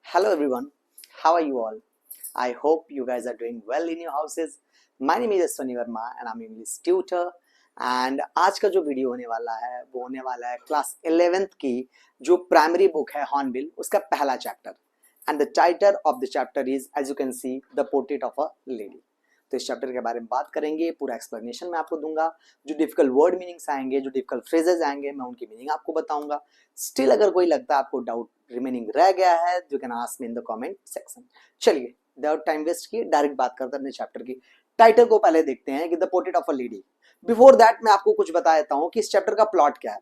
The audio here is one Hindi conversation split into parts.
Hello everyone, how are you all? I hope you guys are doing well in your houses. My name is Aswani Verma and I'm English tutor. And आज का जो वीडियो होने वाला है वो होने वाला है क्लास 11th की जो प्राइमरी बुक है हॉर्नबिल उसका पहला chapter. And the title of the chapter is as you can see the portrait of a lady. तो इस चैप्टर के बारे में बात करेंगे, पूरा एक्सप्लेनेशन मैं आपको दूंगा. जो डिफिकल्ट वर्ड मीनिंग्स आएंगे, जो डिफिकल्ट फ्रेजेस आएंगे, मैं उनकी मीनिंग आपको बताऊंगा. स्टिल अगर कोई लगता है आपको डाउट रिमेनिंग रह गया है, you can ask me in the comment section. चलिए विदाउट टाइम वेस्ट किए डायरेक्ट बात करते हैं अपने चैप्टर की. टाइटल को पहले देखते हैं कि the portrait of a lady. Before that मैं आपको कुछ बता देता हूँ कि इस चैप्टर का प्लॉट क्या है.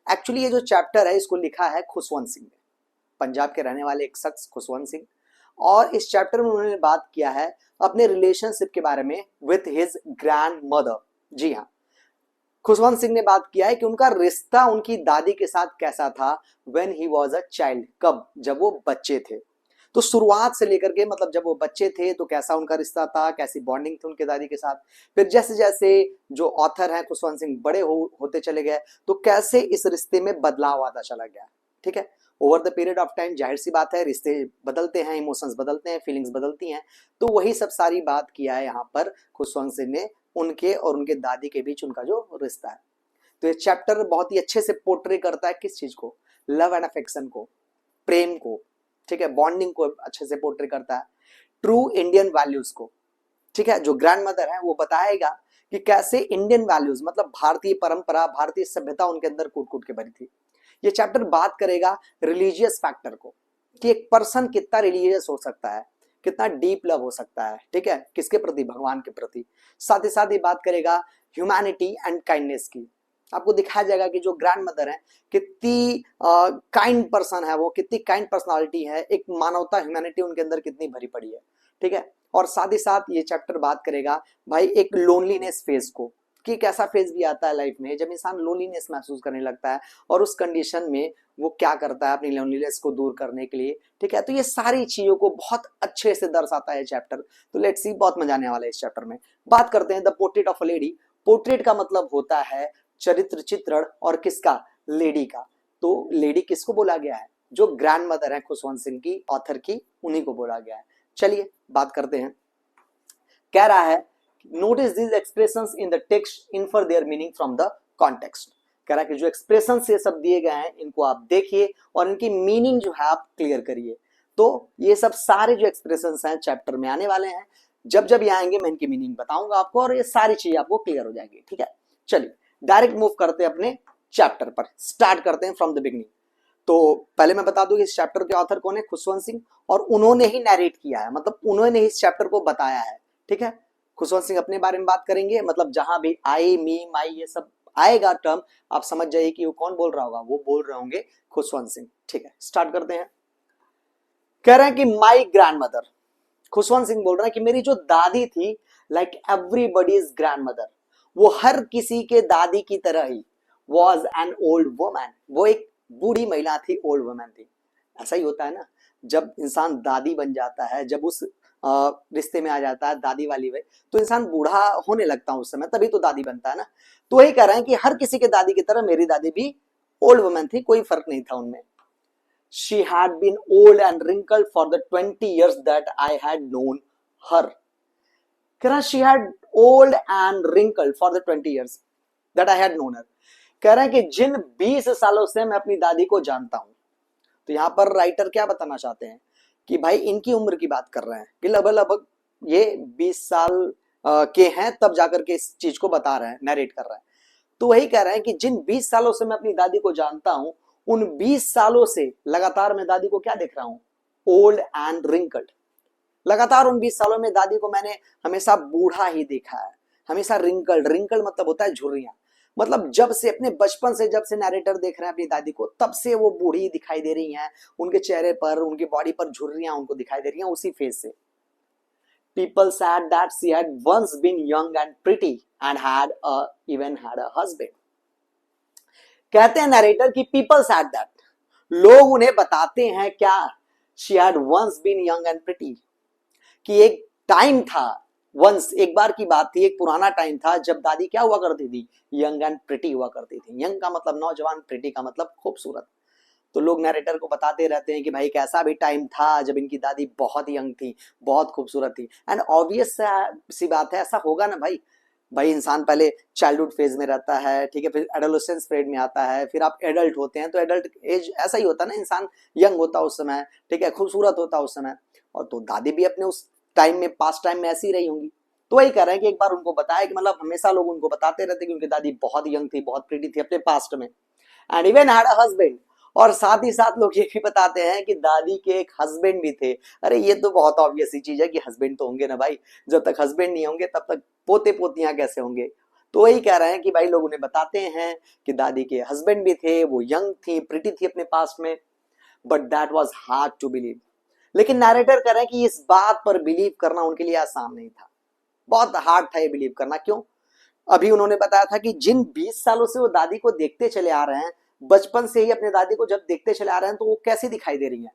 एक्चुअली ये जो चैप्टर है इसको लिखा है खुशवंत सिंह ने, पंजाब के रहने वाले एक शख्स खुशवंत सिंह. और इस चैप्टर में उन्होंने बात किया है अपने रिलेशनशिप के बारे में विथ हिज ग्रैंड मदर. जी हाँ, खुशवंत सिंह ने बात किया है कि उनका रिश्ता उनकी दादी के साथ कैसा था when he was a child. कब? जब वो बच्चे थे. तो शुरुआत से लेकर के मतलब जब वो बच्चे थे तो कैसा उनका रिश्ता था, कैसी बॉन्डिंग थी उनके दादी के साथ. फिर जैसे जैसे जो ऑथर है खुशवंत सिंह बड़े होते चले गए तो कैसे इस रिश्ते में बदलाव आता चला गया. ठीक है, over the period of time जाहिर सी बात है रिश्ते बदलते हैं, इमोशंस बदलते हैं, फीलिंग्स बदलती हैं. तो वही सब सारी बात किया है यहाँ पर खुशवंत सिंह ने उनके और उनके दादी के बीच उनका जो रिश्ता है. तो ये चैप्टर बहुत ही अच्छे से पोर्ट्रे करता है किस चीज को, लव एंड अफेक्शन को, प्रेम को. ठीक है, बॉन्डिंग को अच्छे से पोर्ट्रे करता है, ट्रू इंडियन वैल्यूज को. ठीक है, जो ग्रैंड मदर है वो बताएगा कि कैसे इंडियन वैल्यूज मतलब भारतीय परंपरा, भारतीय सभ्यता उनके अंदर कूट कूट के भरी थी. ये चैप्टर बात करेगा रिलीजियस फैक्टर को कि एक पर्सन कितना रिलीजियस हो सकता है, कितना डीप लव हो सकता है. ठीक है, किसके प्रति? भगवान के प्रति. साथ ही साथ ये बात करेगा ह्यूमैनिटी एंड काइंडनेस की. आपको दिखाया जाएगा कि जो ग्रैंड मदर है कितनी काइंड पर्सन है, वो कितनी काइंड पर्सनालिटी है, एक मानवता ह्यूमैनिटी उनके अंदर कितनी भरी पड़ी है. ठीक है, और साथ ही साथ ये चैप्टर बात करेगा भाई एक लोनलीनेस फेज को, कि कैसा फेज भी आता है लाइफ में जब इंसान लोनलीनेस महसूस करने लगता है और उस कंडीशन में वो क्या करता है अपनी लोनलीनेस को दूर करने के लिए. ठीक है, तो ये सारी चीजों को बहुत अच्छे से दर्शाता है चैप्टर. तो लेट्स सी, बहुत मजा आने वाला है इस चैप्टर में. बात करते हैं the portrait of a lady. Portrait का मतलब होता है चरित्र चित्रण, और किसका? लेडी का. तो लेडी किसको बोला गया है? जो ग्रैंड मदर है खुशवंत सिंह की, ऑथर की, उन्हीं को बोला गया है. चलिए बात करते हैं. कह रहा है notice these expressions in the text infer there meaning from the context. कह रहा है कि जो एक्सप्रेशंस ये सब दिए गए हैं इनको आप देखिए और इनकी मीनिंग जो है आप क्लियर करिए. तो ये सब सारे जो एक्सप्रेशंस हैं चैप्टर में आने वाले हैं. जब जब ये आएंगे मैं इनकी मीनिंग बताऊंगा आपको और ये सारी चीजें आपको क्लियर हो जाएंगी. ठीक है, चलिए डायरेक्ट मूव करते हैं अपने चैप्टर पर. स्टार्ट करते हैं फ्रॉम द बिगिनिंग. तो पहले मैं बता दूं कि इस चैप्टर के ऑथर कौन है? खुशवंत सिंह. और उन्होंने ही नैरेट किया है, मतलब उन्होंने ही इस चैप्टर को बताया है. ठीक है, खुशवंत सिंह अपने बारे में बात करेंगे, मतलब जहां भी आई, मी, माई ये सब आएगा टर्म आप समझ जाइए कि वो कौन बोल रहा होगा. वो बोल रहे होंगे खुशवंत सिंह. ठीक है, स्टार्ट करते हैं. कह रहे हैं कि my grand mother. Khushwant Singh बोल रहे हैं कि मेरी जो दादी थी लाइक एवरीबॉडीज ग्रैंड मदर, वो हर किसी के दादी की तरह he was an old woman. वो एक बूढ़ी महिला थी, ओल्ड वुमन थी. ऐसा ही होता है ना, जब इंसान दादी बन जाता है, जब उस रिश्ते में आ जाता है दादी वाली वे, तो इंसान बूढ़ा होने लगता है उस समय, तभी तो दादी बनता है ना. तो वही कह रहे हैं कि हर किसी के दादी की तरह मेरी दादी भी ओल्ड वुमन थी, कोई फर्क नहीं था उनमें. She had been old and wrinkled for the 20 years that I had known her. कह रहा she had old and wrinkled for the 20 years that I had known her. कह रहे हैं कि जिन 20 सालों से मैं अपनी दादी को जानता हूं. तो यहां पर राइटर क्या बताना चाहते हैं कि भाई इनकी उम्र की बात कर रहे हैं कि लगभग ये 20 साल के हैं तब जाकर के इस चीज को बता रहे हैं, नरेट कर रहे हैं. तो वही कह रहे हैं कि जिन 20 सालों से मैं अपनी दादी को जानता हूं, उन 20 सालों से लगातार मैं दादी को क्या देख रहा हूं? Old and wrinkled. लगातार उन 20 सालों में दादी को मैंने हमेशा बूढ़ा ही देखा है, हमेशा रिंकल्ड. रिंकल्ड मतलब होता है झुर्रियां. मतलब जब से अपने बचपन से जब से नरेटर देख रहे हैं अपनी दादी को, तब से वो बूढ़ी दिखाई दे रही हैं. उनके चेहरे पर, उनकी बॉडी पर झुर्रियां उनको दिखाई दे रही हैं उसी फेज से. People said that she had once been young and pretty and had even had a husband. कहते हैं नरेटर कि पीपल सैड दैट, लोग उन्हें बताते हैं क्या? She had once been young and pretty, कि एक टाइम था, वंस एक बार की बात थी, एक पुराना टाइम था जब दादी क्या हुआ करती थी? यंग एंड प्रिटी हुआ करती थी. यंग का मतलब नौजवान, प्रिटी का मतलब खूबसूरत. तो लोग नरेटर को बताते रहते हैं कि भाई कैसा भी टाइम था जब इनकी दादी बहुत यंग थी, बहुत खूबसूरत थी। एंड ऑब्वियस सी बात है, ऐसा होगा ना भाई। भाई इंसान पहले चाइल्डहुड फेज में रहता है, ठीक है, फिर एडोलेसेंस फेज में आता है, फिर आप एडल्ट होते हैं, तो एडल्ट एज ऐसा ही होता है ना, इंसान यंग होता है उस समय, ठीक है, खूबसूरत होता है उस समय। और तो दादी भी अपने उस टाइम में, पास्ट टाइम में ऐसी ही रही होंगी। तो वही कह रहे हैं कि एक बार उनको बताया कि मतलब हमेशा लोग उनको बताते रहते कि उनकी दादी बहुत यंग थी, बहुत प्रीटी थी अपने पास्ट में, and even had a husband. और साथ ही साथ लोग ये भी बताते हैं कि दादी के एक हस्बैंड भी थे। अरे ये तो बहुत ऑब्वियस सी चीज है कि हस्बैंड तो होंगे ना भाई, जब तक हस्बैंड नहीं होंगे तब तक पोते पोतियां कैसे होंगे। तो वही कह रहे हैं कि भाई लोग उन्हें बताते हैं कि दादी के हस्बैंड भी थे, वो यंग थी, प्रिटी थी अपने पास्ट में, but that was hard to believe. लेकिन नैरेटर कह रहे हैं कि इस बात पर बिलीव करना उनके लिए आसान नहीं था, बहुत हार्ड था ये बिलीव करना। क्यों? अभी उन्होंने बताया था कि जिन 20 सालों से वो दादी को देखते चले आ रहे हैं, बचपन से ही अपने दादी को जब देखते चले आ रहे हैं, तो वो कैसी दिखाई दे रही है,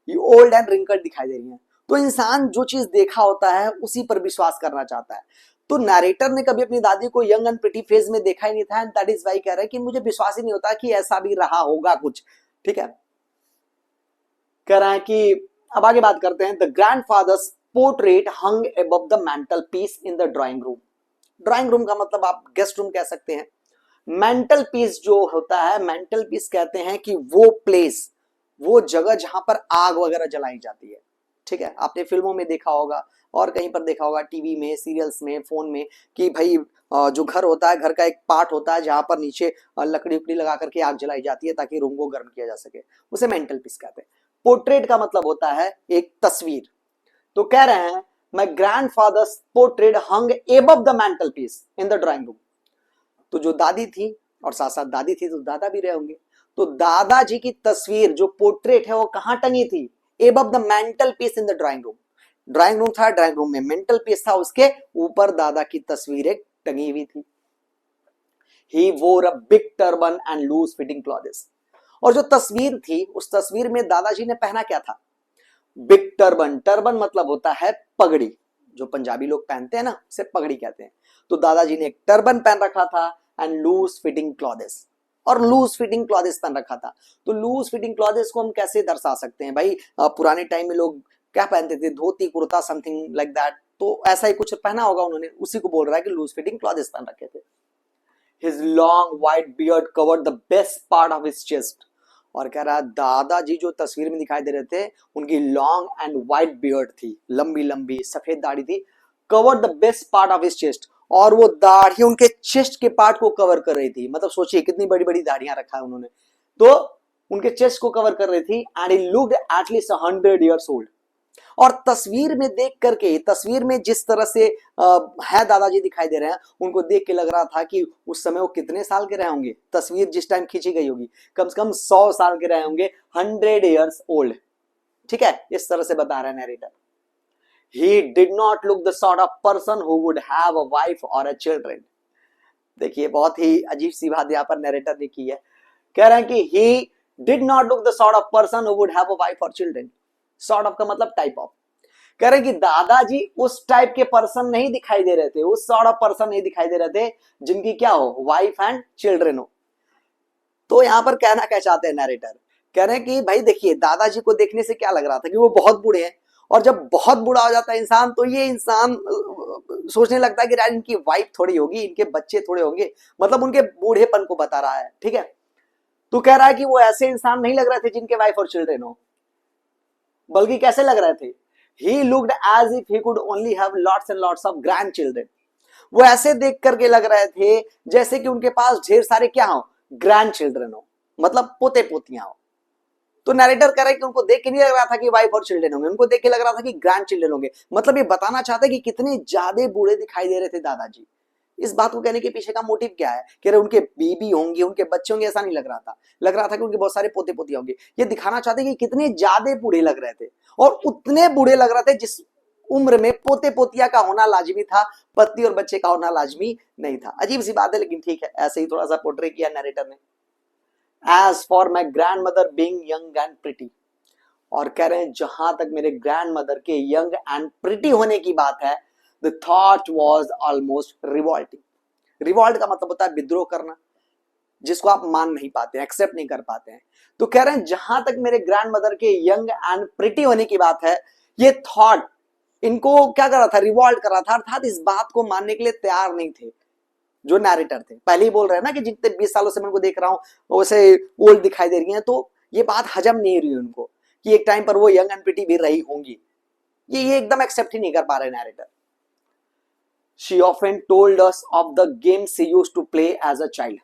ये ओल्ड एंड रिंकल्ड दिखाई दे रही है। तो इंसान जो चीज देखा होता है उसी पर विश्वास करना चाहता है। तो नरेटर ने कभी अपनी दादी को यंग एंड प्रिटी फेज में देखा ही नहीं था, एंड दैट इज वाई कह रहे हैं कि मुझे विश्वास ही नहीं होता कि ऐसा भी रहा होगा कुछ। ठीक है, कह रहा है कि अब आगे बात करते हैं। The grandfathers portrait hung above the mental peace in the drawing room. Drawing room का मतलब आप गेस्ट रूम कह सकते हैं। मेंटल पीस जो होता है, मेंटल पीस कहते हैं कि वो प्लेस, वो जगह जहां पर आग वगैरह जलाई जाती है। ठीक है, आपने फिल्मों में देखा होगा और कहीं पर देखा होगा, टीवी में, सीरियल्स में, फोन में, कि भाई जो घर होता है, घर का एक पार्ट होता है जहां पर नीचे लकड़ी उकड़ी लगा करके आग जलाई जाती है ताकि रूम को गर्म किया जा सके, उसे मेंटल पीस कहते हैं। पोर्ट्रेट का मतलब होता है एक तस्वीर। तो कह रहे हैं my grandfathers portrait hung above the mental peace in the drawing room. तो जो दादी थी, और साथ साथ दादी थी तो दादा भी रहे होंगे, तो दादाजी की तस्वीर जो पोर्ट्रेट है वो कहां टंगी थी? Above the mental peace in the drawing room. Drawing room था, ड्राइंग रूम में मेंटल पीस था, उसके ऊपर दादा की तस्वीर एक टंगी हुई थी। He wore a big turban and loose fitting clothes. और जो तस्वीर थी, उस तस्वीर में दादाजी ने पहना क्या था? Big turban. टर्बन मतलब होता है पगड़ी, जो पंजाबी लोग पहनते हैं ना, उसे पगड़ी कहते हैं। तो दादाजी ने एक टर्बन पहन रखा था, एंड लूज फिटिंग क्लॉथेस, और लूज फिटिंग क्लॉथेस पहन रखा था। तो लूज फिटिंग क्लॉथेस को हम कैसे दर्शा सकते हैं भाई? पुराने टाइम में लोग क्या पहनते थे? Dhoti kurta, something like that. तो ऐसा ही कुछ पहना होगा उन्होंने, उसी को बोल रहा है कि लूज फिटिंग क्लॉथेस पहन रखे थे। His long white beard covered the best part of his chest। और कह रहा है दादाजी जो तस्वीर में दिखाई दे रहे थे, उनकी लॉन्ग एंड व्हाइट बियर्ड थी, लंबी लंबी सफेद दाढ़ी थी, covered the best part of his chest. और वो दाढ़ी उनके चेस्ट के पार्ट को कवर कर रही थी। मतलब सोचिए कितनी बड़ी बड़ी दाढ़ियां रखा है उन्होंने, तो उनके चेस्ट को कवर कर रही थी। And he looked at least 100 years old। और तस्वीर में देख करके, तस्वीर में जिस तरह से है दादाजी दिखाई दे रहे हैं, उनको देख के लग रहा था कि उस समय वो कितने साल के रहे होंगे। तस्वीर जिस टाइम खींची गई होगी, कम से कम 100 साल के रहे होंगे, 100 years old। ठीक है, इस तरह से बता रहा है narrator. He did not look the sort of person who would have a wife और अ चिल्ड्रन। देखिए बहुत ही अजीब सी बात यहाँ पर नरेटर ने की है। कह रहे हैं कि he did not look the sort of person who would have a wife और चिल्ड्रन। सॉर्ट ऑफ का मतलब टाइप ऑफ। कह रहे कि दादाजी उस टाइप के पर्सन नहीं दिखाई दे रहे थे, उस सॉर्ट ऑफ पर्सन नहीं दिखाई दे रहे थे जिनकी क्या हो, वाइफ एंड चिल्ड्रन हो। तो यहां पर कहना क्या चाहते हैं नरेटर? कह रहे हैं कि भाई देखिए, दादाजी को देखने से क्या लग रहा था कि वो बहुत बूढ़े हैं, और जब बहुत बूढ़ा हो जाता है इंसान, तो ये इंसान सोचने लगता है कि यार इनकी वाइफ थोड़ी होगी, इनके बच्चे थोड़े होंगे, मतलब उनके बूढ़ेपन को बता रहा है। ठीक है, तो कह रहा है कि वो ऐसे इंसान नहीं लग रहे थे जिनके वाइफ और चिल्ड्रन हो, बल्कि कैसे लग रहे थे? He looked as if he could only have lots and lots of grandchildren। वो ऐसे देख करके लग रहे थे जैसे कि उनके पास ढेर सारे क्या हो, ग्रैंड चिल्ड्रन हो, मतलब पोते पोतियां हो। तो नरेटर कह रहे कि उनको देख के नहीं लग रहा था कि वाइफ और चिल्ड्रन होंगे, उनको देख के लग रहा था कि ग्रैंड चिल्ड्रन होंगे। मतलब ये बताना चाहते कि कितने ज्यादा बूढ़े दिखाई दे रहे थे दादाजी। इस बात को कहने के पीछे का मोटिव क्या है? कह रहे उनके बीबी होंगे, उनके बच्चे होंगे, ऐसा नहीं लग रहा था। लग रहा था कि उनके बहुत सारे पोते पोतियां होंगे। ये दिखाना चाहते कि कितने ज्यादा बूढ़े लग रहे थे, और उतने बूढ़े लग रहे थे जिस उम्र में पोते पोतिया का होना लाजमी था, पति और बच्चे का होना लाजमी नहीं था। अजीब सी बात है, लेकिन ठीक है, ऐसे ही थोड़ा सा पोर्ट्रे किया नरेटर ने। As for my grandmother being young and pretty. और कह रहे हैं जहां तक मेरे ग्रैंड मदर के यंग एंड प्रिटी होने की बात है, the thought was almost revolting. Revolt का मतलब होता है विद्रोह करना। जिसको आप मान नहीं पाते, एक्सेप्ट नहीं कर पाते हैं। तो कह रहे हैं जहां तक मेरे ग्रैंड मदर के यंग एंड प्रिटी होने की बात है, ये थॉट इनको क्या कर रहा था, रिवॉल्ट कर रहा था, अर्थात इस बात को मानने के लिए तैयार नहीं थे जो नैरेटर थे। पहले ही बोल रहे हैं ना कि जितने 20 सालों से मैं उनको देख रहा हूं वैसे ओल्ड दिखाई दे रही हैं, तो ये बात हजम नहीं रही उनको कि एक टाइम पर वो यंग एंड प्रिटी भी रही होंगी। ये एकदम एक्सेप्ट ही नहीं कर पा रहे narrator. She often told us of the game she used to play as a child.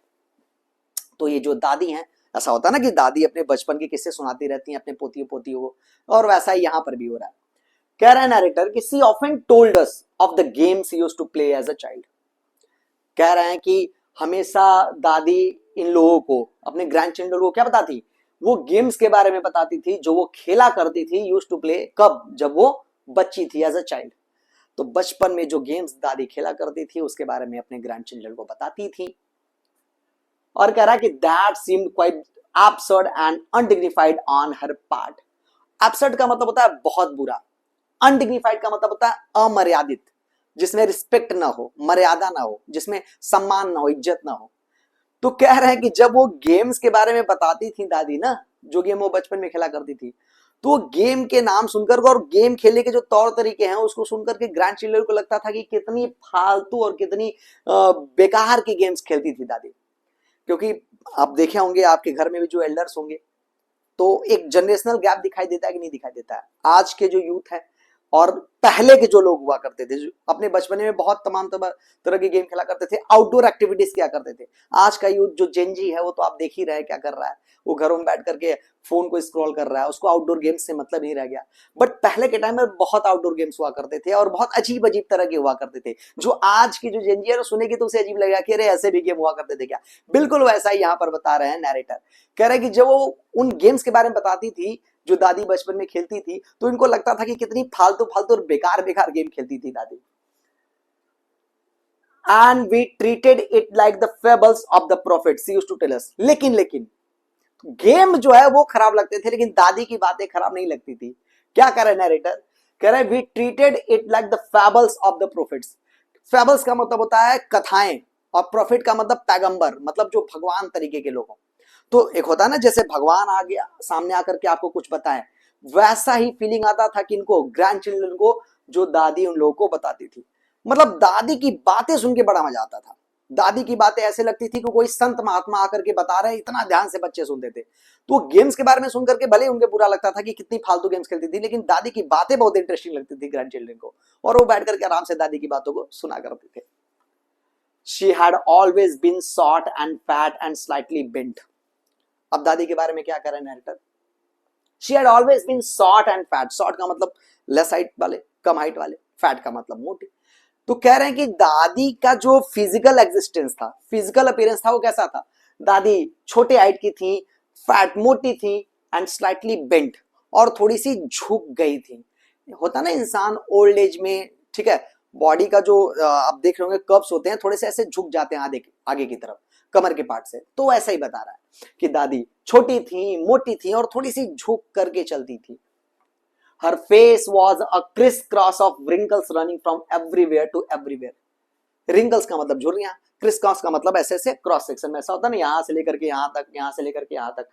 तो ये जो दादी हैं, ऐसा होता है ना कि दादी अपने बचपन के किस्से सुनाती रहती हैं अपने पोतियों पोतियों को, और वैसा ही यहां पर भी हो रहा है। कह रहा है नैरेटर कि she often told us of the game she used to play as a child. कह रहे हैं कि हमेशा दादी इन लोगों को, अपने ग्रैंड चिल्ड्रन को क्या बताती, वो गेम्स के बारे में बताती थी जो वो खेला करती थी, यूज्ड टू प्ले, कब, जब वो बच्ची थी, एज अ चाइल्ड। तो बचपन में जो गेम्स दादी खेला करती थी उसके बारे में अपने ग्रैंड चिल्ड्रन को बताती थी। और कह रहा है कि that seemed quite absurd and undignified on her part. Absurd का मतलब होता है बहुत बुरा, अनडिग्निफाइड का मतलब होता है अमर्यादित, जिसमें रिस्पेक्ट ना हो, मर्यादा ना हो, जिसमें सम्मान ना हो, इज्जत ना हो। तो कह रहे हैं कि जब वो गेम्स के बारे में बताती थी दादी ना, जो गेम वो बचपन में खेला करती थी, तो गेम के नाम सुनकर और गेम खेलने के जो तौर तरीके हैं उसको सुनकर के ग्रैंड चिल्ड्रन को लगता था कि कितनी फालतू और कितनी बेकार की गेम्स खेलती थी दादी। क्योंकि आप देखे होंगे आपके घर में भी जो एल्डर्स होंगे, तो एक जनरेशनल गैप दिखाई देता है कि नहीं दिखाई देता है। आज के जो यूथ है और पहले के जो लोग हुआ करते थे, जो अपने बचपन में बहुत तमाम तरह के गेम खेला करते थे, आउटडोर एक्टिविटीज किया करते थे। आज का यूथ जो जेनजी है वो तो आप देख ही रहे हैं क्या कर रहा है, वो घरों में बैठ करके फोन को स्क्रॉल कर रहा है, उसको आउटडोर गेम्स से मतलब नहीं रह गया। बट पहले के टाइम में बहुत आउटडोर गेम्स हुआ करते थे और बहुत अजीब अजीब तरह के हुआ करते थे, जो आज की जो जेनजी है सुनेगी तो उसे अजीब लगेगा कि अरे ऐसे भी गेम हुआ करते थे क्या। बिल्कुल वैसा ही यहाँ पर बता रहे हैं नैरेटर। कह रहे हैं कि जब वो उन गेम्स के बारे में बताती थी जो दादी बचपन में खेलती थी, तो इनको लगता था कि कितनी फालतू फालतू और बेकार बेकार गेम खेलती थी दादी। And we treated it like the fables of the prophets, she used to tell us. लेकिन गेम जो है वो खराब लगते थे, लेकिन दादी की बातें खराब नहीं लगती थी। क्या कह रहे हैं नैरेटर, कह रहे हैं we treated it like the fables of the prophets. Fables का मतलब होता है कथाएं, और प्रॉफिट का मतलब पैगंबर, मतलब जो भगवान तरीके के लोग। तो एक होता है ना जैसे भगवान आ गया सामने आकर के आपको कुछ बताएं, वैसा ही फीलिंग आता था कि इनको, ग्रैंड चिल्ड्रन को, जो दादी उन लोगों को बताती थी। मतलब दादी की बातें सुन के बड़ा मजा आता था। दादी की बातें ऐसे लगती थी कि कोई संत महात्मा आकर के बता रहे हैं, इतना ध्यान से बच्चे सुनते थे। तो गेम्स के बारे में सुनकर के भले उनके बुरा लगता था कि कितनी फालतू गेम्स खेलती थी, लेकिन दादी की बातें बहुत इंटरेस्टिंग लगती थी ग्रैंड चिल्ड्रन को, और वो बैठ करके आराम से दादी की बातों को सुना करते थे। She had always been short and fat and slightly bent. अब दादी के बारे में क्या कर रहे हैं narrator, she had always been short and fat. Short का मतलब लेस हाइट वाले, कम हाइट वाले, फैट का मतलब मोटी। तो कह रहे हैं कि दादी का जो फिजिकल एग्जिस्टेंस था, फिजिकल अपीयरेंस था, वो कैसा था, दादी छोटे हाइट की थी, फैट मोटी थी, एंड स्लाइटली बेंट, और थोड़ी सी झुक गई थी। होता ना इंसान ओल्ड एज में, ठीक है, बॉडी का जो आप देख रहे होंगे कर्व्स होते हैं, थोड़े से ऐसे झुक जाते हैं आगे की तरफ, कमर के पार्ट से। तो ऐसा ही बता रहा है कि दादी छोटी थी, मोटी थी, और थोड़ी सी झुक करके चलती थी। Her face was a criss cross of wrinkles running from everywhere to everywhere. Wrinkles का मतलब झुर्रियां, क्रिस क्रॉस का मतलब ऐसे ऐसे क्रॉस सेक्शन में, ऐसा होता है ना, यहां से लेकर के यहां तक, यहां से लेकर के यहां तक।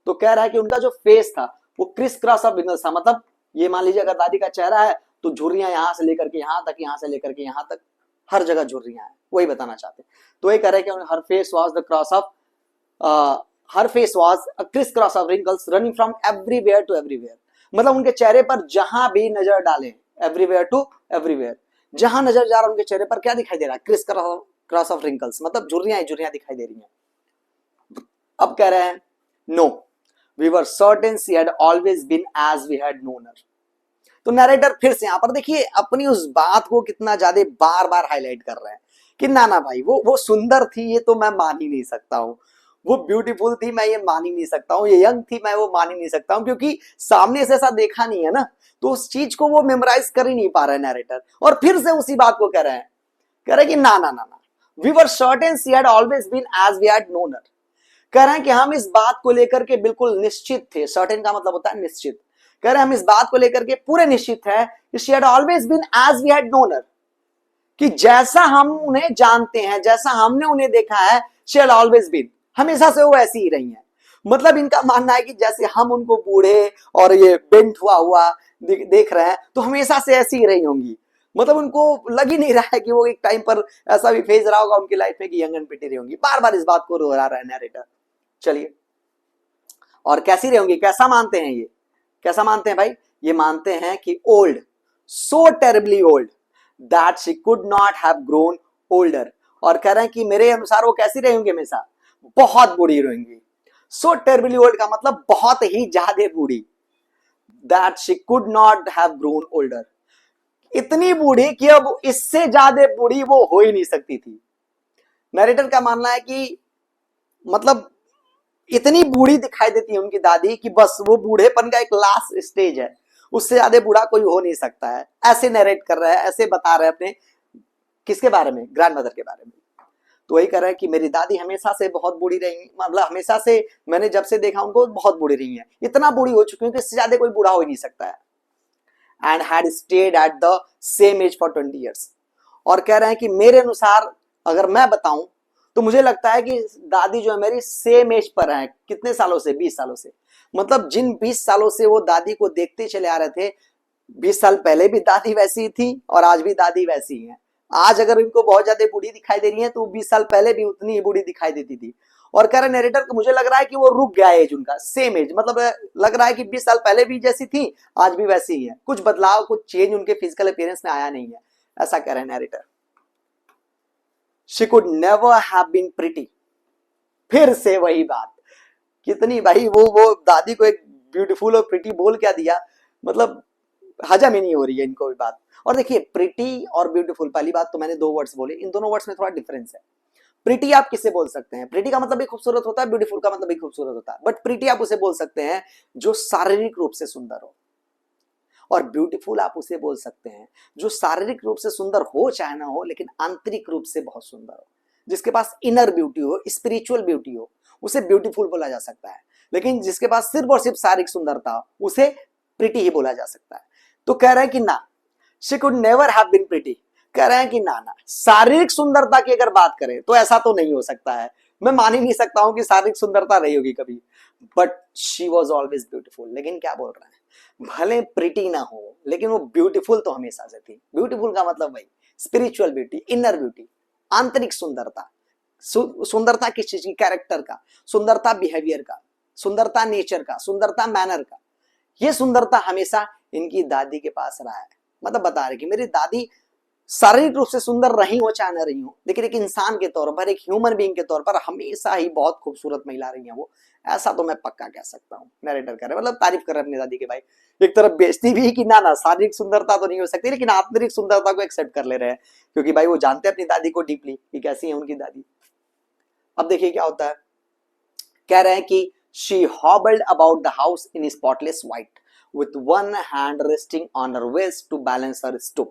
तो कह रहा है कि उनका जो फेस था वो क्रिस क्रॉस ऑफ रिंकल्स था। मतलब ये मान लीजिए अगर दादी का चेहरा है तो झुर्रियां यहां से लेकर के यहां तक, यहां से लेकर के यहां तक, हर जगह झुर्रियां हैं, वही बताना चाहते हैं। तो ये कह रहे हैं कि her face was the cross of her face was a criss cross of wrinkles running from everywhere to everywhere. मतलब उनके चेहरे पर जहां भी नजर डालें, एवरीवेयर टू एवरीवेयर, जहां नजर जा रहा है उनके चेहरे पर क्या दिखाई दे रहा है, क्रिस क्रॉस ऑफ रिंकल्स, मतलब झुर्रियां ही झुर्रियां दिखाई दे रही हैं। अब कह रहे हैं no, we were certain she had always been as we had known her. तो नैरेटर फिर से यहां पर देखिए अपनी उस बात को कितना ज्यादा बार बार हाईलाइट कर रहे हैं कि ना ना भाई, वो सुंदर थी ये तो मैं मान ही नहीं सकता हूं, वो ब्यूटीफुल थी मैं ये मान ही नहीं सकता हूँ, ये यंग थी मैं वो मान ही नहीं सकता हूँ, क्योंकि सामने से ऐसा देखा नहीं है ना, तो उस चीज को वो मेमोराइज कर ही नहीं पा रहे नैरेटर। और फिर से उसी बात को कह रहे हैं, कह रहे हैं कि ना ना ना ना, we were certain she had always been as we had known her. कह रहे हैं कि हम इस बात को लेकर के बिल्कुल निश्चित थे। सर्टेन का मतलब होता है निश्चित। कह रहे हैं हम इस बात को लेकर के पूरे निश्चित है कि she had always been as we had known her, कि जैसा हम उन्हें जानते हैं, जैसा हमने उन्हें देखा है, शी हैड ऑलवेज बीन, हमेशा से वो ऐसी ही रही हैं। मतलब इनका मानना है कि जैसे हम उनको बूढ़े और ये बेंट हुआ हुआ देख रहे हैं, तो हमेशा से ऐसी ही रही होंगी। मतलब उनको लग ही नहीं रहा है कि वो एक टाइम पर ऐसा भी फेज रहा होगा उनकी लाइफ में कि यंग एंड प्रिटी रही होंगी। बार बार इस बात को दोहरा रहा है नैरेटर। चलिए, और कैसी रही होंगी, कैसा मानते हैं ये, कैसा मानते हैं भाई? ये मानते हैं कि old, so terribly old that she could not have grown older. और कह रहे हैं कि मेरे अनुसार वो कैसी रही होंगी, हमेशा बहुत बूढ़ी रहेंगी। सो टेरिबली ओल्ड का मतलब बहुत ही ज्यादा बूढ़ी। That she could not have grown older, इतनी बूढ़ी कि अब इससे ज्यादा बूढ़ी वो हो ही नहीं सकती थी। नरेटर का मानना है कि मतलब इतनी बूढ़ी दिखाई देती है उनकी दादी कि बस वो बूढ़ेपन का एक लास्ट स्टेज है, उससे ज्यादा बूढ़ा कोई हो नहीं सकता है। ऐसे नरेट कर रहा है, ऐसे बता रहे हैं अपने किसके बारे में, ग्रैंड मदर के बारे में। तो वही कर रहा है कि मेरी दादी हमेशा से बहुत बूढ़ी रही, मतलब हमेशा से मैंने जब से देखा उनको बहुत बूढ़ी रही है, इतना बूढ़ी हो चुकी हूँ कि इससे ज्यादा कोई बूढ़ा हो ही नहीं सकता है। And had stayed at the same age for 20 years. और कह रहे हैं कि मेरे अनुसार अगर मैं बताऊं तो मुझे लगता है कि दादी जो है मेरी सेम एज पर है। कितने सालों से? 20 सालों से। मतलब जिन 20 सालों से वो दादी को देखते चले आ रहे थे, 20 साल पहले भी दादी वैसी थी और आज भी दादी वैसी है। आज अगर इनको बहुत ज्यादा बूढ़ी दिखाई दे रही है तो 20 साल पहले भी उतनी ही बूढ़ी दिखाई देती थी। और कह रहे नरेटर को मुझे लग रहा है कि वो रुक गया एज उनका, सेम एज, मतलब लग रहा है कि 20 साल पहले भी जैसी थी आज भी वैसी ही है, कुछ बदलाव, कुछ चेंज उनके फिजिकल अपीयरेंस में आया नहीं है, ऐसा कह रहे हैं narrator. She could never have been pretty. फिर से वही बात, कितनी भाई वो दादी को एक ब्यूटीफुल और प्रिटी बोल क्या दिया, मतलब हजम ही नहीं हो रही है इनको भी बात। और देखिए, प्रिटी और ब्यूटीफुल, पहली बात तो मैंने दो वर्ड्स बोले, इन दोनों वर्ड्स में थोड़ा डिफरेंस है। प्रिटी आप किसे बोल सकते हैं? प्रिटी का मतलब भी खूबसूरत होता है, ब्यूटीफुल का मतलब भी खूबसूरत होता है। बट प्रिटी आप उसे बोल सकते हैं जो शारीरिक रूप से सुंदर हो, और ब्यूटीफुल आप उसे बोल सकते हैं जो शारीरिक रूप से सुंदर हो चाहे ना हो, लेकिन आंतरिक रूप से बहुत सुंदर हो, जिसके पास इनर ब्यूटी हो, स्पिरिचुअल ब्यूटी हो, उसे ब्यूटीफुल बोला जा सकता है। लेकिन जिसके पास सिर्फ और सिर्फ शारीरिक सुंदरता, उसे प्रिटी ही बोला जा सकता है। तो कह रहे हैं कि ना, she could never have been pretty. कह रहे हैं कि ना, शारीरिक सुंदरता की अगर बात करें तो ऐसा तो नहीं हो सकता है, मैं मान ही नहीं सकता हूं कि शारीरिक सुंदरता रही होगी कभी। But she was always beautiful. लेकिन क्या बोल रहे हैं, भले प्रिटी ना हो लेकिन वो ब्यूटीफुल तो हमेशा से थी। ब्यूटीफुल का मतलब वही स्पिरिचुअल ब्यूटी, इनर ब्यूटी, आंतरिक सुंदरता। सुंदरता किस चीज की? कैरेक्टर का, सुंदरता बिहेवियर का, सुंदरता नेचर का, सुंदरता मैनर का। ये सुंदरता हमेशा इनकी दादी के पास रहा है। मतलब बता रहे कि मेरी दादी शारीरिक रूप से सुंदर रही हो चाहे न रही हो, लेकिन एक इंसान के तौर पर, एक ह्यूमन बीइंग के तौर पर हमेशा ही बहुत खूबसूरत महिला रही है वो, ऐसा तो मैं पक्का कह सकता हूँ। नरेटर कर रहे, मतलब तारीफ कर रहे अपनी दादी के भाई। एक तरफ बेइज्जती भी कि ना शारीरिक सुंदरता तो नहीं हो सकती, लेकिन आंतरिक सुंदरता को एक्सेप्ट कर ले रहे हैं, क्योंकि भाई वो जानते हैं अपनी दादी को डीपली कि कैसी है उनकी दादी। अब देखिए क्या होता है, कह रहे हैं कि she hobbled about the house in spotless white with one hand resting on her waist to balance her stoop।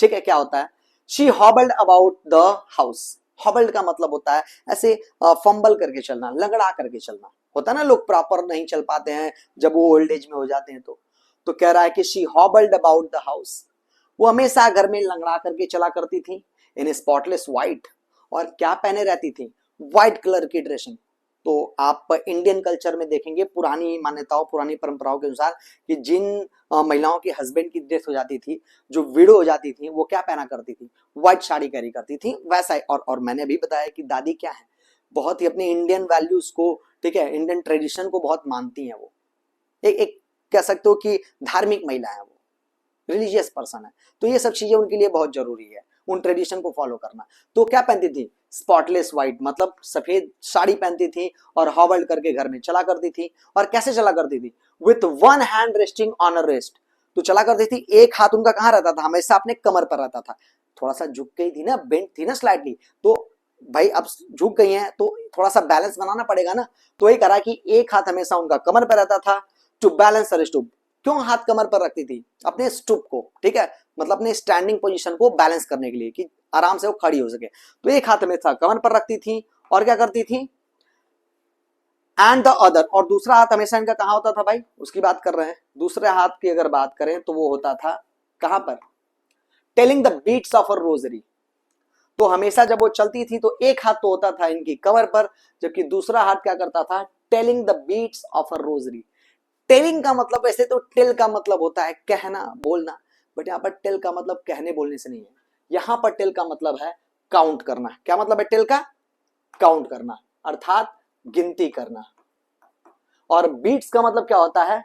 ठीक है, क्या होता है, she hobbled about the house. हॉबल्ड का मतलब होता है ऐसे फंबल करके चलना, लंगड़ा करके चलना, होता है ना, लोग प्रॉपर नहीं चल पाते हैं जब वो ओल्ड एज में हो जाते हैं। तो कह रहा है कि she hobbled about the house, वो हमेशा घर में लंगड़ा करके चला करती थी। इन स्पॉटलेस व्हाइट, और क्या पहने रहती थी? व्हाइट कलर की ड्रेसिंग। तो आप इंडियन कल्चर में देखेंगे, पुरानी मान्यताओं, पुरानी परंपराओं के अनुसार, कि जिन महिलाओं के हस्बैंड की डेथ हो जाती थी, जो विडो हो जाती थी, वो क्या पहना करती थी? व्हाइट साड़ी कैरी करती थी। वैसा ही, और मैंने अभी बताया कि दादी क्या है, बहुत ही अपने इंडियन वैल्यूज को, ठीक है, इंडियन ट्रेडिशन को बहुत मानती हैं वो। एक कह सकते हो कि धार्मिक महिला है वो, रिलीजियस पर्सन है। तो ये सब चीजें उनके लिए बहुत जरूरी है, उन ट्रेडिशन को फॉलो करना। तो क्या पहनती थी? स्पॉटलेस व्हाइट, मतलब सफेद साड़ी पहनती थी, और हॉबल्ड करके घर में चला करती थी। और कैसे चला करती थी? With one hand resting on a rest. तो चला करती थी, एक हाथ उनका कहाँ रहता था? हमेशा अपने कमर पर रहता था। थोड़ा सा झुक गई थी ना, बेंट थी ना स्लाइडली, तो भाई अब झुक गई हैं तो थोड़ा सा बैलेंस बनाना पड़ेगा ना। तो वही करा कि एक हाथ हमेशा उनका कमर पर रहता था, टू बैलेंस हर स्टूप। क्यों हाथ कमर पर रखती थी? अपने स्टूप को, ठीक है, मतलब अपने स्टैंडिंग पोजीशन को बैलेंस करने के लिए, कि आराम से वो खड़ी हो सके। तो एक हाथ हमेशा कमर पर रखती थी, और क्या करती थी? एंड द अदर, और दूसरा हाथ हमेशा इनका कहां होता था भाई? उसकी बात कर रहे हैं। दूसरे हाथ की अगर बात करें तो वो होता था कहां पर? Telling the beads of a rosary. तो हमेशा जब वो चलती थी तो एक हाथ तो होता था इनकी कमर पर, जबकि दूसरा हाथ क्या करता था, telling the beads of a rosary. Telling का मतलब, वैसे तो टेल का मतलब होता है कहना बोलना, बट यहाँ पर टेल का मतलब कहने बोलने से नहीं है। यहाँ पर टेल का मतलब है काउंट करना। क्या मतलब है टेल का? काउंट करना, अर्थात गिनती करना। और बीट्स का मतलब क्या होता है?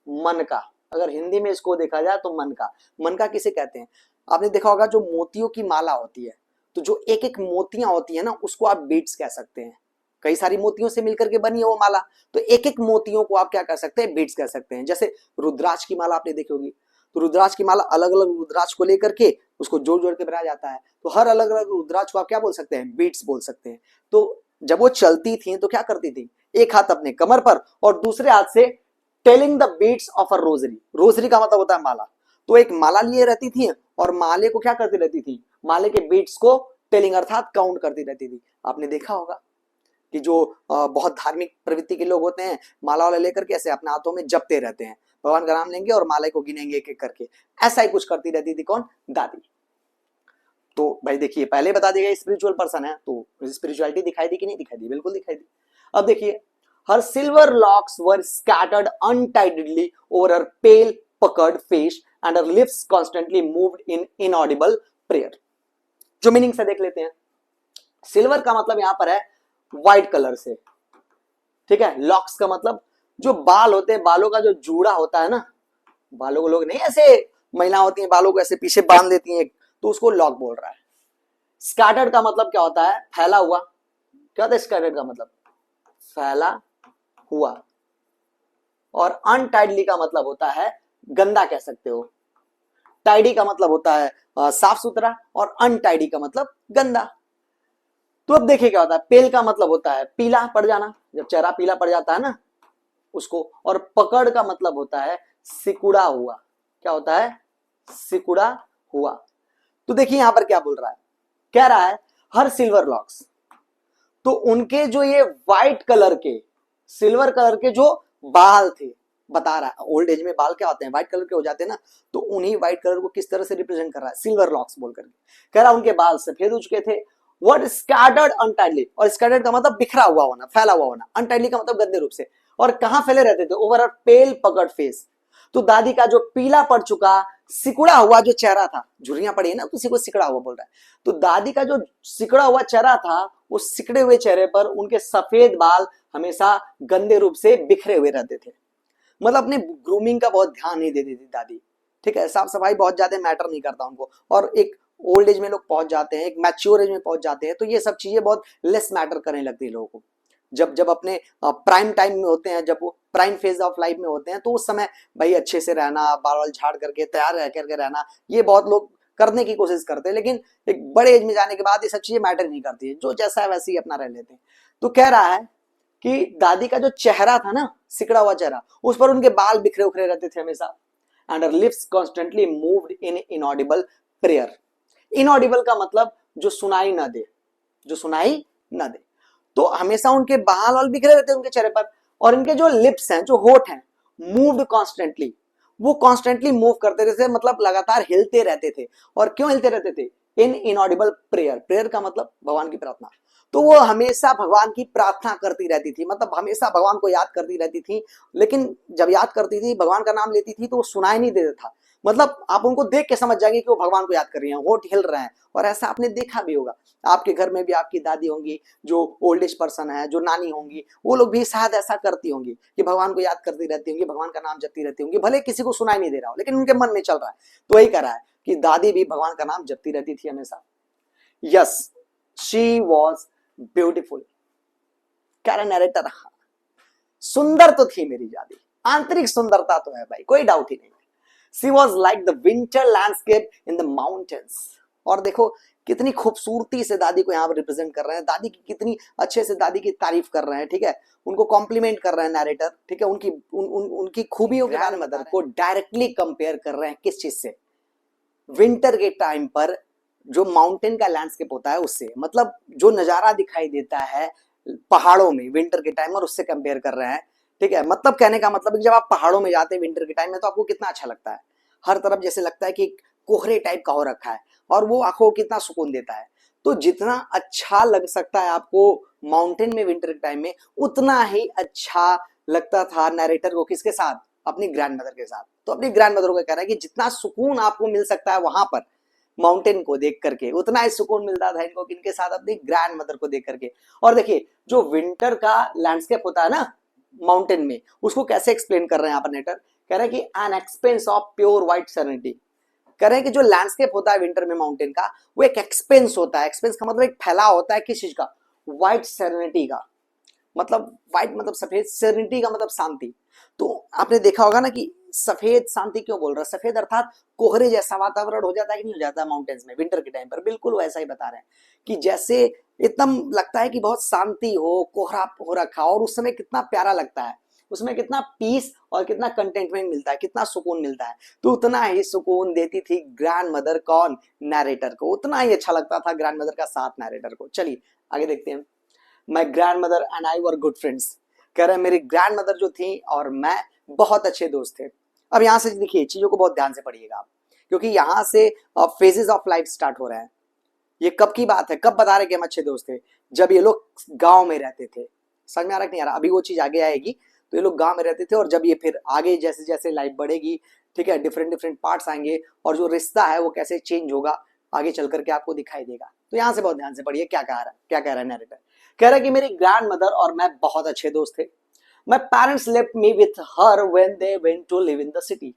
मन का। अगर हिंदी में इसको देखा जाए तो मन का। मन का किसे कहते हैं? आपने देखा होगा जो मोतियों की माला होती है, तो जो एक एक मोतियां होती है ना, उसको आप बीट्स कह सकते हैं। कई सारी मोतियों से मिलकर के बनी है वो माला, तो एक एक मोतियों को आप क्या कह सकते हैं? बीट्स कह सकते हैं। जैसे रुद्राक्ष की माला आपने देखी होगी, तो रुद्राक्ष की माला अलग अलग रुद्राक्ष को लेकर के उसको जोड़ जोड़ के बनाया जाता है, तो हर अलग अलग रुद्राक्ष को आप क्या बोल सकते हैं? बीट्स बोल सकते हैं। तो जब वो चलती थी तो क्या करती थी, एक हाथ अपने कमर पर और दूसरे हाथ से telling the beads of a rosary. Rosary का मतलब होता है माला। तो एक माला लिए रहती थी और माले को क्या करती रहती थी? माले के बीट्स को टेलिंग अर्थात काउंट करती रहती थी। आपने देखा होगा कि जो बहुत धार्मिक प्रवृत्ति के लोग होते हैं, माला वाला लेकर के ऐसे अपने हाथों में जपते रहते हैं, भगवान का नाम लेंगे और माले को गिनेंगे एक एक करके। ऐसा ही कुछ करती रहती थी कौन? दादी। तो भाई देखिए, पहले बता दिया स्पिरिचुअल पर्सन है, तो स्पिरिचुअलिटी दिखाई दी कि नहीं दिखाई दी? बिल्कुल दिखाई दी। अब देखिए, her silver locks were scattered untidily over her pale puckered face and her lips constantly moved in inaudible prayer. जो मीनिंग से देख लेते हैं। सिल्वर का मतलब यहां पर है व्हाइट कलर से, ठीक है। लॉक्स का मतलब जो बाल होते हैं, बालों का जो जूड़ा होता है ना, बालों को लोग नहीं ऐसे, महिला होती हैं बालों को ऐसे पीछे बांध लेती हैं, तो उसको लॉक बोल रहा है। स्कैटर्ड का मतलब क्या होता है? फैला हुआ। क्या होता है स्कैटर्ड का मतलब? फैला हुआ। और अनटाइडली का मतलब होता है गंदा, कह सकते हो। टाइडी का मतलब होता है साफ सुथरा, और अनटाइडी का मतलब गंदा। तो अब देखिए क्या होता है। पेल का मतलब होता है पीला पड़ जाना, जब चेहरा पीला पड़ जाता है ना उसको। और पकड़ का मतलब होता है सिकुड़ा हुआ। क्या होता है? सिकुड़ा हुआ। तो देखिए यहां पर क्या बोल रहा है, कह रहा है हर सिल्वर लॉक्स, तो उनके जो ये व्हाइट कलर के, सिल्वर कलर के जो बाल थे, बता रहा है ओल्ड एज में बाल क्या होते हैं? व्हाइट कलर के हो जाते हैं ना, तो उन्हीं व्हाइट कलर को किस तरह से रिप्रेजेंट कर रहा है? सिल्वर लॉक्स बोल करके। कह रहा है उनके बाल सफेद हो चुके थे। व्हाट स्कैटर्ड अनटाइडली, और स्कैटर्ड का मतलब बिखरा हुआ होना, फैला हुआ होना। अनटाइडली का मतलब गंदे रूप से। और कहां फैले रहते थे? ओवर अ पेल पकड़ फेस। तो दादी का जो पीला पड़ चुका, सिकुड़ा हुआ जो चेहरा था, झुर्रियां पड़ी है ना, किसी को सिकुड़ा हुआ बोल रहा है, तो दादी का जो सिकुड़ा हुआ चेहरा था, उस सिकड़े हुए चेहरे पर उनके सफेद बाल हमेशा गंदे रूप से बिखरे हुए रहते थे। मतलब अपने ग्रूमिंग का बहुत ध्यान नहीं देती थी दादी, ठीक है। साफ सफाई बहुत ज्यादा मैटर नहीं करता उनको। और एक ओल्ड एज में लोग पहुंच जाते हैं, एक मैच्योर एज में पहुंच जाते हैं, तो ये सब चीजें बहुत लेस मैटर करने लगती है लोगों को। जब जब अपने प्राइम टाइम में होते हैं, जब वो प्राइम फेज ऑफ लाइफ में होते हैं, तो उस समय भाई अच्छे से रहना, बाल वाल झाड़ करके तैयार रह करके रहना, ये बहुत लोग करने की कोशिश करते हैं। लेकिन एक बड़े एज में जाने के बाद ये सब चीजें मैटर नहीं करती है, जो जैसा है वैसे ही अपना रह लेते हैं। तो कह रहा है कि दादी का जो चेहरा था ना, सिकड़ा हुआ चेहरा, उस पर उनके बाल बिखरे उखरे रहते थे हमेशा। And her lips constantly moved in inaudible prayer. Inaudible का मतलब जो सुनाई ना दे, जो सुनाई ना दे। तो हमेशा उनके बाल वाल बिखरे रहते हैं उनके चेहरे पर। और इनके जो लिप्स हैं, जो होठ हैं, मूव्ड कॉन्स्टेंटली, वो कॉन्स्टेंटली मूव करते रहते, मतलब लगातार हिलते रहते थे। और क्यों हिलते रहते थे? इन इनऑडिबल प्रेयर। प्रेयर का मतलब भगवान की प्रार्थना। तो वो हमेशा भगवान की प्रार्थना करती रहती थी, मतलब हमेशा भगवान को याद करती रहती थी। लेकिन जब याद करती थी, भगवान का नाम लेती थी, तो वो सुनाई नहीं देता था। मतलब आप उनको देख के समझ जाएंगे कि वो भगवान को याद कर रही हैं, होठ हिल रहे हैं। और ऐसा आपने देखा भी होगा, आपके घर में भी आपकी दादी होंगी, जो ओल्ड एज पर्सन है, जो नानी होंगी, वो लोग भी शायद ऐसा करती होंगी कि भगवान को याद करती रहती होंगी, भगवान का नाम जपती रहती होंगी, भले किसी को सुनाई नहीं दे रहा हो, लेकिन उनके मन में चल रहा है। तो वही कह रहा है कि दादी भी भगवान का नाम जपती रहती थी हमेशा। Yes, she was beautiful. कह रहा नरेटर, सुंदर तो थी मेरी दादी, आंतरिक सुंदरता तो है भाई, कोई डाउट ही नहीं। She was like the winter landscape in the mountains. और देखो कितनी खूबसूरती से दादी को यहाँ पर रिप्रेजेंट कर रहे हैं, दादी की कितनी अच्छे से दादी की तारीफ कर रहे हैं, ठीक है, उनको कॉम्प्लीमेंट कर रहे हैं नरेटर, ठीक है, उनकी खूबियों के बारे में मदर को डायरेक्टली कंपेयर कर रहे हैं। किस चीज से? विंटर के टाइम पर जो माउंटेन का लैंडस्केप होता है उससे, मतलब जो नजारा दिखाई देता है पहाड़ों में विंटर के टाइम, और उससे कंपेयर कर रहे हैं, ठीक है। मतलब कहने का मतलब जब आप पहाड़ों में जाते हैं विंटर के टाइम में, तो आपको कितना अच्छा लगता है, हर तरफ जैसे लगता है कि कोहरे टाइप का हो रखा है, और वो आंखों को कितना सुकून देता है। तो जितना अच्छा लग सकता है आपको माउंटेन में विंटर के टाइम में, उतना ही अच्छा लगता था नरेटर को किसके साथ, अपनी ग्रैंड मदर के साथ। तो अपनी ग्रैंड मदर को कह रहा है कि जितना सुकून आपको मिल सकता है वहां पर माउंटेन को देख करके, उतना ही सुकून मिलता था इनको किनके साथ, अपनी ग्रैंड मदर को देख करके। और देखिए जो विंटर का लैंडस्केप होता है ना माउंटेन में, उसको कैसे एक्सप्लेन कर रहे हैं यहाँ पर नेटर, कह रहे हैं कि an expense of pure white serenity. कह रहे हैं कि जो लैंडस्केप होता है विंटर में माउंटेन का, वो एक एक्सपेंस होता है। एक्सपेंस का मतलब एक फैलाव होता है किस चीज का, व्हाइट सेरेनिटी का। मतलब व्हाइट मतलब सफेद, सेरेनिटी का मतलब शांति। तो आपने देखा होगा ना कि सफेद शांति क्यों बोल रहा है, सफेद अर्थात कोहरे जैसा वातावरण हो जाता है कि नहीं हो जाता माउंटेन्स में विंटर के टाइम पर, बिल्कुल वैसा ही बता रहे हैं कि जैसे एकदम लगता है कि बहुत शांति हो, कोहरा हो रखा, और उस समय कितना प्यारा लगता है, उसमें कितना पीस और कितना कंटेंटमेंट मिलता है, कितना सुकून मिलता है। तो उतना ही सुकून देती थी ग्रैंड मदर, कौन, नरेटर को, उतना ही अच्छा लगता था ग्रैंड मदर का साथ नरेटर को। चलिए आगे देखते हैं। My grand mother and I were good friends. कह रहे हैं मेरी ग्रैंड मदर जो थी और मैं बहुत अच्छे दोस्त थे। अब यहां से देखिए चीजों को बहुत ध्यान से पढ़िएगा आप, क्योंकि यहां से फेजेस ऑफ लाइफ स्टार्ट हो रहे हैं। ये कब की बात है, कब बता रहे कि हम अच्छे दोस्त थे, जब ये लोग गांव में रहते थे। समझ में आ रहा है कि नहीं आ रहा, अभी वो चीज आगे आएगी। तो ये लोग गांव में रहते थे, और जब ये फिर आगे जैसे जैसे लाइफ बढ़ेगी, ठीक है, डिफरेंट डिफरेंट पार्ट्स आएंगे, और जो रिश्ता है वो कैसे चेंज होगा आगे चल करके आपको दिखाई देगा। तो यहां से बहुत ध्यान से पढ़िए क्या कह रहा है, क्या कह रहा है नरेटर। कह रहा है कि मेरी ग्रैंड मदर और मैं बहुत अच्छे दोस्त थे। My parents left me with her when they went to live in the city.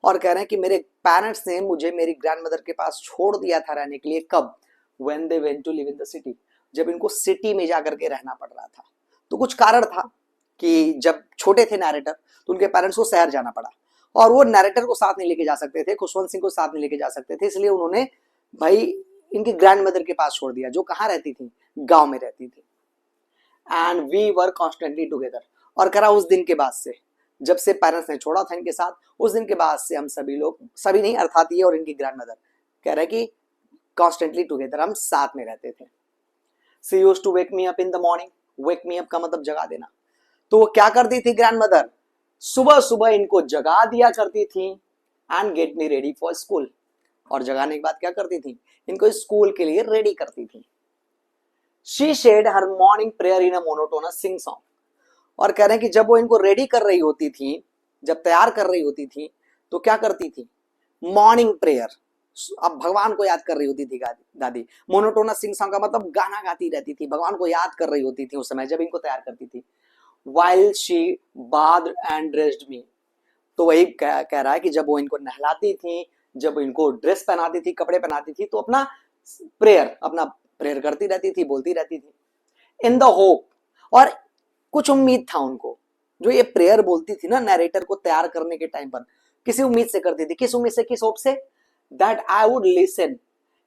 और कह रहे हैं कि मेरे पेरेंट्स ने मुझे मेरी ग्रैंड मदर के पास छोड़ दिया था रहने के लिए, कब, when they went to live in the city, जब इनको सिटी में जाकर के रहना पड़ रहा था। तो कुछ कारण था कि जब छोटे थे नरेटर तो उनके पेरेंट्स को शहर जाना पड़ा, और वो नरेटर को साथ नहीं लेके जा सकते थे, खुशवंत सिंह को साथ नहीं लेके जा सकते थे, इसलिए उन्होंने भाई इनकी ग्रैंड मदर के पास छोड़ दिया, जो कहाँ रहती थी, गांव में रहती थी। And we were constantly together. और करा उस दिन के बाद से, जब से पेरेंट्स ने छोड़ा था इनके साथ, उस दिन के बाद से हम सभी लोग, सभी नहीं अर्थात ये और इनकी ग्रैंड मदर, कह रहे कि कॉन्स्टेंटली टुगेदर, हम साथ में रहते थे। She used to wake me up in the morning. Wake me up का मतलब जगा देना। तो वो क्या करती थी ग्रैंड मदर, सुबह सुबह इनको जगा दिया करती थी, and get me ready for school. और जगाने के बाद क्या करती थी, इनको स्कूल के लिए रेडी करती थी। She said her morning prayer in a monotonous sing song. और कह रहे हैं कि जब वो इनको रेडी कर रही होती थी, जब तैयार कर रही होती थी, तो क्या करती थी, मॉर्निंग प्रेयर, अब भगवान को याद कर रही होती थी दादी। मोनोटोनस सिंग सॉन्ग का मतलब गाना गाती रहती थी, भगवान को याद कर रही होती थी उस समय जब इनको तैयार करती थी। While she bath and dressed me. तो वही कह रहा है कि जब वो इनको नहलाती थी, जब इनको ड्रेस पहनाती थी, कपड़े पहनाती थी, तो अपना प्रेयर करती रहती थी, बोलती रहती थी। इन द होप, और कुछ उम्मीद था उनको, जो ये प्रेयर बोलती थी ना नरेटर को तैयार करने के टाइम पर, किसी उम्मीद से करती थी। किस उम्मीद से, किस होप से, दैट आई वुड लिसन,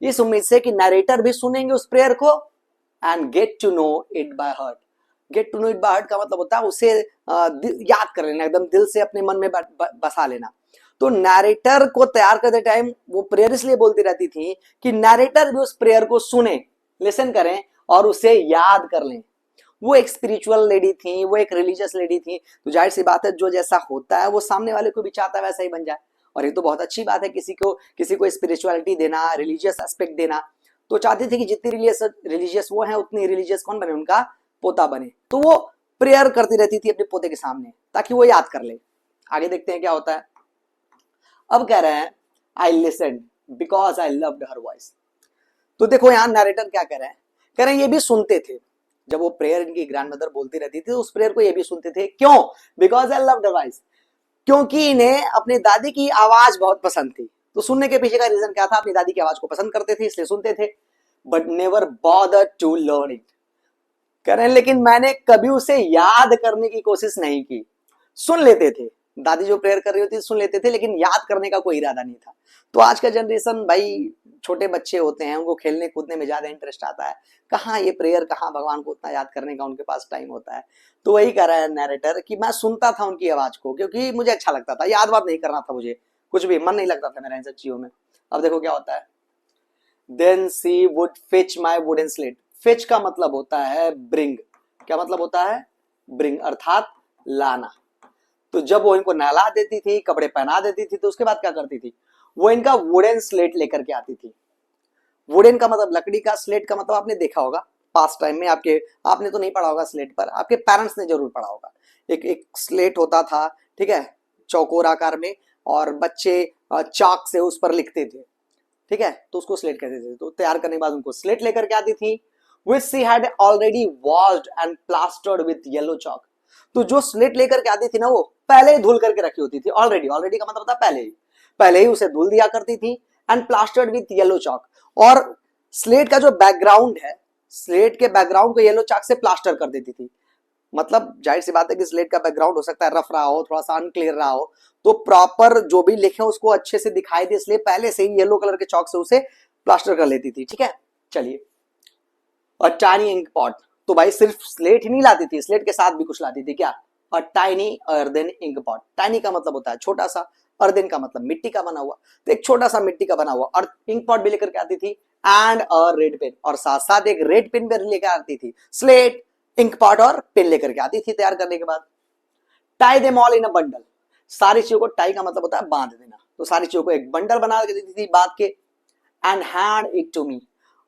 इस उम्मीद से कि नरेटर भी सुनेंगे उस प्रेयर को, and get to know it by heart. Get to know it by heart का मतलब होता है उसे याद कर लेना, एकदम दिल से अपने मन में बसा लेना। तो नरेटर को तैयार करते टाइम वो प्रेयर इसलिए बोलती रहती थी कि नरेटर भी उस प्रेयर को सुने, लिसन करें और उसे याद कर लें। वो एक स्पिरिचुअल लेडी थी, वो एक रिलीजियस लेडी थी, तो जाहिर सी बात है जो जैसा होता है वो सामने वाले को भी चाहता है वैसा ही बन जाए। और ये तो बहुत अच्छी बात है, किसी को स्पिरिचुअलिटी देना, रिलीजियस एस्पेक्ट देना। तो चाहती थी कि जितनी रिलीजियस वो है, उतनी रिलीजियस कौन बने, उनका पोता बने। तो वो प्रेयर करती रहती थी अपने पोते के सामने ताकि वो याद कर ले। आगे देखते हैं क्या होता है। अब कह रहे हैं I listen because I loved her voice. तो देखो यहां नरेटर क्या कह रहे हैं ये भी सुनते थे, जब वो प्रेयर इनकी ग्रैंड मदर बोलती रहती थी उस प्रेयर को ये भी सुनते थे। क्यों, because I loved her voice, क्योंकि इन्हें अपनी दादी की आवाज बहुत पसंद थी। तो सुनने के पीछे का रीजन क्या था, अपनी दादी की आवाज को पसंद करते थे इसलिए सुनते थे। But never bother to learn it. कह रहे हैं लेकिन मैंने कभी उसे याद करने की कोशिश नहीं की। सुन लेते थे, दादी जो प्रेयर कर रही होती सुन लेते थे, लेकिन याद करने का कोई इरादा नहीं था। तो आज का जनरेशन भाई, छोटे बच्चे होते हैं, उनको खेलने कूदने में ज्यादा इंटरेस्ट आता है, कहाँ ये प्रेयर, कहाँ भगवान को उतना याद करने का उनके पास टाइम होता है। तो वही कह रहा है नैरेटर कि मैं सुनता था उनकी आवाज को क्योंकि मुझे अच्छा लगता था, याद बात नहीं करना था मुझे, कुछ भी मन नहीं लगता था मेरा इन सब चीजों में। अब देखो क्या होता है। Then she would fetch my wooden slate. Fetch का मतलब होता है ब्रिंग। क्या मतलब होता है, ब्रिंग अर्थात लाना। तो जब वो इनको नहला देती थी, कपड़े पहना देती थी, तो उसके बाद क्या करती थी, वो इनका वुडन स्लेट लेकर के आती थी। वुडन का मतलब लकड़ी का, स्लेट का मतलब आपने देखा होगा पास्ट टाइम में, आपने तो नहीं पढ़ा होगा स्लेट पर, आपके पेरेंट्स ने जरूर पढ़ा होगा। एक स्लेट होता था, ठीक है, चौकोर आकार में, और बच्चे चाक से उस पर लिखते थे, ठीक है, तो उसको स्लेट कहते थे। तो तैयार करने के बाद उनको स्लेट लेकर के आती थी, which she had already washed and plastered with yellow chalk। तो जो स्लेट लेकर के आती थी ना, वो पहले ही धुल करके रखी होती थी ऑलरेडी। ऑलरेडी का मतलब होता है पहले ही उसे धुल दिया करती थी, and plastered with yellow chalk. और स्लेट का जो बैकग्राउंड है, स्लेट के बैकग्राउंड को येलो चॉक से प्लास्टर कर देती थी। मतलब जाहिर सी बात है कि स्लेट का बैकग्राउंड हो सकता है रफ रहा हो, थोड़ा सा अनक्लियर रहा हो, तो प्रॉपर जो भी लिखे उसको अच्छे से दिखाई दे, इसलिए पहले से ही येलो कलर के चॉक से उसे प्लास्टर कर लेती थी, ठीक है। चलिए, और टाइनी इंक पॉट, तो भाई सिर्फ स्लेट ही नहीं लाती थी, स्लेट के साथ भी कुछ लाती थी, क्या? और tiny earthen ink pot. Tiny का मतलब होता है छोटा सा, अर्दन का मतलब मिट्टी का बना हुआ, तो एक छोटा सा मिट्टी का बना हुआ और इंक पॉट भी लेकर के आती थी, एंड अ रेड पेन, और साथ साथ एक रेड पेन भी लेकर आती थी। स्लेट, इंक पॉट और पेन लेकर के आती थी तैयार करने के बाद। Tie them all in a bundle, सारी चीजों को, टाई का मतलब होता है बांध देना, तो सारी चीजों को एक बंडल बना के देती थी बांध के, and hand it to me,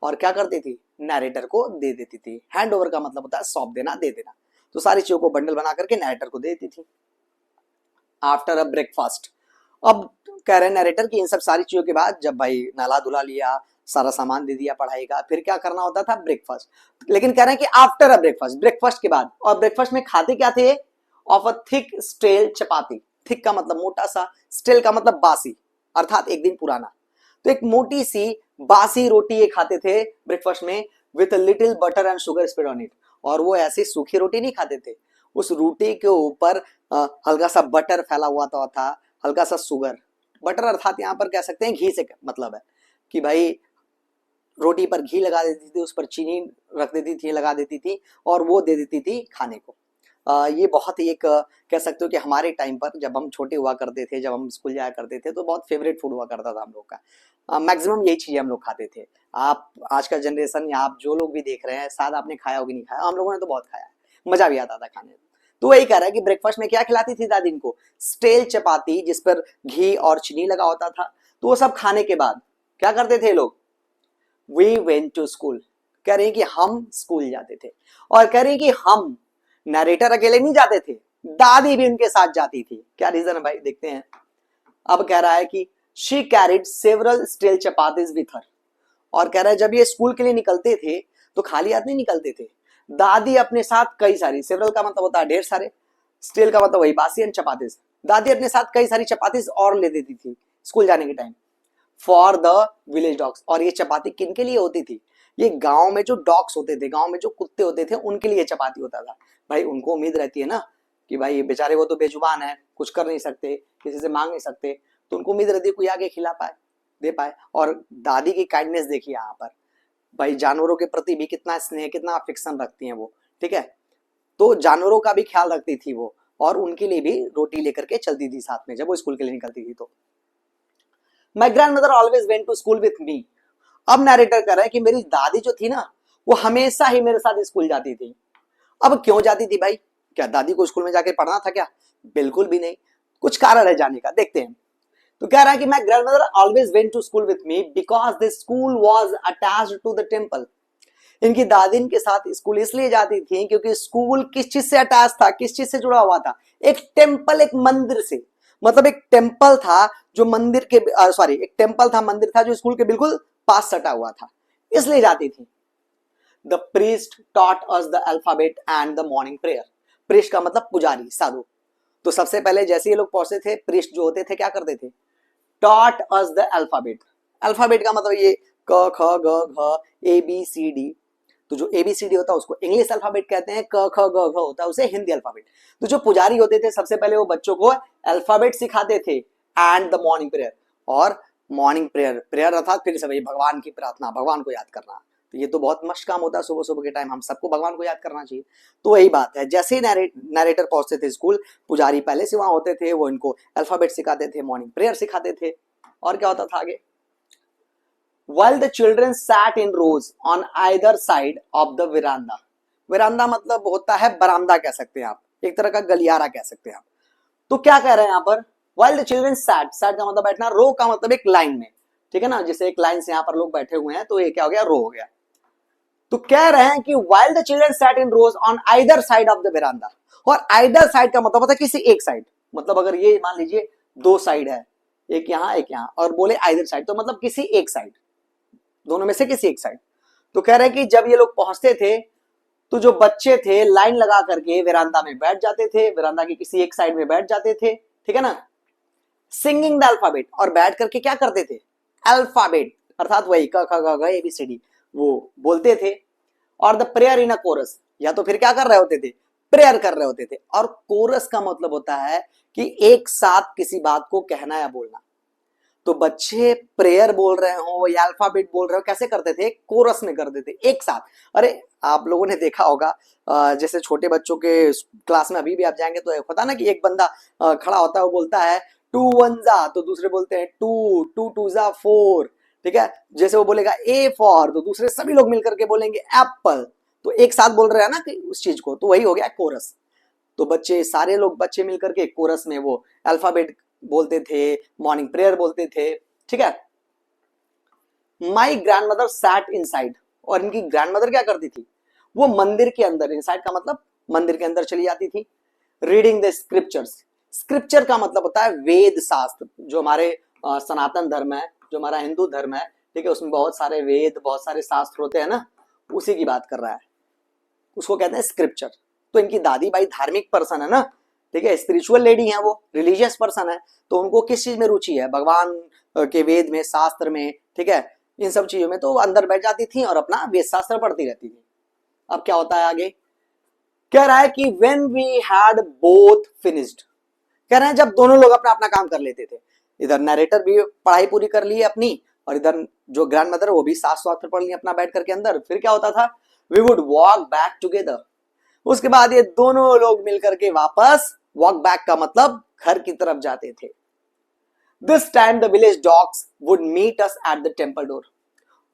और क्या करती थी? नरेटर को दे देती थी। हैंड ओवर का मतलब होता है सौंप देना, दे देना। तो सारी चीजों को बंडल बना करके नरेटर को दे देती थी। आफ्टर अ ब्रेकफास्ट, अब कह रहे नरेटर की इन सब सारी चीजों के बाद, जब भाई नला धुला लिया, सारा सामान दे दिया पढ़ाई का, फिर क्या करना होता था? ब्रेकफास्ट। लेकिन कह रहे हैं कि आफ्टर अ ब्रेकफास्ट, ब्रेकफास्ट के बाद। और ब्रेकफास्ट में खाते क्या थे? Of a thick stale chapati. Thick का मतलब मोटा सा, स्टेल का मतलब बासी, अर्थात एक दिन पुराना। तो एक मोटी सी बासी रोटी ये खाते थे ब्रेकफास्ट में, with little butter and sugar spread on it. और वो ऐसी सूखी रोटी नहीं खाते थे, उस रोटी के ऊपर हल्का सा बटर फैला हुआ था, हल्का सा शुगर। बटर अर्थात यहाँ पर कह सकते हैं घी से मतलब है कि भाई रोटी पर घी लगा देती थी, उस पर चीनी रख देती थी, लगा देती थी, और वो दे देती थी खाने को। ये बहुत ही एक कह सकते हो कि हमारे टाइम पर जब हम छोटे हुआ करते थे, जब हम स्कूल जाया करते थे, तो बहुत फेवरेट फूड हुआ करता था हम लोग का। मैक्सिमम यही चीजें हम लोग खाते थे। आप आज का जनरेशन या आप जो लोग भी देख रहे हैं, शायद आपने खाया हो कि नहीं खाया, हम लोगों ने तो बहुत खाया है, मजा भी आता था खाने में। तो वही कह रहा है कि ब्रेकफास्ट में क्या खिलाती थी दादी इनको? स्टेल चपाती, जिस पर घी और चीनी लगा होता था। तो वो सब खाने के बाद क्या करते थे लोग? We went to school. कह रहे हैं कि हम स्कूल जाते थे, और कह रहे हैं कि हम, नरेटर अकेले नहीं जाते थे, दादी भी उनके साथ जाती थी। क्या रीजन है भाई? देखते हैं। अब कह रहा है कि she carried several steel chapatis with her, और कह रहा है जब ये स्कूल के लिए निकलते थे तो खाली हाथ नहीं निकलते थे, दादी अपने साथ कई सारी, सेवरल का मतलब होता है ढेर सारे, स्टील का मतलब वही बासी एंड चपातीज, दादी अपने साथ कई सारी चपातीज और ले देती थी स्कूल जाने के time, for the village dogs. और ये चपाती किन के लिए होती थी? ये गांव में जो डॉग्स होते थे, गांव में जो कुत्ते होते थे, उनके लिए चपाती होता था। भाई उनको उम्मीद रहती है ना कि भाई बेचारे वो तो बेजुबान है, कुछ कर नहीं सकते, किसी से मांग नहीं सकते, तो उनको उम्मीद रहती है कोई आगे खिला पाए, दे पाए। और दादी की काइंडनेस देखिए यहाँ पर, भाई जानवरों के प्रति भी कितना स्नेह, कितना अफेक्शन रखती हैं वो, ठीक है। तो जानवरों का भी ख्याल रखती थी वो, और उनके लिए भी रोटी लेकर के चलती थी साथ में जब वो स्कूल के लिए निकलती थी। तो my grandmother always went to school with me. अब नरेटर कर रहा है कि मेरी दादी जो थी ना, वो हमेशा ही मेरे साथ स्कूल जाती थी। अब क्यों जाती थी भाई? क्या दादी को स्कूल में जाके पढ़ना था क्या? बिल्कुल भी नहीं, कुछ कारण है जाने का, देखते हैं। तो कह रहा है कि my grandmother always went to school with me because the school was attached to the temple. इनकी दादी इनके साथ स्कूल इसलिए जाती थी क्योंकि स्कूल किस चीज से अटैच था, किस चीज से जुड़ा हुआ था? एक टेम्पल, एक मंदिर से। मतलब एक टेम्पल था जो मंदिर के, सॉरी, एक टेम्पल था, मंदिर था जो स्कूल के बिल्कुल पास सटा हुआ था, इसलिए जाती थी। The priest taught us the alphabet and the morning prayer. Priest का मतलब पुजारी, साधु। तो सबसे पहले जैसे ये लोग पहुंचते थे, प्रीस्ट जो होते थे क्या करते थे? Taught us the alphabet. Alphabet का मतलब ये क ख ग घ ए बी सी डी। तो जो एबीसीडी होता है उसको इंग्लिश अल्फाबेट कहते हैं, क ख ग घ होता है उसे हिंदी अल्फाबेट। तो जो पुजारी होते थे सबसे पहले वो बच्चों को अल्फाबेट सिखाते थे, एंड द मॉर्निंग प्रेयर। और मॉर्निंग प्रेयर, प्रेयर अर्थात फिर से भाई भगवान की प्रार्थना, भगवान को याद करना। तो ये तो बहुत मस्त काम होता है, सुबह सुबह के टाइम हम सबको भगवान को याद करना चाहिए। तो वही बात है, जैसे ही नरेटर पहुंचते थे स्कूल, पुजारी पहले से वहां होते थे, वो इनको अल्फाबेट सिखाते थे, मॉर्निंग प्रेयर सिखाते थे। और क्या होता था आगे? While the children sat in rows on either side of the veranda। veranda मतलब होता है बरामदा, कह सकते हैं आप, एक तरह का गलियारा कह सकते हैं आप। तो क्या कह रहे हैं यहाँ पर? While the children sat, sat का मतलब बैठना, row का मतलब एक लाइन में, ठीक है ना, जैसे एक लाइन से यहाँ पर लोग बैठे हुए हैं तो ये क्या हो गया, रो हो गया। तो कह रहे हैं कि while the children sat in rows on either side of the veranda, और either side का मतलब होता है किसी एक साइड, मतलब अगर ये मान लीजिए दो साइड है, एक यहाँ एक यहाँ, और बोले either side तो मतलब किसी एक साइड, दोनों में से किसी एक साइड। तो कह रहे हैं कि जब ये लोग पहुंचते थे तो जो बच्चे थे लाइन लगा करके वेरांदा में बैठ जाते थे, वेरांदा की किसी एक साइड में बैठ जाते थे, ठीक है ना, सिंगिंग द अल्फाबेट, और बैठ करके क्या करते थे, अल्फाबेट अर्थात वही क ख ग घ एबीसीडी वो बोलते थे, और the prayer in a chorus, या तो फिर क्या कर रहे होते थे, प्रेयर कर रहे होते थे। और कोरस का मतलब होता है कि एक साथ किसी बात को कहना या बोलना। तो बच्चे प्रेयर बोल रहे हो या अल्फाबेट बोल रहे हो, कैसे करते थे, कोरस में करते थे एक साथ। अरे आप लोगों ने देखा होगा जैसे छोटे बच्चों के क्लास में अभी भी आप जाएंगे तो होता ना कि एक बंदा खड़ा होता है, वो बोलता है 2 1 जा, तो दूसरे बोलते हैं 2 2 2 जा 4, ठीक है। जैसे वो बोलेगा ए फॉर, तो दूसरे सभी लोग मिलकर के बोलेंगे एप्पल, तो एक साथ बोल रहे हैं ना कि उस चीज को, तो वही हो गया कोरस। तो बच्चे सारे लोग बच्चे मिलकर के कोरस में वो अल्फाबेट बोलते थे, मॉर्निंग प्रेयर बोलते थे, ठीक है। माई ग्रैंडमदर सैट इनसाइड, और इनकी ग्रैंडमदर क्या करती थी, वो मंदिर के अंदर, इनसाइड का मतलब मंदिर के अंदर चली जाती थी, रीडिंग द स्क्रिप्चर्स। स्क्रिप्चर का मतलब होता है वेद शास्त्र, जो हमारे सनातन धर्म है, जो हमारा हिंदू धर्म है, ठीक है, उसमें बहुत सारे वेद बहुत सारे शास्त्र होते हैं ना, उसी की बात कर रहा है, उसको कहते हैं स्क्रिप्चर। तो इनकी दादी भाई धार्मिक पर्सन है ना, ठीक है, स्पिरिचुअल लेडी है, वो रिलीजियस पर्सन है, तो उनको किस चीज में रुचि है, भगवान के वेद में, शास्त्र में, ठीक है, इन सब चीजों में। तो वो अंदर बैठ जाती थी और अपना वेद शास्त्र पढ़ती रहती थी। अब क्या होता है आगे, कह रहा है कि when we had both finished, कह रहे हैं जब दोनों लोग अपना अपना काम कर लेते थे, इधर नरेटर भी पढ़ाई पूरी कर ली अपनी, और इधर जो ग्रैंड मदर वो भी शास्त्र पढ़ ली अपना बैठ करके अंदर, फिर क्या होता था, we would walk back together. उसके बाद ये दोनों लोग मिलकर के वापस, वॉक बैक का मतलब घर की तरफ जाते थे। This time the village dogs would meet us at the temple door,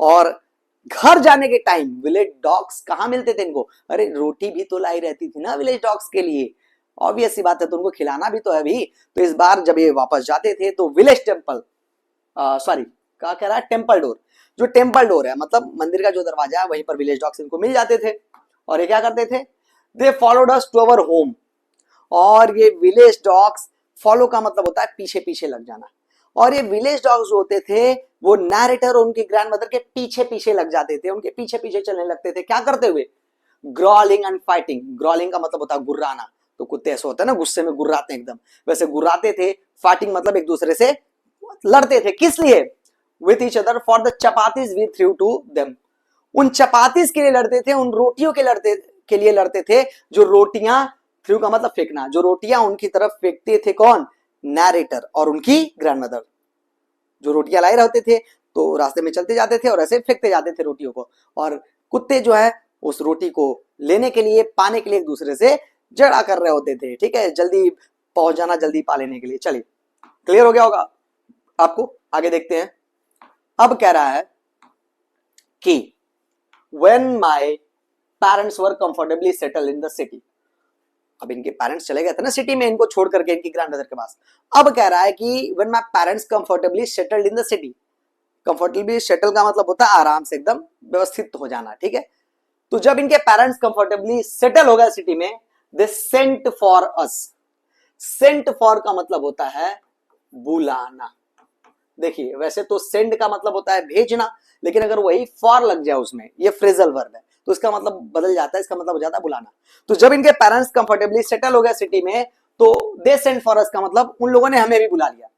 और घर जाने के टाइम विलेज डॉग्स कहां मिलते थे इनको, अरे रोटी भी तो लाई रहती थी ना विलेज डॉग्स के लिए, ऑब्वियस सी बात है, तो उनको खिलाना भी तो है भी। तो इस बार जब ये वापस जाते थे तो विलेज टेम्पल, सॉरी क्या कह रहा है, टेम्पल डोर, जो टेम्पल डोर है मतलब मंदिर का जो दरवाजा है, वहीं पर विलेज डॉग्स इनको मिल जाते थे। और ये क्या करते थे, they followed us to our home, और ये विलेज डॉग्स, फॉलो का मतलब होता है पीछे पीछे लग जाना, और ये विलेज डॉग्स होते थे वो नैरेटर और उनकी ग्रैंडमदर के पीछे पीछे लग जाते थे, उनके पीछे पीछे चलने लगते थे, क्या करते हुए, ग्रॉलिंग एंड फाइटिंग। ग्रॉलिंग का मतलब होता है गुर्राना, तो कुत्ते ऐसे होते हैं ना गुस्से में गुर्राते हैं एकदम, वैसे गुर्राते थे। फाइटिंग मतलब एक दूसरे से लड़ते थे, किस लिए, with each other for the chapatis we threw to them, उन चपातीज के लिए लड़ते थे, उन रोटियों के लिए लड़ते थे, जो रोटियां, थ्रू का मतलब फेंकना, जो रोटियां उनकी तरफ फेंकते थे कौन, नैरेटर और उनकी ग्रैंडमदर। जो रोटियां लाए रहते थे तो रास्ते में चलते जाते थे और ऐसे फेंकते जाते थे रोटियों को, और कुत्ते जो है उस रोटी को लेने के लिए, पाने के लिए एक दूसरे से झगड़ा कर रहे होते थे, ठीक है, जल्दी पहुंच जाना, जल्दी पा लेने के लिए। चलिए क्लियर हो गया होगा आपको, आगे देखते हैं। अब कह रहा है कि when my parents were comfortably settled in the city, अब इनके पेरेंट्स चले गए थे ना सिटी में, इनको छोड़ करके इनकी ग्रैंडमदर के पास। अब कह रहा है कि when my parents comfortably settled in the city, comfortably settle का मतलब होता है आराम से एकदम व्यवस्थित हो जाना, ठीक है। तो जब इनके पेरेंट्स कंफर्टेबली सेटल हो गए सिटी में, they sent for us. Sent for का मतलब होता है बुलाना। देखिए वैसे तो सेंड का मतलब होता है भेजना, लेकिन अगर वही फॉर लग जाए उसमें, ये फ्रेजल वर्ब है, तो इसका मतलब बदल जाता है, इसका मतलब हो जाता है बुलाना। तो जब इनके पेरेंट्स कंफर्टेबली सेटल हो गए सिटी में, तो दे सेंट फॉर अस का मतलब उन लोगों ने हमें भी बुला लिया।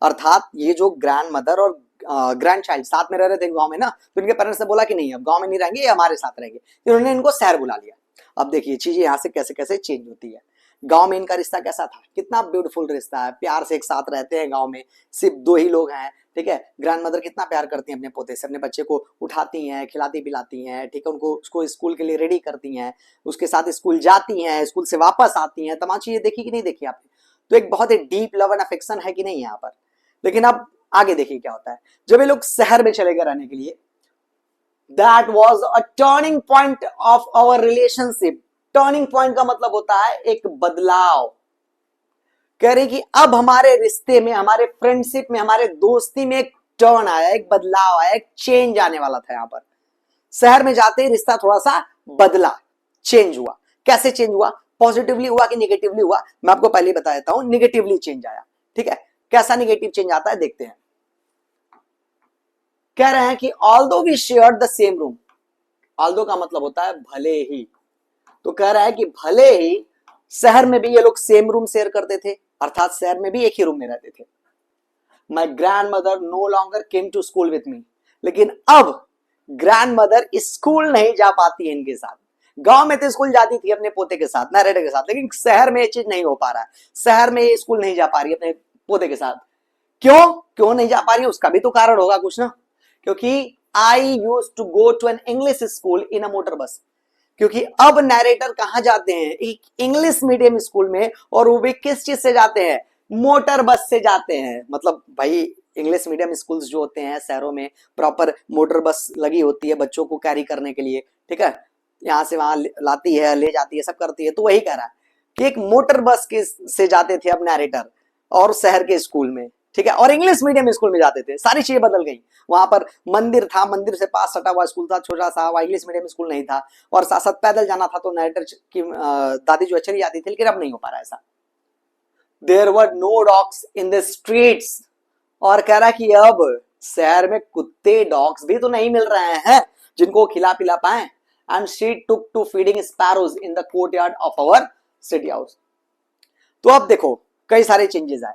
अर्थात ये जो ग्रैंड मदर और ग्रैंड चाइल्ड साथ में रह रहे थे गांव में ना, तो इनके पेरेंट्स ने बोला कि नहीं अब गांव में नहीं रहेंगे, ये हमारे साथ रहेंगे, इन्होंने इनको शहर बुला लिया। अब देखिए चीजें यहाँ से कैसे कैसे चेंज होती है। गांव में इनका रिश्ता कैसा था, कितना ब्यूटीफुल रिश्ता है, प्यार से एक साथ रहते हैं गांव में, सिर्फ दो ही लोग हैं, ठीक है। ग्रैंड मदर कितना प्यार करती हैं अपने पोते से, अपने बच्चे को उठाती हैं, खिलाती पिलाती हैं, ठीक है, उनको उसको स्कूल के लिए रेडी करती हैं, उसके साथ स्कूल जाती हैं, स्कूल से वापस आती हैं, तमाम चीजें देखी कि नहीं देखी आपने। तो एक बहुत ही डीप लव एंड अफेक्शन है कि नहीं यहाँ पर। लेकिन अब आगे देखिए क्या होता है, जब ये लोग शहर में चले गए रहने के लिए, that was a turning point of our relationship. Turning point का मतलब होता है एक बदलाव। कह रहे कि अब हमारे रिश्ते में, हमारे फ्रेंडशिप में, हमारे दोस्ती में एक टर्न आया, एक बदलाव आया, एक चेंज आने वाला था यहाँ पर। शहर में जाते ही रिश्ता थोड़ा सा बदला, चेंज हुआ। कैसे चेंज हुआ? पॉजिटिवली हुआ कि निगेटिवली हुआ? मैं आपको पहले बता देता हूं, निगेटिवली चेंज आया। ठीक है, कैसा निगेटिव चेंज आता है देखते हैं। कह रहे हैं कि although we shared the same room, although का मतलब होता है भले ही, तो कह रहा है कि भले ही शहर में भी ये लोग सेम रूम शेयर करते थे, अर्थात शहर में भी एक ही रूम में रहते थे। My grandmother no longer came to school with me, लेकिन अब ग्रैंड मदर स्कूल नहीं जा पाती है इनके साथ। गांव में तो स्कूल जाती थी अपने पोते के साथ, नरेटर के साथ, लेकिन शहर में ये चीज नहीं हो पा रहा है। शहर में ये स्कूल नहीं जा पा रही अपने पोते के साथ। क्यों नहीं जा पा रही? उसका भी तो कारण होगा कुछ ना, क्योंकि I use to go to an English school in a motor bus. क्योंकि अब नरेटर कहां जाते हैं? एक इंग्लिश मीडियम स्कूल में, और वो भी किस चीज से जाते हैं? मोटर बस से जाते हैं। मतलब भाई इंग्लिश मीडियम स्कूल्स जो होते हैं शहरों में, प्रॉपर मोटर बस लगी होती है बच्चों को कैरी करने के लिए। ठीक है, यहां से वहां लाती है, ले जाती है, सब करती है। तो वही कह रहा है कि एक मोटर बस के से जाते थे अब नरेटर, और शहर के स्कूल में। ठीक है, और इंग्लिश मीडियम स्कूल में जाते थे। सारी चीजें बदल गई। वहां पर मंदिर था, मंदिर से पास सटा हुआ स्कूल था, छोटा सा, वहां इंग्लिश मीडियम स्कूल नहीं था, और साथ साथ पैदल जाना था। तो नरेटर की दादी जो चली जाती थी, लेकिन अब नहीं हो पा रहा ऐसा। There were no dogs in the streets, और कह रहा कि अब शहर में कुत्ते, डॉग्स भी तो नहीं मिल रहे हैं जिनको खिला पिला पाए। And she took to feeding sparrows in the courtyard of our city house. तो अब देखो कई सारे चेंजेस आए।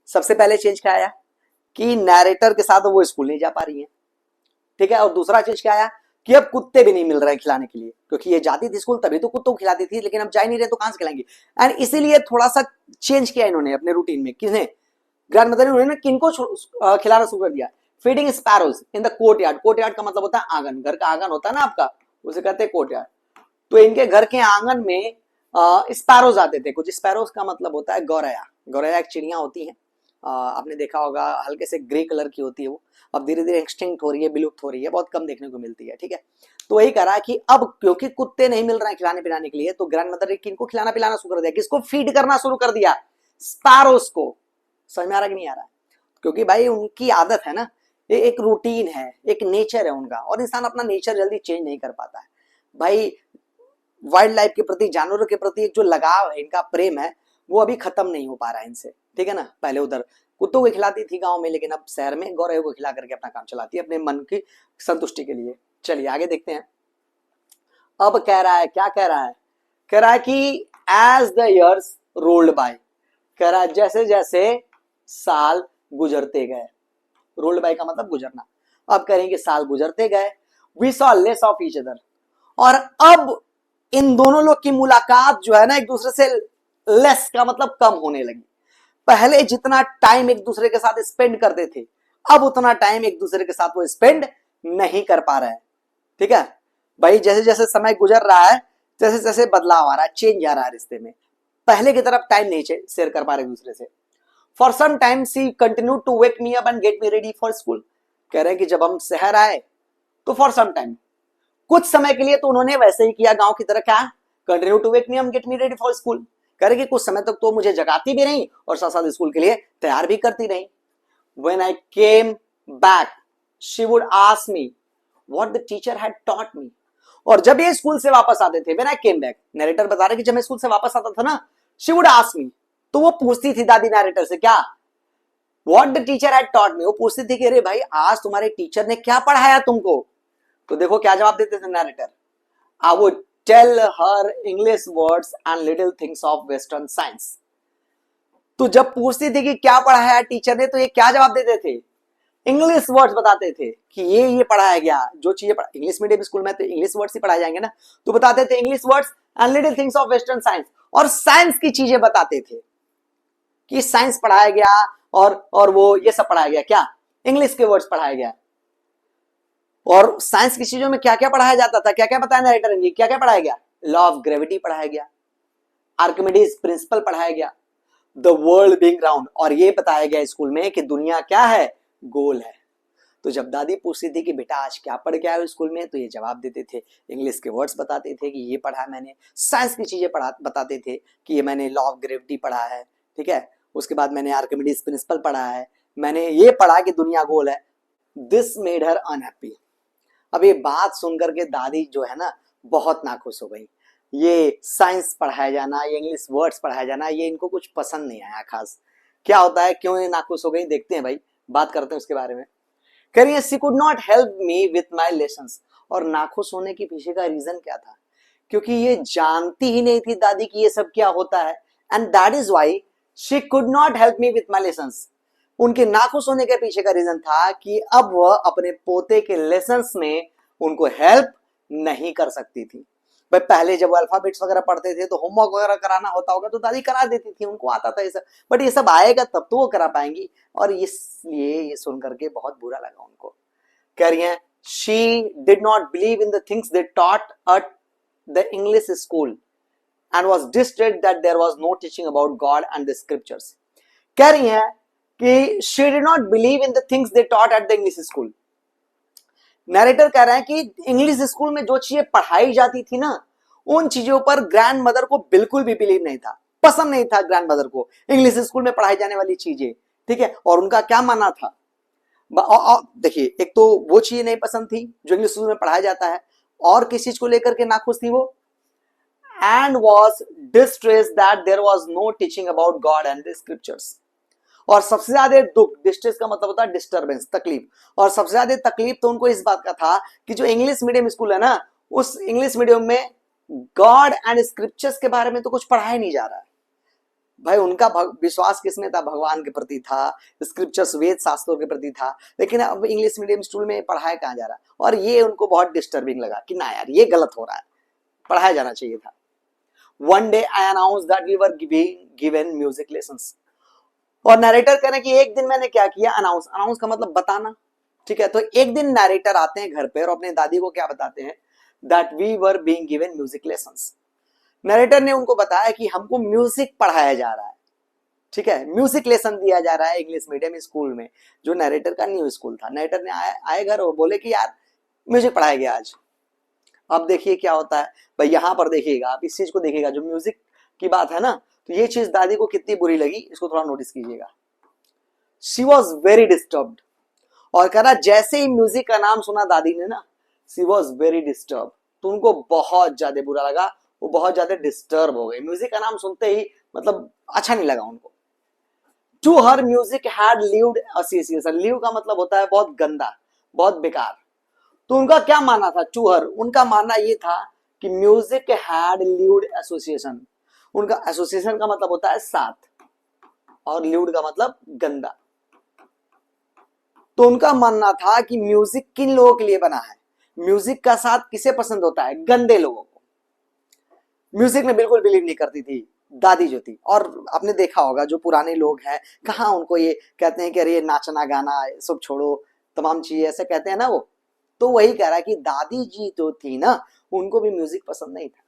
सबसे पहले चेंज क्या आया कि नैरेटर के साथ वो स्कूल नहीं जा पा रही है। ठीक है, और दूसरा चेंज क्या आया कि अब कुत्ते भी नहीं मिल रहे हैं खिलाने के लिए, क्योंकि ये जाती थी स्कूल तभी तो कुत्तों को खिलाती थी, लेकिन अब जा ही नहीं रहे तो कहां से खिलाएंगे। एंड इसीलिए थोड़ा सा चेंज किया इन्होंने अपने रूटीन में। किसने? ग्रैंड मदर ने। उन्होंने किनको खिलाना शुरू कर दिया? Feeding sparrows in the courtyard. Courtyard का मतलब होता है आंगन, घर का आंगन होता है ना आपका, उसे कहते हैं कोर्टयार्ड। तो इनके घर के आंगन में स्पैरोज आते थे। कुछ स्पैरोज का मतलब होता है गौरैया। गौरैया एक चिड़िया होती है, आपने देखा होगा, हल्के से ग्रे कलर की होती है वो। अब धीरे धीरे एक्सटिंक्ट हो रही है, विलुप्त हो रही है, बहुत कम देखने को मिलती है। ठीक है, तो वही कह रहा है कि अब क्योंकि कुत्ते नहीं मिल रहे हैं खिलाने पिलाने के लिए, तो ग्रैंड मदर ने किनको खिलाना पिलाना शुरू कर दिया? किसको फीड करना शुरू कर दिया? स्पैरोज को। समझ में आ रहा कि नहीं आ रहा? क्योंकि भाई उनकी आदत है ना, ये एक रूटीन है, एक नेचर है उनका, और इंसान अपना नेचर जल्दी चेंज नहीं कर पाता है। भाई वाइल्ड लाइफ के प्रति, जानवरों के प्रति एक जो लगाव है, इनका प्रेम है, वो अभी खत्म नहीं हो पा रहा है इनसे। ठीक है ना, पहले उधर कुत्तों को खिलाती थी गांव में, लेकिन अब शहर में गौरव को खिला करके अपना काम चलाती है अपने मन की संतुष्टि के लिए। चलिए आगे देखते हैं। अब कह रहा है, क्या कह रहा है? कह रहा है कि as the years rolled by, कह रहा है जैसे जैसे साल गुजरते गए। रोल्ड बाय का मतलब गुजरना। अब करेंगे साल गुजरते गए, we saw less of each other, और अब इन दोनों लोग की मुलाकात जो है ना एक दूसरे से लेस का मतलब कम होने लगी। पहले जितना टाइम एक दूसरे के साथ स्पेंड करते थे, अब उतना टाइम एक दूसरे के साथ वो स्पेंड नहीं कर पा रहे हैं। ठीक है भाई, जैसे जैसे समय गुजर रहा है, जैसे जैसे बदलाव आ रहा है, चेंज आ रहा है रिश्ते में। पहले की तरफ टाइम नहीं शेयर कर पा रहे एक दूसरे से। For some time she continue to wake me up and get me ready for school. कह रहे हैं कि जब हम शहर आए तो फॉर सम टाइम, कुछ समय के लिए तो उन्होंने वैसे ही किया गांव की तरह। क्या? Continue to wake me up get me ready for school. कह रहे कि कुछ समय तक तो मुझे जगाती भी रही और साथ साथ स्कूल के लिए तैयार भी करती रही। When I came back she would ask me what the teacher had taught me. और जब ये स्कूल से वापस आते थे, when I came back, narrator बता रहे कि जब मैं स्कूल से वापस आता था ना, शी वुड आस्क मी, तो वो पूछती थी दादी नरेटर से, क्या? What the teacher had taught me. वो पूछती थी कि अरे भाई आज तुम्हारे टीचर ने क्या पढ़ाया तुमको? तो देखो क्या जवाब देते थे narrator. I would tell her English words and little things of western science. तो जब पूछती थी कि क्या पढ़ाया टीचर ने, तो ये क्या जवाब देते थे? इंग्लिश वर्ड्स बताते थे कि ये पढ़ाया गया। जो चीजें इंग्लिश मीडियम स्कूल में तो इंग्लिश वर्ड्स ही पढ़ाए जाएंगे ना, तो बताते थे English words and little things of western science. और साइंस की चीजें बताते थे कि साइंस पढ़ाया गया, और वो ये सब पढ़ाया गया। क्या? इंग्लिश के वर्ड्स पढ़ाया गया। और साइंस की चीजों में क्या क्या पढ़ाया जाता था, क्या क्या बताया नरेटर ने, क्या क्या पढ़ाया गया? लॉ ऑफ ग्रेविटी पढ़ाया गया, आर्किमिडीज प्रिंसिपल पढ़ाया गया, द वर्ल्ड बीइंग राउंड, और ये बताया गया स्कूल में कि दुनिया क्या है? गोल है। तो जब दादी पूछती थी कि बेटा आज क्या पढ़ के आए हो स्कूल में, तो ये जवाब देते थे, इंग्लिश के वर्ड्स बताते थे कि ये पढ़ा मैंने, साइंस की चीजें बताते थे कि ये मैंने लॉ ऑफ ग्रेविटी पढ़ा है। ठीक है, उसके बाद मैंने आर्किमिडीज प्रिंसिपल पढ़ा है, मैंने ये पढ़ा कि दुनिया गोल है, दिस मेड हर अनहैप्पी। अब ये बात सुनकर के दादी जो है ना बहुत नाखुश हो गई। ये साइंस पढ़ाया जाना, ये इंग्लिश वर्ड्स पढ़ाया जाना, ये इनको कुछ पसंद नहीं आया खास। क्या होता है, क्यों ये नाखुश हो गई, देखते हैं भाई, बात करते हैं उसके बारे में। कह रही है she could not help me with my lessons. और नाखुश होने के पीछे का रीजन क्या था, क्योंकि ये जानती ही नहीं थी दादी कि ये सब क्या होता है। And that is why she could not help me with my lessons. उनके नाखुश होने के पीछे का रीजन था कि अब वह अपने पोते के लेसन्स में उनको हेल्प नहीं कर सकती थी। भाई पहले जब वो अल्फाबेट्स वगैरह पढ़ते थे तो होमवर्क वगैरह कराना होता होगा तो दादी करा देती थी, उनको आता था ये सब, बट ये सब आएगा तब तो वो करा पाएंगी। और इसलिए ये सुन करके बहुत बुरा लगा उनको। कह रही है she did not believe in the things they taught at the English school and was distressed that there was no teaching about God and the scriptures। कह रही है कि she did not believe in the things they taught at the English school। Narrator कह रहे हैं कि इंग्लिश स्कूल में जो चीजें पढ़ाई जाती थी ना, उन चीजों पर ग्रैंड मदर को बिल्कुल भी बिलीव नहीं था, पसंद नहीं था ग्रैंड मदर को इंग्लिश स्कूल में पढ़ाई जाने वाली चीजें। ठीक है, और उनका क्या मानना था, देखिए, एक तो वो चीजें नहीं पसंद थी जो इंग्लिश स्कूल में पढ़ाया जाता है, और किस चीज को लेकर के नाखुश थी वो, and was distressed that there was no teaching about God and the scriptures। और सबसे ज्यादा दुख, डिस्ट्रेस का मतलब होता है डिस्टर्बेंस, तकलीफ, और सबसे ज्यादा तकलीफ तो उनको इस बात का था कि जो इंग्लिश मीडियम स्कूल है ना, उस इंग्लिश मीडियम में गॉड एंड स्क्रिप्चर्स के बारे में तो कुछ पढ़ाया नहीं जा रहा है। भाई उनका विश्वास किसमें था, भगवान के प्रति था, स्क्रिप्चर्स वेद शास्त्रों के प्रति था, लेकिन अब इंग्लिश मीडियम स्कूल में पढ़ाया कहाँ जा रहा है। और ये उनको बहुत डिस्टर्बिंग लगा कि ना यार ये गलत हो रहा है, पढ़ाया जाना चाहिए था। One day I announced that we were given music lessons। और नरेटर कह रहे हैं कि एक दिन मैंने क्या किया, अनाउंस का मतलब बताना। ठीक है, तो एक दिन नरेटर आते हैं घर पे और अपने दादी को क्या बताते हैं, that we were being given music lessons। Narrator ने उनको बताया कि हमको म्यूजिक पढ़ाया जा रहा है। ठीक है, म्यूजिक लेसन दिया जा रहा है इंग्लिश मीडियम स्कूल में, जो नरेटर का न्यू स्कूल था। नरेटर ने आए घर और बोले कि यार म्यूजिक पढ़ाया गया आज। अब देखिए क्या होता है भाई, यहां पर देखिएगा आप, इस चीज को देखिएगा, जो म्यूजिक की बात है ना, तो ये चीज दादी को कितनी बुरी लगी, इसको थोड़ा नोटिस कीजिएगा। She was very disturbed. और कह रहा जैसे ही म्यूजिक का नाम सुना दादी ने ना, शी वॉज वेरी डिस्टर्ब, तो उनको बहुत ज्यादा बुरा लगा, वो बहुत ज्यादा डिस्टर्ब हो गए। म्यूजिक का नाम सुनते ही मतलब अच्छा नहीं लगा उनको। To her music had lewd association. Lewd का मतलब होता है बहुत गंदा, बहुत बेकार। तो उनका क्या मानना था, टू हर, उनका मानना ये था कि म्यूजिक हैड ल्यूड एसोसिएशन। उनका एसोसिएशन का मतलब होता है साथ, और ल्यूड का मतलब गंदा। तो उनका मानना था कि म्यूजिक किन लोगों के लिए बना है, म्यूजिक का साथ किसे पसंद होता है, गंदे लोगों को। म्यूजिक में बिल्कुल बिलीव नहीं करती थी दादी जो थी। और आपने देखा होगा जो पुराने लोग हैं, कहाँ उनको ये कहते हैं कि अरे नाचना गाना सब छोड़ो, तमाम चीजें ऐसे कहते हैं ना वो। तो वही कह रहा है कि दादी जी जो थी ना, उनको भी म्यूजिक पसंद नहीं था।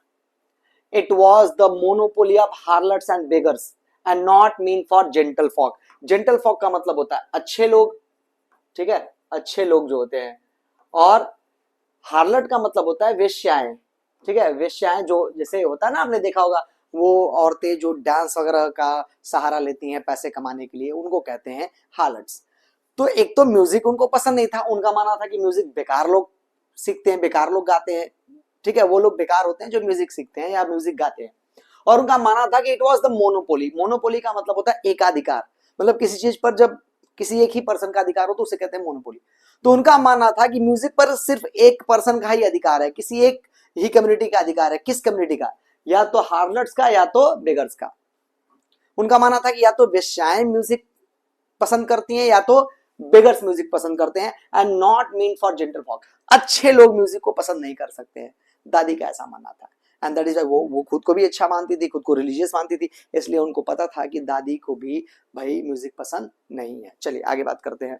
It was the monopoly of harlots and beggars and not mean for gentle folk. Gentle folk का मतलब होता है अच्छे लोग, ठीक है, अच्छे लोग जो होते हैं। और हार्लट का मतलब होता है वेश्याएं। ठीक है, वेश्याएं जो जैसे होता है ना, आपने देखा होगा वो औरतें जो डांस वगैरह का सहारा लेती हैं पैसे कमाने के लिए, उनको कहते हैं हार्लट्स। तो एक तो म्यूजिक उनको पसंद नहीं था, उनका मानना था कि म्यूजिक बेकार लोग सीखते हैं, बेकार लोग गाते हैं। ठीक है, वो लोग बेकार होते हैं जो म्यूजिक सीखते हैं या म्यूजिक गाते हैं। और उनका मानना था कि it was the monopoly. Monopoly का मतलब होता है एकाधिकार, मतलब किसी चीज पर जब किसी एक ही पर्सन का अधिकार हो तो उसे कहते हैं मोनोपोली। तो उनका मानना था कि म्यूजिक पर सिर्फ एक पर्सन का ही अधिकार है, किसी एक ही कम्युनिटी का अधिकार है। किस कम्युनिटी का, या तो हार्लट्स का या तो बेगर्स का। उनका मानना था कि या तो वेश्याएं म्यूजिक पसंद करती हैं या तो बेगर्स म्यूजिक पसंद करते हैं, and not mean for gentle folk. अच्छे लोग म्यूजिक को पसंद नहीं कर सकते हैं, दादी का ऐसा मानना था। एंड दैट इज वो खुद को भी अच्छा मानती थी, खुद को रिलीजियस मानती थी, इसलिए उनको पता था कि दादी को भी भाई म्यूजिक पसंद नहीं है। चलिए आगे बात करते हैं।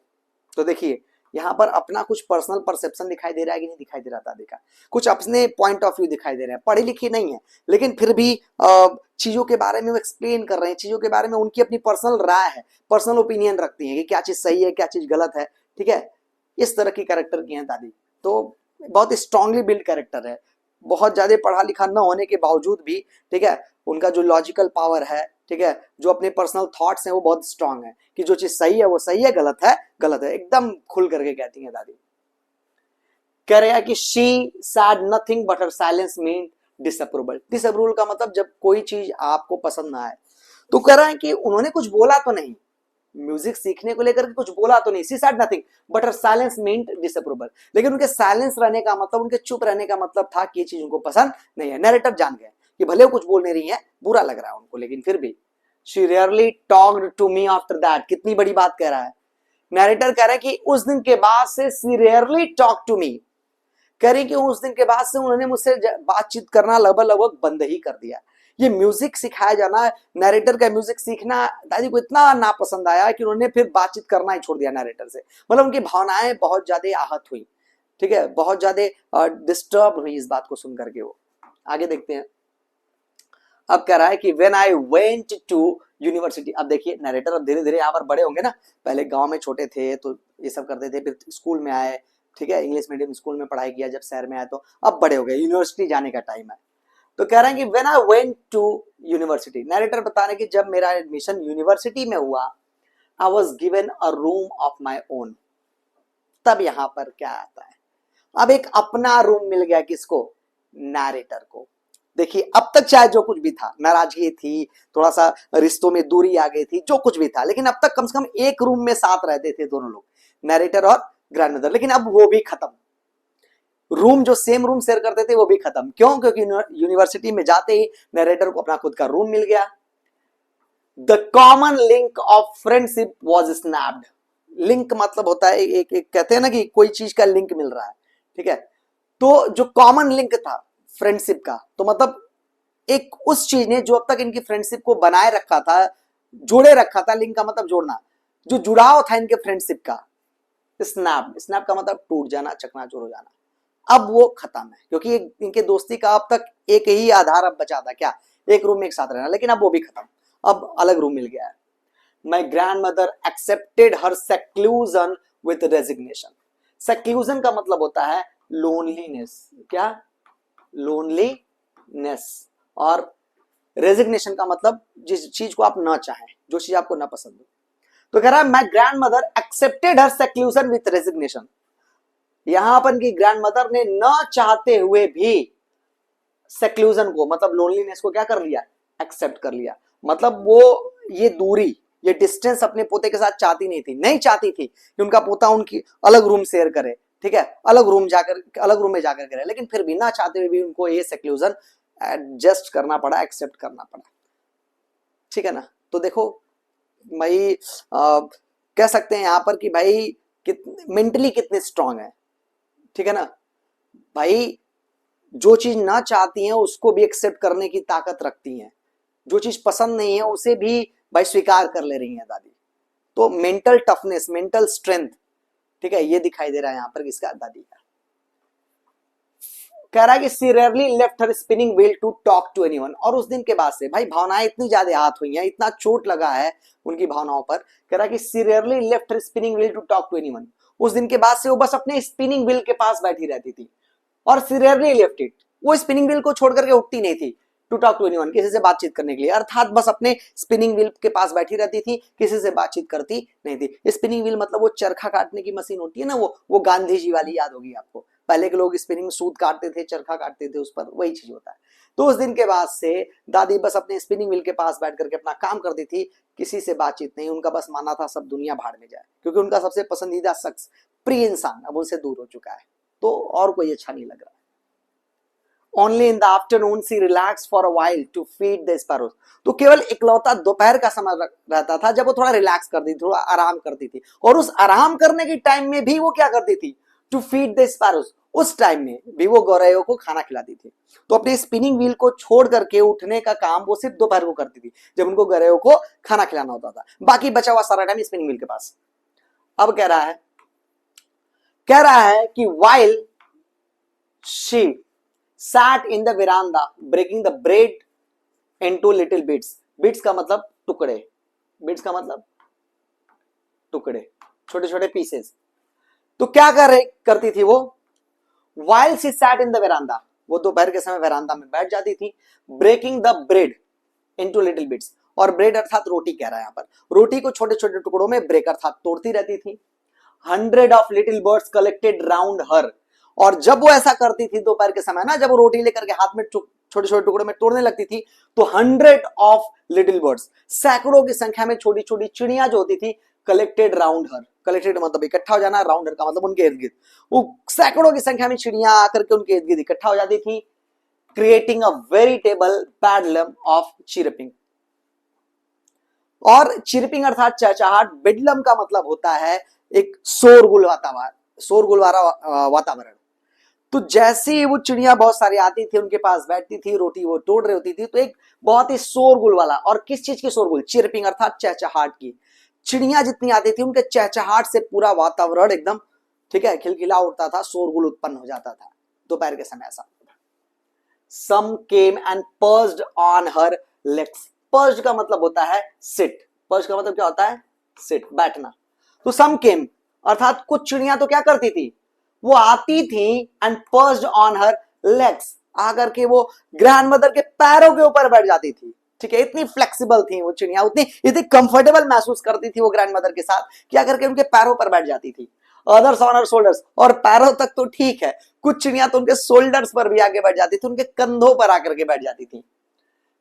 तो देखिए यहाँ पर अपना कुछ पर्सनल परसेप्शन दिखाई दे रहा है कि नहीं दिखाई दे रहा, दादी का कुछ अपने पॉइंट ऑफ व्यू दिखाई दे रहे हैं। पढ़ी लिखी नहीं है, लेकिन फिर भी चीजों के बारे में वो एक्सप्लेन कर रहे हैं, चीजों के बारे में उनकी अपनी पर्सनल राय है, पर्सनल ओपिनियन रखती हैं कि क्या चीज सही है, क्या चीज गलत है। ठीक है, इस तरह की कैरेक्टर की हैं दादी। तो बहुत स्ट्रांगली बिल्ड कैरेक्टर है, बहुत ज्यादा पढ़ा लिखा न होने के बावजूद भी, ठीक है, उनका जो लॉजिकल पावर है ठीक है, जो अपने पर्सनल थॉट्स हैं वो बहुत स्ट्रांग है कि जो चीज सही है वो सही है, गलत है, एकदम खुल करके कहती है दादी। कह रहे हैं कि she said nothing but her silence mean disapproval. Disapproval का मतलब जब कोई चीज आपको पसंद ना आए, तो कह रहा है कि उन्होंने कुछ बोला तो नहीं, म्यूजिक सीखने को लेकर के कुछ बोला तो नहीं, she said nothing but her silence mean disapproval, लेकिन उनके साइलेंस रहने का मतलब, उनके चुप रहने का मतलब था कि ये चीज उनको पसंद नहीं है। नरेटर जान गए कि भले वो कुछ बोल नहीं रही है, बुरा लग रहा है उनको, लेकिन फिर भी she rarely talked to me after that. कितनी बड़ी बात कह रहा है नरेटर, कह रहा है कि उस दिन के बाद से she rarely talk to me, कह रही कि उस दिन के बाद से उन्होंने मुझसे बातचीत करना लगभग बंद ही कर दिया। ये म्यूजिक सिखाया जाना, नरेटर का म्यूजिक सीखना दादी को इतना नापसंद आया कि उन्होंने फिर बातचीत करना ही छोड़ दिया नरेटर से। मतलब उनकी भावनाएं बहुत ज्यादा आहत हुई, ठीक है, बहुत ज्यादा डिस्टर्ब हुई इस बात को सुन करके। वो आगे देखते हैं। अब कह रहा है कि when I went to university. अब देखिए नरेटर अब धीरे धीरे यहाँ पर बड़े होंगे ना, पहले गांव में छोटे थे तो ये सब करते थे, फिर स्कूल में आए, ठीक है, इंग्लिश मीडियम स्कूल में पढ़ाई किया, जब शहर में आए तो अब बड़े हो गए, यूनिवर्सिटी जाने का टाइम है। तो कह रहे हैं कि when I went to university, narrator बता रहे कि जब मेरा एडमिशन यूनिवर्सिटी में हुआ, I was given a room of my own. तब यहां पर क्या आता है, अब एक अपना रूम मिल गया किसको, नरेटर को। देखिए अब तक चाहे जो कुछ भी था, नाराजगी थी, थोड़ा सा रिश्तों में दूरी आ गई थी, जो कुछ भी था, लेकिन अब तक कम से कम एक रूम में साथ रहते थे दोनों लोग, नरेटर और ग्रैंडमदर। लेकिन अब वो भी खत्म, रूम जो सेम रूम शेयर करते थे वो भी खत्म। क्यों? क्योंकि यूनिवर्सिटी में जाते ही नरेटर को अपना खुद का रूम मिल गया। The common link of friendship was snapped. Link मतलब होता है एक कहते हैं ना कि कोई चीज का लिंक मिल रहा है, ठीक है, तो जो कॉमन लिंक था फ्रेंडशिप का, तो मतलब एक उस चीज ने जो अब तक इनकी फ्रेंडशिप को बनाए रखा था, जोड़े रखा था, लिंक का मतलब जोड़ना, जो जुड़ाव था इनके फ्रेंडशिप का, स्नैप, स्नैप का मतलब टूट जाना, चकनाचूर हो जाना, अब वो खत्म है। क्योंकि इनके दोस्ती का अब तक एक ही आधार अब बचा था, क्या, एक रूम में एक साथ रहना, लेकिन अब वो भी खत्म, अब अलग रूम मिल गया है। My grand mother accepted her seclusion with resignation. Seclusion का मतलब होता है लोनलीनेस, क्या, लोनलीनेस, और रेजिग्नेशन का मतलब जिस चीज को आप ना चाहें, जो चीज आपको ना पसंद हो। तो कह रहा है my grand mother accepted her seclusion with resignation. यहां पर की ग्रैंड मदर ने न चाहते हुए भी सेक्लूजन को, मतलब लोनलीनेस को क्या कर लिया, एक्सेप्ट कर लिया। मतलब वो ये दूरी, ये डिस्टेंस अपने पोते के साथ चाहती नहीं थी, नहीं चाहती थी कि उनका पोता उनकी अलग रूम शेयर करे, ठीक है, अलग रूम में जाकर करे, लेकिन फिर भी ना चाहते हुए भी उनको ये सेक्लूजन एडजस्ट करना पड़ा, एक्सेप्ट करना पड़ा, ठीक है ना। तो देखो भाई कह सकते हैं यहां पर कि भाई मेंटली कितने स्ट्रांग है, ठीक है ना भाई, जो चीज ना चाहती हैं उसको भी एक्सेप्ट करने की ताकत रखती हैं, जो चीज पसंद नहीं है उसे भी भाई स्वीकार कर ले रही हैं दादी। तो मेंटल टफनेस, मेंटल स्ट्रेंथ, ठीक है, ये दिखाई दे रहा है यहां पर किसका, दादी का। कह रहा है कि she rarely left her spinning wheel to talk to anyone. और उस दिन के बाद से भाई भावनाएं इतनी ज्यादा आहत हुई हैं, इतना चोट लगा है उनकी भावनाओं पर। कह रहा है कि she rarely left her spinning wheel to talk to anyone. उस दिन के बाद से वो बस अपने स्पिनिंग व्हील के पास बैठी रहती थी, और सी रेयरली लेफ्ट इट, वो स्पिनिंग व्हील को छोड़ करके उठती नहीं थी टू टॉक टू एनीवन, किसी से बातचीत करने के लिए, अर्थात बस अपने स्पिनिंग व्हील के पास बैठी रहती थी, किसी से बातचीत करती नहीं थी। स्पिनिंग व्हील मतलब वो चरखा काटने की मशीन होती है ना, वो गांधी जी वाली, याद होगी आपको, पहले के लोग स्पिनिंग में सूत काटते थे, चरखा काटते थे उस पर, वही चीज होता है। तो उस दिन के बाद से दादी बस अपने स्पिनिंग व्हील के पास बैठ करके अपना काम करती थी, किसी से बातचीत नहीं। उनका बस मानना था सब दुनिया भाड़ में जाए, क्योंकि उनका सबसे पसंदीदा शख्स, प्रिय इंसान अब उनसे दूर हो चुका है, तो और कोई अच्छा नहीं लग रहा। Only in the afternoon she relaxed for a while to feed the sparrows। तो केवल इकलौता दोपहर का समय रहता था जब वो थोड़ा रिलैक्स करती थी, थोड़ा आराम करती थी, और उस आराम करने के टाइम में भी वो क्या करती थी, टू फीड द स्पैरोज, उस टाइम में भी वो गौरैयों को खाना खिलाती थी। तो अपने स्पिनिंग व्हील को छोड़ करके उठने का काम वो सिर्फ दोपहर को करती थी, जब उनको गौरैयों को खाना खिलाना होता था, बाकी बचा हुआ सारा टाइम स्पिनिंग व्हील के पास। अब कह रहा है कि while she sat in the veranda breaking the bread into little bits। bits का मतलब टुकड़े, bits का मतलब टुकड़े, छोटे छोटे पीसेस। तो क्या करती थी वो, while she sat in the veranda, वो दोपहर के समय वेरांदा में बैठ जाती थी, breaking the bread into little bits, और ब्रेड अर्थात रोटी कह रहा है यहाँ पर, रोटी को छोटे छोटे टुकड़ों में ब्रेक अर्थात तोड़ती रहती थी। 100 of little birds collected round her, और जब वो ऐसा करती थी दोपहर के समय ना, जब वो रोटी लेकर के हाथ में छोटे छोटे टुकड़ों में तोड़ने लगती थी, तो 100 ऑफ लिटिल बर्ड्स, सैकड़ों की संख्या में छोटी छोटी चिड़िया जो होती थी, कलेक्टेड राउंड हर, कलेक्टेड मतलब इकट्ठा हो जाना, राउंड हर का मतलब उनके इर्द गिर्द, वो सैकड़ों की संख्या में चिड़िया आकर के उनके इर्द गिर्द इकट्ठा हो जाती थी, creating a veritable bedlam of chirping. और चिरपिंग अर्थात चहचहाट, बेडलम का मतलब होता है एक शोरगुल वातावरण, शोरगुल वाला वातावरण। तो जैसे ही वो चिड़िया बहुत सारी आती थी, उनके पास बैठती थी, रोटी वो तोड़ रही होती थी, तो एक बहुत ही शोरगुल वाला, और किस चीज की शोरगुल, चिरपिंग अर्थात चहचहाट की, चिड़िया जितनी आती थी उनके चहचहाट से पूरा वातावरण एकदम, ठीक है, खिलखिला उठता था, शोरगुल उत्पन्न हो जाता था दोपहर के समय ऐसा। Some came and perched on her legs. Perched का मतलब होता है sit. Perched का मतलब क्या होता है, sit, बैठना। तो some came अर्थात कुछ चिड़िया तो क्या करती थी, वो आती थी and perched on her legs, आकर के वो ग्रैंड मदर के पैरों के ऊपर बैठ जाती थी, ठीक है, इतनी फ्लेक्सिबल थी वो चिड़िया, इतनी कंफर्टेबल महसूस करती थी वो ग्रैंड मदर के साथ कि आकर के उनके पैरों पर बैठ जाती थी। अदर्स ऑन हर शोल्डर्स, और पैरों तक तो ठीक है, कुछ चिड़िया तो उनके शोल्डर्स पर भी आके बैठ जाती थी, उनके कंधों पर आकर के बैठ जाती थी।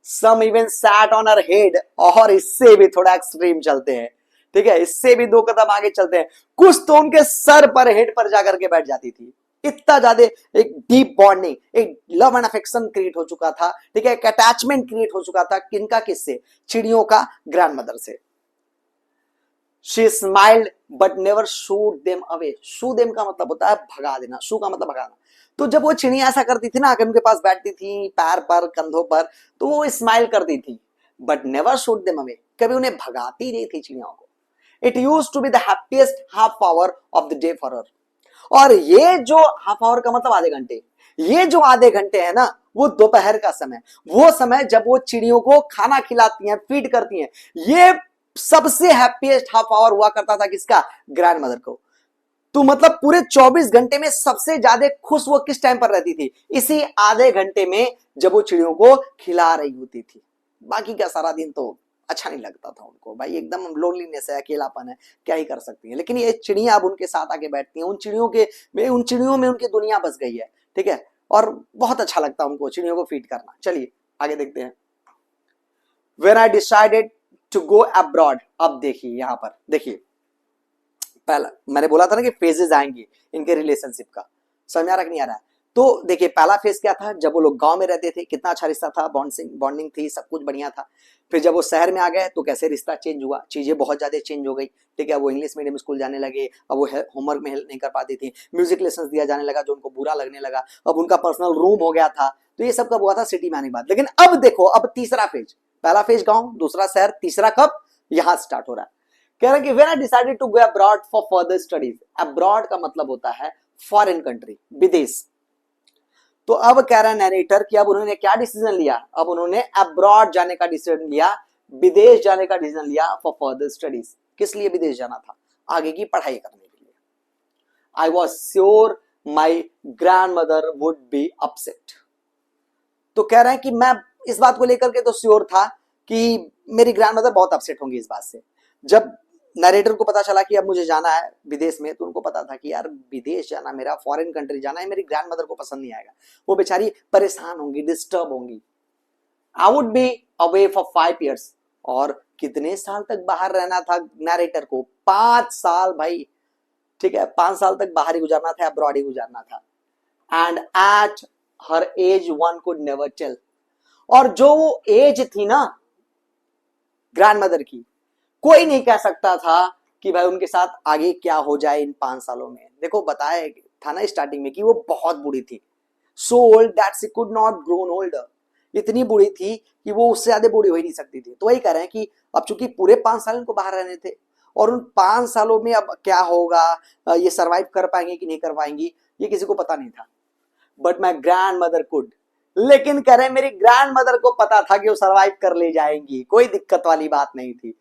Some even sat on her head, और इससे भी थोड़ा एक्सट्रीम चलते हैं, ठीक है, इससे भी 2 कदम आगे चलते हैं, कुछ तो उनके सर पर, हेड पर जाकर के बैठ जाती थी। इतना ज्यादा एक डीप बॉन्डिंग, एक लव एंड अफेक्शन क्रिएट हो चुका था, ठीक है, एक अटैचमेंट क्रिएट हो चुका था, किनका, किससे, चिड़ियों का ग्रैंड मदर से। She smiled but never shooed them away. Shoo them का मतलब होता है भगा देना, शू का मतलब भगाना। तो जब वो चिड़िया ऐसा करती थी ना, आकर उनके पास बैठती थी पैर पर, कंधों पर, तो वो स्माइल करती थी, but never shoot them away, कभी उन्हें भगाती नहीं थी चिड़ियाओं को। It use to be the happiest half hour of the day for her, और ये जो हाफ आवर का मतलब आधे घंटे, ये जो आधे घंटे है ना, वो दोपहर का समय, वो समय जब वो चिड़ियों को खाना खिलाती हैं, फीड करती हैं, ये सबसे हैप्पीएस्ट हाफ आवर हुआ करता था किसका, ग्रैंड मदर को। तो मतलब पूरे 24 घंटे में सबसे ज्यादा खुश वो किस टाइम पर रहती थी, इसी आधे घंटे में, जब वो चिड़ियों को खिला रही होती थी। बाकी का सारा दिन तो अच्छा नहीं लगता था उनको, भाई एकदम लोनलीनेस है, अकेलापन है, क्या ही कर सकती है। लेकिन ये चिड़िया अब उनके साथ आके बैठती हैं, उन चिड़ियों में उनकी दुनिया बस गई है, ठीक है, और बहुत अच्छा लगता है उनको चिड़ियों को फीड करना। चलिए आगे देखते हैं। When I decided to go abroad, अब देखिए यहां पर देखिए, पहला मैंने बोला था ना कि फेजेस आएंगे इनके रिलेशनशिप का, समझ आ रहा कि नहीं आ रहा है। तो देखिए पहला फेज क्या था, जब वो लोग गांव में रहते थे, कितना अच्छा रिश्ता था, बॉन्डिंग थी, सब कुछ बढ़िया था। फिर जब वो शहर में आ गए तो कैसे रिश्ता चेंज हुआ, चीजें बहुत ज्यादा चेंज हो गई, ठीक है, वो इंग्लिश मीडियम स्कूल जाने लगे, अब वो होमवर्क में हेल्प नहीं कर पाती थी, म्यूजिक लेसन दिया जाने लगा जो उनको बुरा लगने लगा, अब उनका पर्सनल रूम हो गया था। तो ये सब कब हुआ था, सिटी में आने के बाद। लेकिन अब देखो, अब तीसरा फेज, पहला फेज गांव, दूसरा शहर, तीसरा कब, यहां स्टार्ट हो रहा है। कह रहे हैं कि when I decided to go abroad for further studies, abroad का मतलब होता है फॉरेन कंट्री, विदेश। तो अब कह रहा है नैरेटर कि अब उन्होंने क्या डिसीजन लिया, अब उन्होंने अब्रॉड जाने का डिसीजन लिया, विदेश जाने का डिसीजन लिया फॉर फर्दर स्टडीज। किस लिए विदेश जाना था, आगे की पढ़ाई करने के लिए। I was sure my grand mother would be upset. तो कह रहे हैं कि मैं इस बात को लेकर के तो श्योर था कि मेरी ग्रैंड मदर बहुत अपसेट होंगी इस बात से। जब नरेटर को पता चला कि अब मुझे जाना है विदेश में, तो उनको पता था कि यार विदेश जाना, मेरा फॉरेन कंट्री जाना है, मेरी ग्रैंड मदर को पसंद नहीं आएगा, वो बेचारी परेशान होंगी, डिस्टर्ब होंगी। I would be away for 5 years, और कितने साल तक बाहर रहना था नरेटर को, 5 साल भाई, ठीक है, 5 साल तक बाहर ही गुजारना था, अब्रॉड ही गुजारना था। And at her age one could never tell, और जो वो एज थी ना ग्रैंड मदर की, कोई नहीं कह सकता था कि भाई उनके साथ आगे क्या हो जाए इन 5 सालों में। देखो बताया था ना स्टार्टिंग में कि वो बहुत बूढ़ी थी, so old that she could not grown older, इतनी बूढ़ी थी कि वो उससे ज्यादा बूढ़ी हो ही नहीं सकती थी। तो वही कह रहे हैं कि अब चूंकि पूरे 5 साल इनको बाहर रहने थे, और उन 5 सालों में अब क्या होगा, ये सर्वाइव कर पाएंगे कि नहीं कर पाएंगी, ये किसी को पता नहीं था। But my grand mother could, लेकिन कह रहे हैं मेरी ग्रैंड मदर को पता था कि वो सर्वाइव कर ले जाएंगी, कोई दिक्कत वाली बात नहीं थी।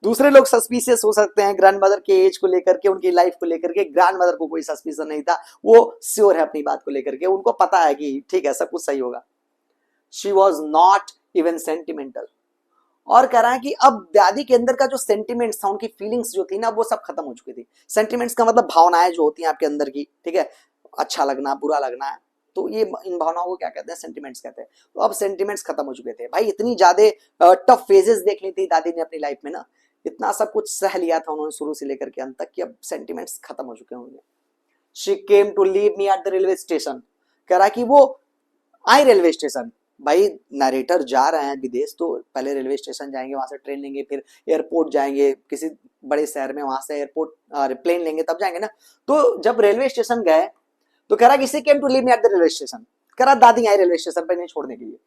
दूसरे लोग सस्पिशियस हो सकते हैं ग्रैंड मदर के एज को लेकर के, उनकी लाइफ को लेकर के, ग्रैंड मदर को कोई सस्पिशन नहीं था, वो श्योर है अपनी बात को लेकर के, उनको पता है कि ठीक है सब कुछ सही होगा। She was not even sentimental, और कह रहा है कि अब दादी के अंदर का जो सेंटिमेंट्स था, उनकी फीलिंग्स जो थी ना, वो सब खत्म हो चुकी थी। सेंटिमेंट्स का मतलब भावनाएं जो होती हैं आपके अंदर की, ठीक है, अच्छा लगना, बुरा लगना, तो ये इन भावनाओं को क्या कहते हैं, सेंटिमेंट्स कहते हैं। तो अब सेंटिमेंट्स खत्म हो चुके थे भाई, इतनी ज्यादा टफ फेजेस देख ली थी दादी ने अपनी लाइफ में ना, इतना सब कुछ सह लिया था उन्होंने शुरू से लेकर के अंत तक, कि अब सेंटिमेंट्स खत्म हो चुके होंगे। She came to leave me at the railway station, कह रहा कि वो आई रेलवे स्टेशन। भाई नरेटर जा रहे हैं विदेश, तो पहले रेलवे स्टेशन जाएंगे, वहां से ट्रेन लेंगे, फिर एयरपोर्ट जाएंगे किसी बड़े शहर में, वहां से एयरपोर्ट प्लेन लेंगे, तब जाएंगे ना। तो जब रेलवे स्टेशन गए तो कह रहा किसी came to leave me at the railway station, कह रहा दादी आई रेलवे स्टेशन पर नहीं छोड़ने के लिए,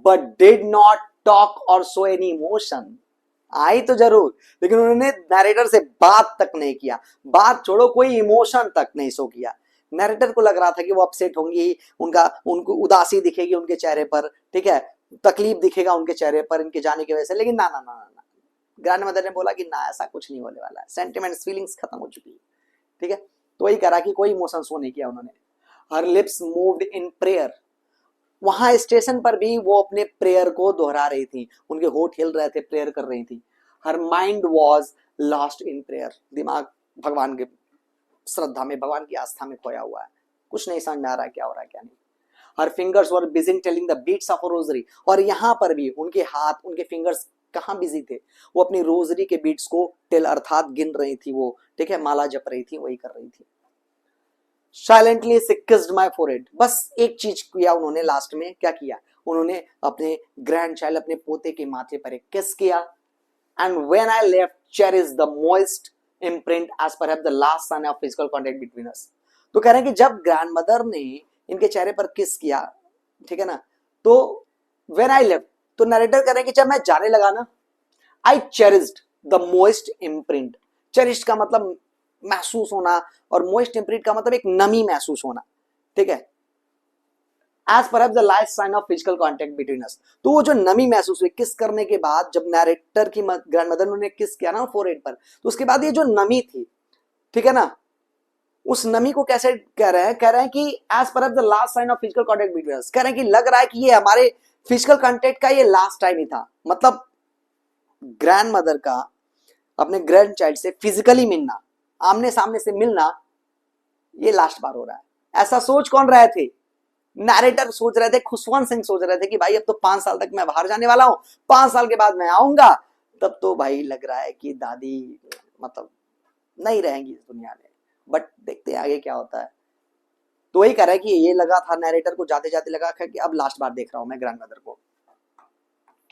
बट डिड नॉट टॉक और शो एनी इमोशन। आई तो जरूर, लेकिन उन्होंने नरेटर से बात तक नहीं किया, बात छोड़ो कोई इमोशन तक नहीं शो किया। नरेटर को लग रहा था कि वो अपसेट होंगी, उनको उदासी दिखेगी उनके चेहरे पर, ठीक है, तकलीफ दिखेगा उनके चेहरे पर इनके जाने की वजह से, लेकिन ना ना ना ना, ग्रैंड मदर ने बोला कि ना, ऐसा कुछ नहीं होने वाला है, सेंटिमेंट्स फीलिंग्स खत्म हो चुकी है, ठीक है। तो वही करा कि कोई इमोशन शो नहीं किया उन्होंने। हर लिप्स मूव्ड इन प्रेयर, वहां स्टेशन पर भी वो अपने प्रेयर को दोहरा रही थी, उनके होठ हिल रहे थे, प्रेयर कर रही थी। Her mind was lost in prayer, दिमाग भगवान के श्रद्धा में, भगवान की आस्था में खोया हुआ है, कुछ नहीं समझ में आ रहा है क्या हो रहा है क्या नहीं। Her fingers were busy telling the beads of rosary, और यहां पर भी उनके हाथ, उनके फिंगर्स कहां बिजी थे, वो अपनी रोजरी के बीट्स को टेल अर्थात गिन रही थी वो, ठीक है, माला जप रही थी, वही कर रही थी। Silently she kissed my forehead, बस एक चीज किया उन्होंने लास्ट में, क्या किया उन्होंने, अपने ग्रैंड चाइल्ड, अपने पोते के माथे पर एक किस किया। And when I left cherish the moist imprint as perhaps the last sign of physical contact between us. तो कह रहे हैं कि जब ग्रैंड मदर ने इनके चेहरे पर किस किया, ठीक है ना, तो व्हेन आई लेफ्ट, तो नरेटर कह रहे हैं कि जब मैं जाने लगा ना, I cherished the moist imprint, cherished का मतलब महसूस होना, और मोइस्ट इम्प्रिंट का मतलब एक नमी महसूस होना, ठीक है, as per the last sign of physical contact between us. तो वो जो नमी महसूस हुई किस करने के बाद, जब नरेटर की ग्रैंड मदर ने किस किया ना फोरहेड पर, तो उसके बाद ये जो नमी थी, ठीक है ना, उस नमी को कैसे कह रहे हैं, कह रहे हैं कि as per the last sign of physical contact between us, कह रहे हैं कि लग रहा है कि ये हमारे फिजिकल कॉन्टेक्ट का ये लास्ट टाइम ही था। मतलब ग्रैंड मदर का अपने ग्रैंड चाइल्ड से फिजिकली मिलना, आमने सामने से मिलना, ये लास्ट बार हो रहा है। ऐसा सोच कौन रहे थे, नैरेटर सोच रहे थे, खुशवंत सिंह सोच रहे थे कि भाई अब तो 5 साल तक मैं बाहर जाने वाला हूं, 5 साल के बाद मैं आऊंगा, तब तो भाई लग रहा है कि दादी मतलब नहीं रहेंगी इस दुनिया में। बट देखते हैं आगे क्या होता है। तो वही कह रहा है कि ये लगा था नैरेटर को, जाते जाते लगा कि अब लास्ट बार देख रहा हूं मैं ग्रैंड मदर को।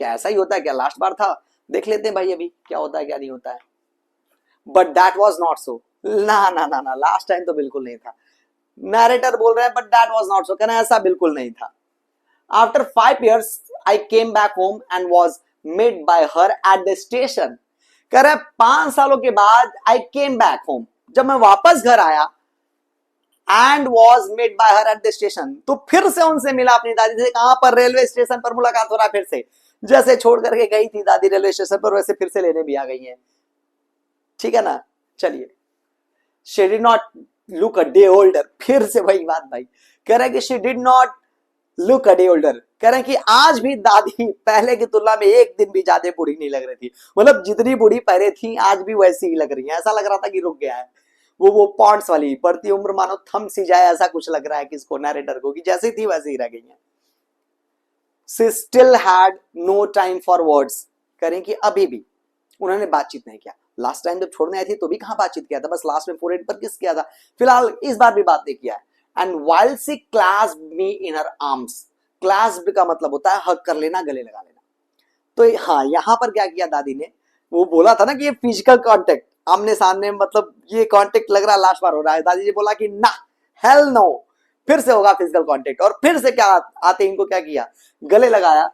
क्या ऐसा ही होता है क्या, लास्ट बार था, देख लेते हैं भाई अभी क्या होता है क्या नहीं होता है। But that was not so, ना ना ना ना, लास्ट टाइम तो बिल्कुल नहीं था। नैरेटर बोल रहे हैं but that was not so, कहना ऐसा बिल्कुल नहीं था। After 5 years I came back home and was met by her at the station, कह रहे 5 सालों के बाद आई केम बैक होम, जब मैं वापस घर आया, and was met by her at the station, तो फिर से उनसे मिला अपनी दादी से, कहां पर, रेलवे स्टेशन पर मुलाकात हो रहा फिर से, जैसे छोड़ करके गई थी दादी रेलवे स्टेशन पर, वैसे फिर से लेने भी आ गई हैं, ठीक है ना। चलिए, she did not look a day older, फिर से वही बात भाई, कह रहे हैं कि she did not look a day older, कह रहे हैं कि आज भी दादी पहले की तुलना में एक दिन भी ज्यादा बूढ़ी नहीं लग रही थी, मतलब जितनी बूढ़ी पहले थी आज भी वैसी ही लग रही है, ऐसा लग रहा था कि रुक गया है वो पॉन्ड्स वाली बढ़ती उम्र मानो थम सी जाए, ऐसा कुछ लग रहा है किसको, नैरेटर को, कि जैसी थी वैसी ही रह गई है। She still had no time for words, कह रहे हैं कि अभी भी उन्होंने बातचीत नहीं किया। लास्ट टाइम जब छोड़ने आई थी तो भी कहां बातचीत किया था, बस लास्ट में फोरहेड पर किस किया था, फिलहाल इस बार भी बात नहीं किया है। And while she clasped me in her arms, clasped का मतलब होता है हग कर लेना, गले लगा लेना। तो हाँ, यहां पर क्या किया दादी ने, वो बोला था ना कि ये फिजिकल कांटेक्ट, आमने सामने, मतलब ये कांटेक्ट लग रहा है लास्ट बार हो रहा है, दादी जी बोला कि ना, हेल नो, फिर से होगा फिजिकल कांटेक्ट, और फिर से क्या आते इनको क्या किया, गले लगाया।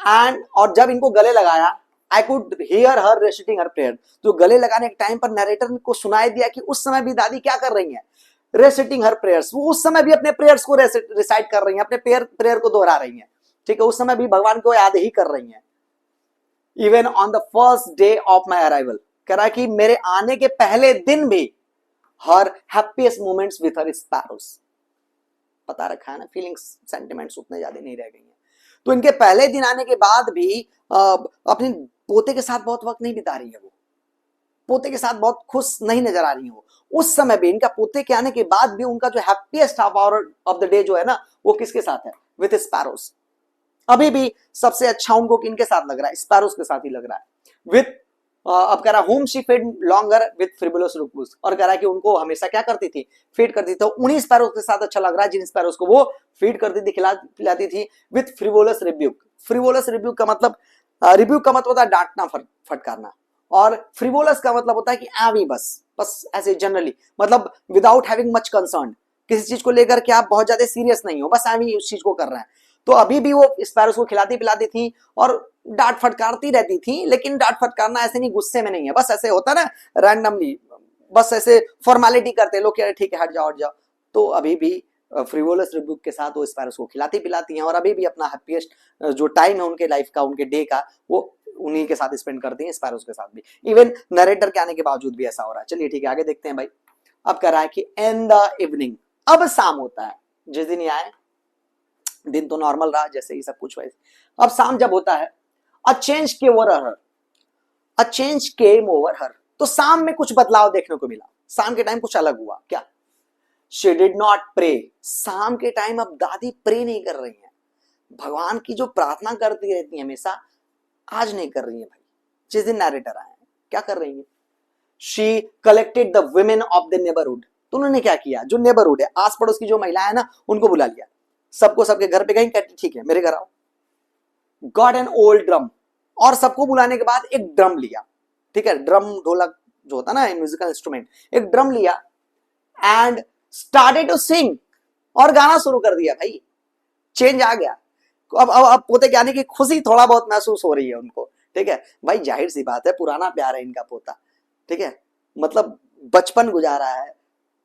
एंड और जब इनको गले लगाया, I could hear her reciting her prayer, तो गले लगाने के टाइम पर नरेटर को सुनाई दिया कि उस समय भी दादी क्या कर रही हैं, रेसिटिंग हर प्रेयर्स, वो उस समय भी अपने प्रेयर्स को रिसाइट कर रही हैं, अपने प्रेयर को दोहरा रही हैं, ठीक है, उस समय भी भगवान को याद ही कर रही हैं। Even on the first day of my arrival, कह रहा कि मेरे आने के पहले दिन भी, her happiest moments with her sparrows, पता रखा है ना, फीलिंग्स सेंटिमेंट्स उतने ज्यादा नहीं रह गई हैं। तो इनके पहले दिन आने के बाद भी अपने पोते के साथ बहुत वक्त नहीं बिता रही है वो, पोते के साथ बहुत खुश नहीं नजर आ रही है वो। उस समय भी, इनका पोते के आने के बाद भी उनका जो happiest our of the day जो है ना, वो किसके साथ है? With sparrows. अभी भी सबसे अच्छा उनको किनके साथ लग रहा है? स्पैरोस के साथ ही लग रहा है। विथ अब कह रहा home she fed longer with frivolous रिब्यूक्स, और कह रहा है कि उनको हमेशा क्या करती थी? फीड करती थी। तो उन्हीं स्पैरोस के साथ अच्छा लग रहा है जिन स्पैरोस को वो फीड करती थी, खिलाती थी with frivolous rebuke. Frivolous rebuke का मतलब, रिब्यूक का मतलब होता है डांटना, फटकारना, और फ्रिवोलस का मतलब होता है कि आवी, बस बस ऐसे जनरली, मतलब विदाउट हैविंग मच कंसर्न, किसी चीज को लेकर के आप बहुत ज्यादा सीरियस नहीं हो, बस आवी उस चीज को कर रहे हैं। तो अभी भी वो स्पैरोस को खिलाती पिलाती थी और डांट फटकारती रहती थी, लेकिन डांट फटकारना ऐसे नहीं, गुस्से में नहीं है, बस ऐसे होता ना रैंडमली, बस ऐसे फॉर्मेलिटी करते लोग, ठीक है हट जाओ हट जाओ। तो अभी भी फ्रिवोलस रिब्यूक के साथ वो स्पैरोस को खिलाती पिलाती हैं, और अभी भी अपना हैप्पीएस्ट जो टाइम है उनके लाइफ का, उनके डे का, वो उन्हीं के साथ स्पेंड करती हैं, स्पैरोस के साथ भी। इवन नरेटर के आने के बावजूद भी ऐसा हो रहा है। चलिए ठीक है, आगे देखते हैं भाई। अब कह रहा है कि इन द इवनिंग, अब शाम होता है, जिस दिन ये आए, दिन तो नॉर्मल रहा जैसे ही सब कुछ वैसे, अब शाम जब होता है, a change came over her, a change came over हर, तो शाम में कुछ बदलाव देखने को मिला। शाम के टाइम कुछ अलग हुआ। क्या? शी डिड नॉट प्रे, शाम के टाइम अब दादी प्रे नहीं कर रही हैं, भगवान की जो प्रार्थना करती रहती है हमेशा, आज नहीं कर रही है भाई। जिस दिन नैरेटर आए, क्या कर रही है? She collected the women of the neighbourhood, तो उन्होंने क्या किया? जो नेबरहुड है, आस पड़ोस की जो महिलाएं है ना, उनको बुला लिया, सबको सबके घर पे गई, कहती ठीक है मेरे घर आओ। गॉट एन ओल्ड ड्रम, और सबको बुलाने के बाद एक ड्रम लिया, ठीक है, ड्रम ढोलक जो होता ना म्यूजिकल इंस्ट्रूमेंट, एक ड्रम लिया, एंड स्टार्टेड टू सिंग, और गाना शुरू कर दिया भाई। चेंज आ गया। अब पोते के आने की खुशी थोड़ा बहुत महसूस हो रही है उनको, ठीक है भाई, जाहिर सी बात है, पुराना प्यार है इनका पोता, ठीक है, मतलब बचपन गुजारा है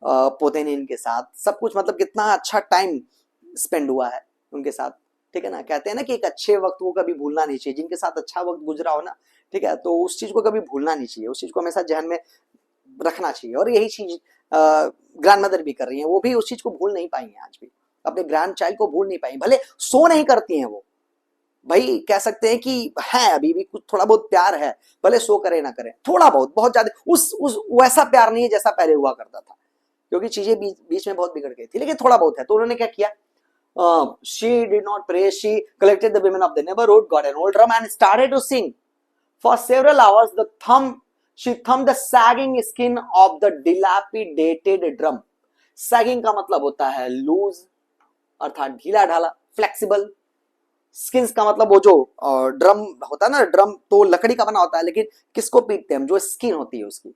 पोते ने इनके साथ, सब कुछ, मतलब कितना अच्छा टाइम स्पेंड हुआ है उनके साथ, ठीक है ना। कहते हैं ना कि एक अच्छे वक्त को कभी भूलना नहीं चाहिए, जिनके साथ अच्छा वक्त गुजरा हो ना, ठीक है, तो उस चीज को कभी भूलना नहीं चाहिए, उस चीज को हमेशा जहन में रखना चाहिए। और यही चीज ग्रैंड मदर भी कर रही है, वो भी उस चीज को भूल नहीं पाई है आज भी, अपने ग्रैंड चाइल्ड को भूल नहीं पाई, भले सो नहीं करती हैं वो, भाई कह सकते हैं कि है अभी भी कुछ थोड़ा बहुत प्यार है, भले सो करे ना करे, थोड़ा बहुत, बहुत ज्यादा उस वैसा प्यार नहीं है जैसा पहले हुआ करता था, क्योंकि चीजें बीच में बहुत बिगड़ गई थी, लेकिन थोड़ा बहुत है। तो उन्होंने क्या किया? she did not pray. She collected the women of the neighborhood, got an old drum, and started to sing. For several hours, she thumbed the sagging skin of the dilapidated drum. Sagging का मतलब होता है लूज, अर्थात ढीला ढाला, फ्लेक्सिबल। स्किन्स का मतलब वो जो ड्रम होता है ना, ड्रम तो लकड़ी का बना होता है, लेकिन किसको पीटते हैं हम? जो स्किन होती है उसकी,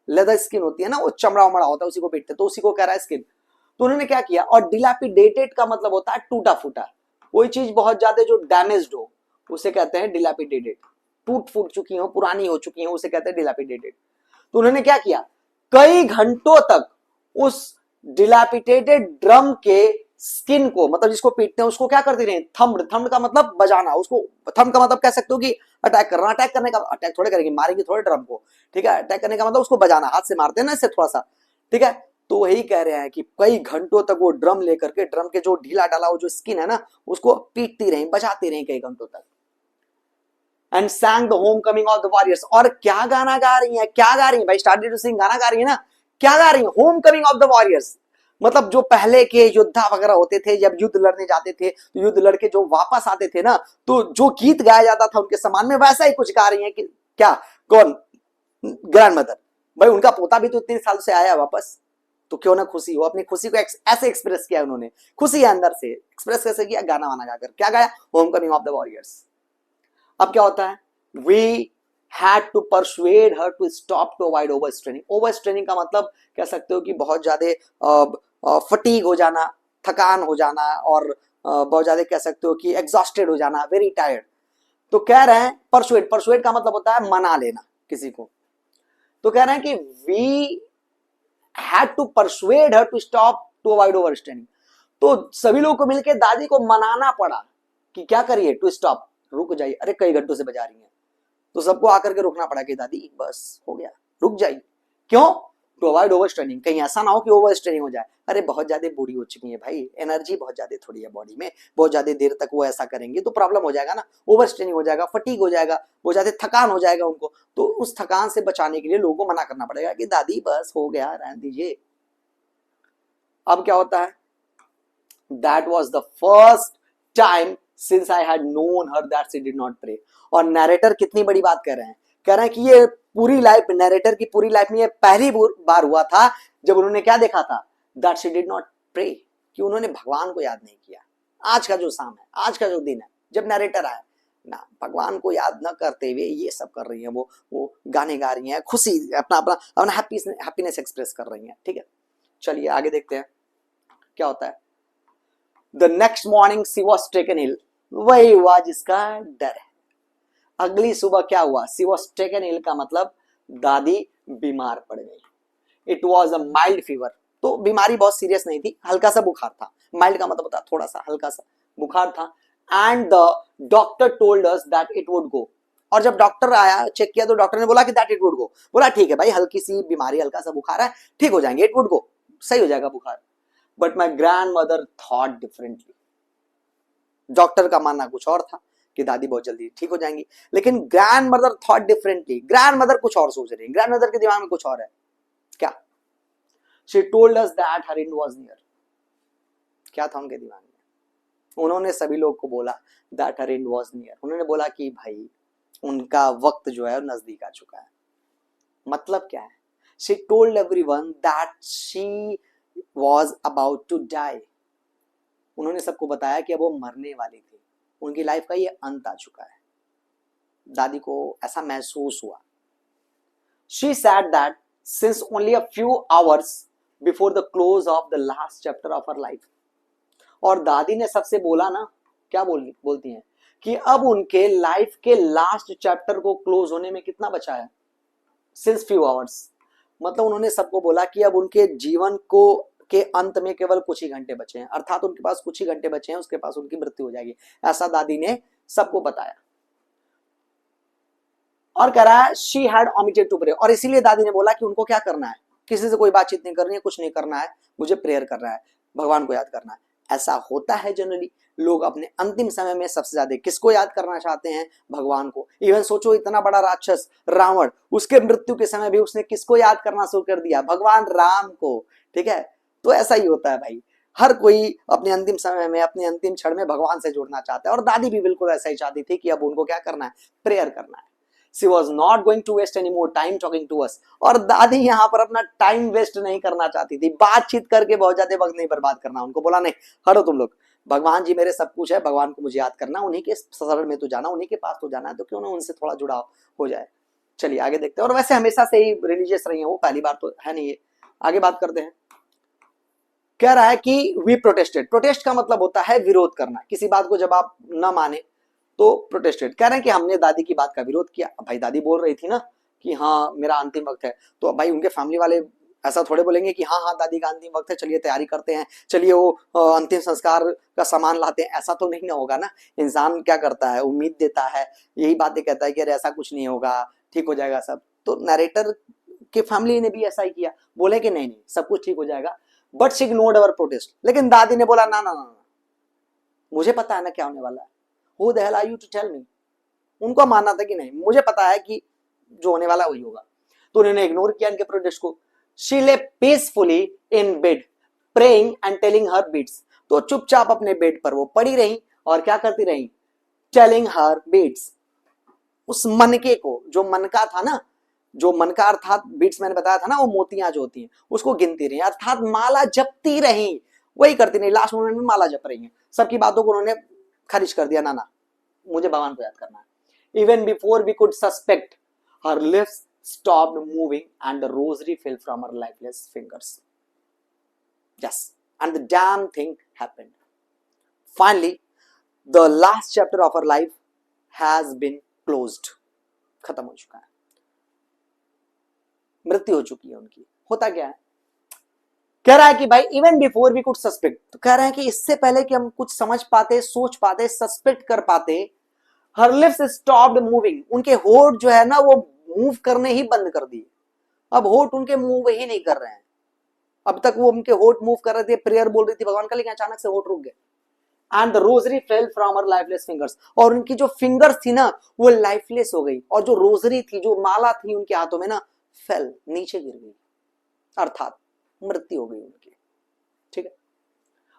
लेदर स्किन होती है ना, वो चमड़ा वमड़ा होता है, उसी को पीटते हैं, तो उसी को कह रहा है स्किन। तो उन्होंने क्या किया? और डिलैपिडेटेड का मतलब होता है टूटा फूटा, कोई चीज बहुत ज्यादा जो डैमेज्ड हो उसे कहते हैं डिलैपिडेटेड, टूट फूट चुकी हो, पुरानी हो चुकी हो, उसे कहते हैं डिलैपिडेटेड। तो उन्होंने क्या किया? कई घंटों तक उस डिलैपिडेटेड ड्रम के स्किन को, मतलब जिसको पीटते हैं उसको क्या करती रही? थम्ड, थम्ड का मतलब बजाना, उसको थम्ड का मतलब कह सकते हो कि अटैक करना। अटैक करने का, अटैक थोड़े करेंगे, मारेंगे थोड़े ड्रम को, ठीक है, अटैक करने का मतलब उसको बजाना, हाथ से मारते हैं ना इससे थोड़ा सा, ठीक है। तो वही कह रहे हैं कि कई घंटों तक वो ड्रम लेकर के, ड्रम के जो ढीला डाला वो जो स्किन है ना, उसको पीटती रही, बजाती रही कई घंटों तक। And sang the homecoming of the warriors, और क्या गाना गा रही है? क्या गा रही है भाई? स्टार्टेड टू सिंग, गाना गा रही है ना, क्या गा रही है? होमकमिंग ऑफ द वॉरियर्स, मतलब जो पहले के योद्धा वगैरह होते थे, जब युद्ध लड़ने जाते थे, तो युद्ध लड़के जो वापस आते थे ना, तो जो गीत गाया जाता था उनके सम्मान में, वैसा ही कुछ गा रही है कि क्या? कौन? Grand mother. भाई उनका पोता भी तो इतने साल से आया वापस, तो क्यों ना खुशी हो। अपनी खुशी को ऐसे एक्सप्रेस किया उन्होंने, खुशी है अंदर से, एक्सप्रेस कैसे किया? गाना वाना गाकर। क्या गाया? Homecoming of the warriors. अब क्या होता है? We had to persuade her to stop to avoid over straining. Over straining का मतलब कह सकते हो कि बहुत ज्यादा फटीग हो जाना, थकान हो जाना, और बहुत ज्यादा कह सकते हो कि एग्जॉस्टेड हो जाना, वेरी टायर्ड। तो कह रहे हैं परसुएड, परसुएड का मतलब होता है मना लेना किसी को। तो कह रहे हैं कि we had to persuade her to stop to avoid over straining. तो सभी लोगों को मिलकर दादी को मनाना पड़ा कि क्या करिए? टू स्टॉप, रुक जाइए, अरे कई घंटों से बजा रही हैं। तो सबको आकर के रुकना पड़ा कि दादी बस हो गया, रुक जाइए। क्यों? टू अवॉइड ओवर स्ट्रेनिंग, कहीं ऐसा ना हो कि ओवर स्ट्रेनिंग हो जाए। अरे बहुत ज्यादा बूढ़ी हो चुकी है भाई, एनर्जी बहुत ज्यादा थोड़ी है बॉडी में, बहुत ज्यादा देर तक वो ऐसा करेंगे तो प्रॉब्लम हो जाएगा ना, ओवर स्ट्रेनिंग हो जाएगा, फटीग हो जाएगा, बहुत ज्यादा थकान हो जाएगा उनको। तो उस थकान से बचाने के लिए लोगों को मना करना पड़ेगा कि दादी बस हो गया, रहने दीजिए। अब क्या होता है, that was the first time since I had known her that she did not pray. और नरेटर कितनी बड़ी बात कह रहे हैं, कह रहे हैं कि ये पूरी लाइफ, नरेटर की पूरी लाइफ में ये पहली बार हुआ था जब उन्होंने क्या देखा था, that she did not pray, कि उन्होंने भगवान को याद नहीं किया। आज का जो शाम है, आज का जो दिन है, जब नरेटर आया ना, भगवान को याद न करते हुए ये सब कर रही हैं, वो गाने गा रही हैं, खुशी अपना अपना अपना हैप्पीनेस एक्सप्रेस कर रही हैं। ठीक है, चलिए आगे देखते हैं क्या होता है। The next morning she was taken ill, वही हुआ जिसका डर है। अगली सुबह क्या हुआ, शी वॉज टेकन इल का मतलब दादी बीमार पड़ गई। It was a mild fever, तो बीमारी बहुत सीरियस नहीं थी, हल्का सा बुखार था। माइल्ड का मतलब होता है थोड़ा सा, हल्का सा बुखार था। And the doctor told us that it would go, और जब डॉक्टर आया चेक किया तो डॉक्टर ने बोला कि दैट इट वुड गो, बोला ठीक है भाई, हल्की सी बीमारी, हल्का सा बुखार है, ठीक हो जाएंगे, इट वुड गो, सही हो जाएगा बुखार। But my grand mother thought differently, doctor का मानना कुछ और था कि दादी बहुत जल्दी ठीक हो जाएंगी, लेकिन grand mother thought differently, grand mother कुछ और सोच रही है, ग्रैंड मदर के दिमाग में कुछ और है। क्या, she told us that her and was near, क्या था उनके दिमाग में, उन्होंने सभी लोग को बोला that her and was near, उन्होंने बोला कि भाई उनका वक्त जो है नजदीक आ चुका है। मतलब क्या है, she told everyone that she was about to die, उन्होंने सबको बताया कि अब वो मरने वाली थी, उनकी लाइफ का ये अंत आ चुका है। दादी को ऐसा महसूस हुआ। She said that since only a few hours before the close of the last chapter of her life, और दादी ने सबसे बोला ना, क्या बोलती हैं कि अब उनके लाइफ के लास्ट चैप्टर को क्लोज होने में कितना बचा है, सिंस फ्यू आवर्स, मतलब उन्होंने सबको बोला कि अब उनके जीवन को के अंत में केवल कुछ ही घंटे बचे हैं, अर्थात उनके पास कुछ ही घंटे बचे हैं, उसके पास उनकी मृत्यु हो जाएगी, ऐसा दादी ने सबको बताया। और कह रहा है she had omitted to pray, और इसीलिए दादी ने बोला कि उनको क्या करना है, किसी से कोई बातचीत नहीं करनी है, कुछ नहीं करना है, मुझे प्रेयर करना है, भगवान को याद करना है। ऐसा होता है जनरली, लोग अपने अंतिम समय में सबसे ज्यादा किसको याद करना चाहते हैं, भगवान को। इवन सोचो इतना बड़ा राक्षस रावण, उसके मृत्यु के समय भी उसने किसको याद करना शुरू कर दिया, भगवान राम को। ठीक है, तो ऐसा ही होता है भाई, हर कोई अपने अंतिम समय में, अपने अंतिम क्षण में भगवान से जुड़ना चाहता है, और दादी भी बिल्कुल ऐसा ही चाहती थी कि अब उनको क्या करना है, प्रेयर करना है। She was not going to waste any more time talking to us, और दादी यहाँ पर अपना टाइम वेस्ट नहीं करना चाहती थी, बातचीत करके बहुत ज्यादा वक्त नहीं बर्बाद करना। उनको बोला नहीं, हटो तुम लोग, भगवान जी मेरे सब कुछ है, भगवान को मुझे याद करना, उन्हीं के शरण में तो जाना, उन्हीं के पास तो जाना है, तो क्यों ना उनसे थोड़ा जुड़ाव हो जाए। चलिए आगे देखते हैं, और वैसे हमेशा से ही रिलीजियस रही है वो, पहली बार तो है नहीं ये। आगे बात करते हैं, कह रहा है कि वी प्रोटेस्टेड, प्रोटेस्ट का मतलब होता है विरोध करना, किसी बात को जब आप न माने तो प्रोटेस्टेड। कह रहे हैं कि हमने दादी की बात का विरोध किया। भाई दादी बोल रही थी ना कि हाँ मेरा अंतिम वक्त है, तो भाई उनके फैमिली वाले ऐसा थोड़े बोलेंगे कि हाँ हाँ दादी का अंतिम वक्त है, चलिए तैयारी करते हैं, चलिए वो अंतिम संस्कार का सामान लाते हैं, ऐसा तो नहीं ना होगा ना। इंसान क्या करता है, उम्मीद देता है, यही बातें कहता है कि अरे ऐसा कुछ नहीं होगा, ठीक हो जाएगा सब। तो नरेटर के फैमिली ने भी ऐसा ही किया, बोले कि नहीं नहीं सब कुछ ठीक हो जाएगा, but she ignored our protest. लेकिन दादी ने बोला ना ना ना, मुझे पता है ना क्या होने वाला है, Who the hell are you to tell me? उनको मानना था कि नहीं, मुझे पता है कि जो होने वाला वही होगा, तो उन्होंने इग्नोर किया इनके प्रोटेस्ट को। She lay peacefully in bed, praying and telling her beads, तो चुपचाप अपने बेड पर वो पड़ी रही और क्या करती रही, telling her beads, उस मनके को, जो मनका था ना, जो मनका अर्थात बीट्स मैंने बताया था ना, वो मोतियां जो होती हैं, उसको गिनती रही, अर्थात माला जपती रही, वही करती रही, लास्ट मोमेंट में माला जप रही है। सबकी बातों को उन्होंने खारिज कर दिया, ना ना मुझे भगवान को याद करना है। Even before we could suspect, her lips stopped moving and the rosary fell from her lifeless fingers. Yes, and the damn thing happened. Finally, the last chapter of her life has been closed. खत्म हो चुका है, मृत्यु हो चुकी है उनकी। होता क्या है, कह रहा है कि भाई even before we could suspect, तो कह रहे हैं कि इससे पहले कि हम कुछ समझ पाते, सोच पाते, सस्पेक्ट कर पाते, हर लिप्स स्टॉप्ड मूविंग, उनके होठ जो है ना वो मूव करने ही बंद कर दिए। अब होठ उनके मूव ही नहीं कर रहे हैं। अब तक वो उनके होठ मूव कर रहे थे, प्रेयर बोल रही थी भगवान का, लेकिन अचानक से होठ रुक गए। And the rosary fell from her lifeless fingers, और उनकी जो फिंगर्स थी ना वो लाइफलेस हो गई, और जो रोजरी थी, जो माला थी उनके हाथों में ना, फेल, नीचे गिर गई, अर्थात मृत्यु हो गई उनकी। ठीक है।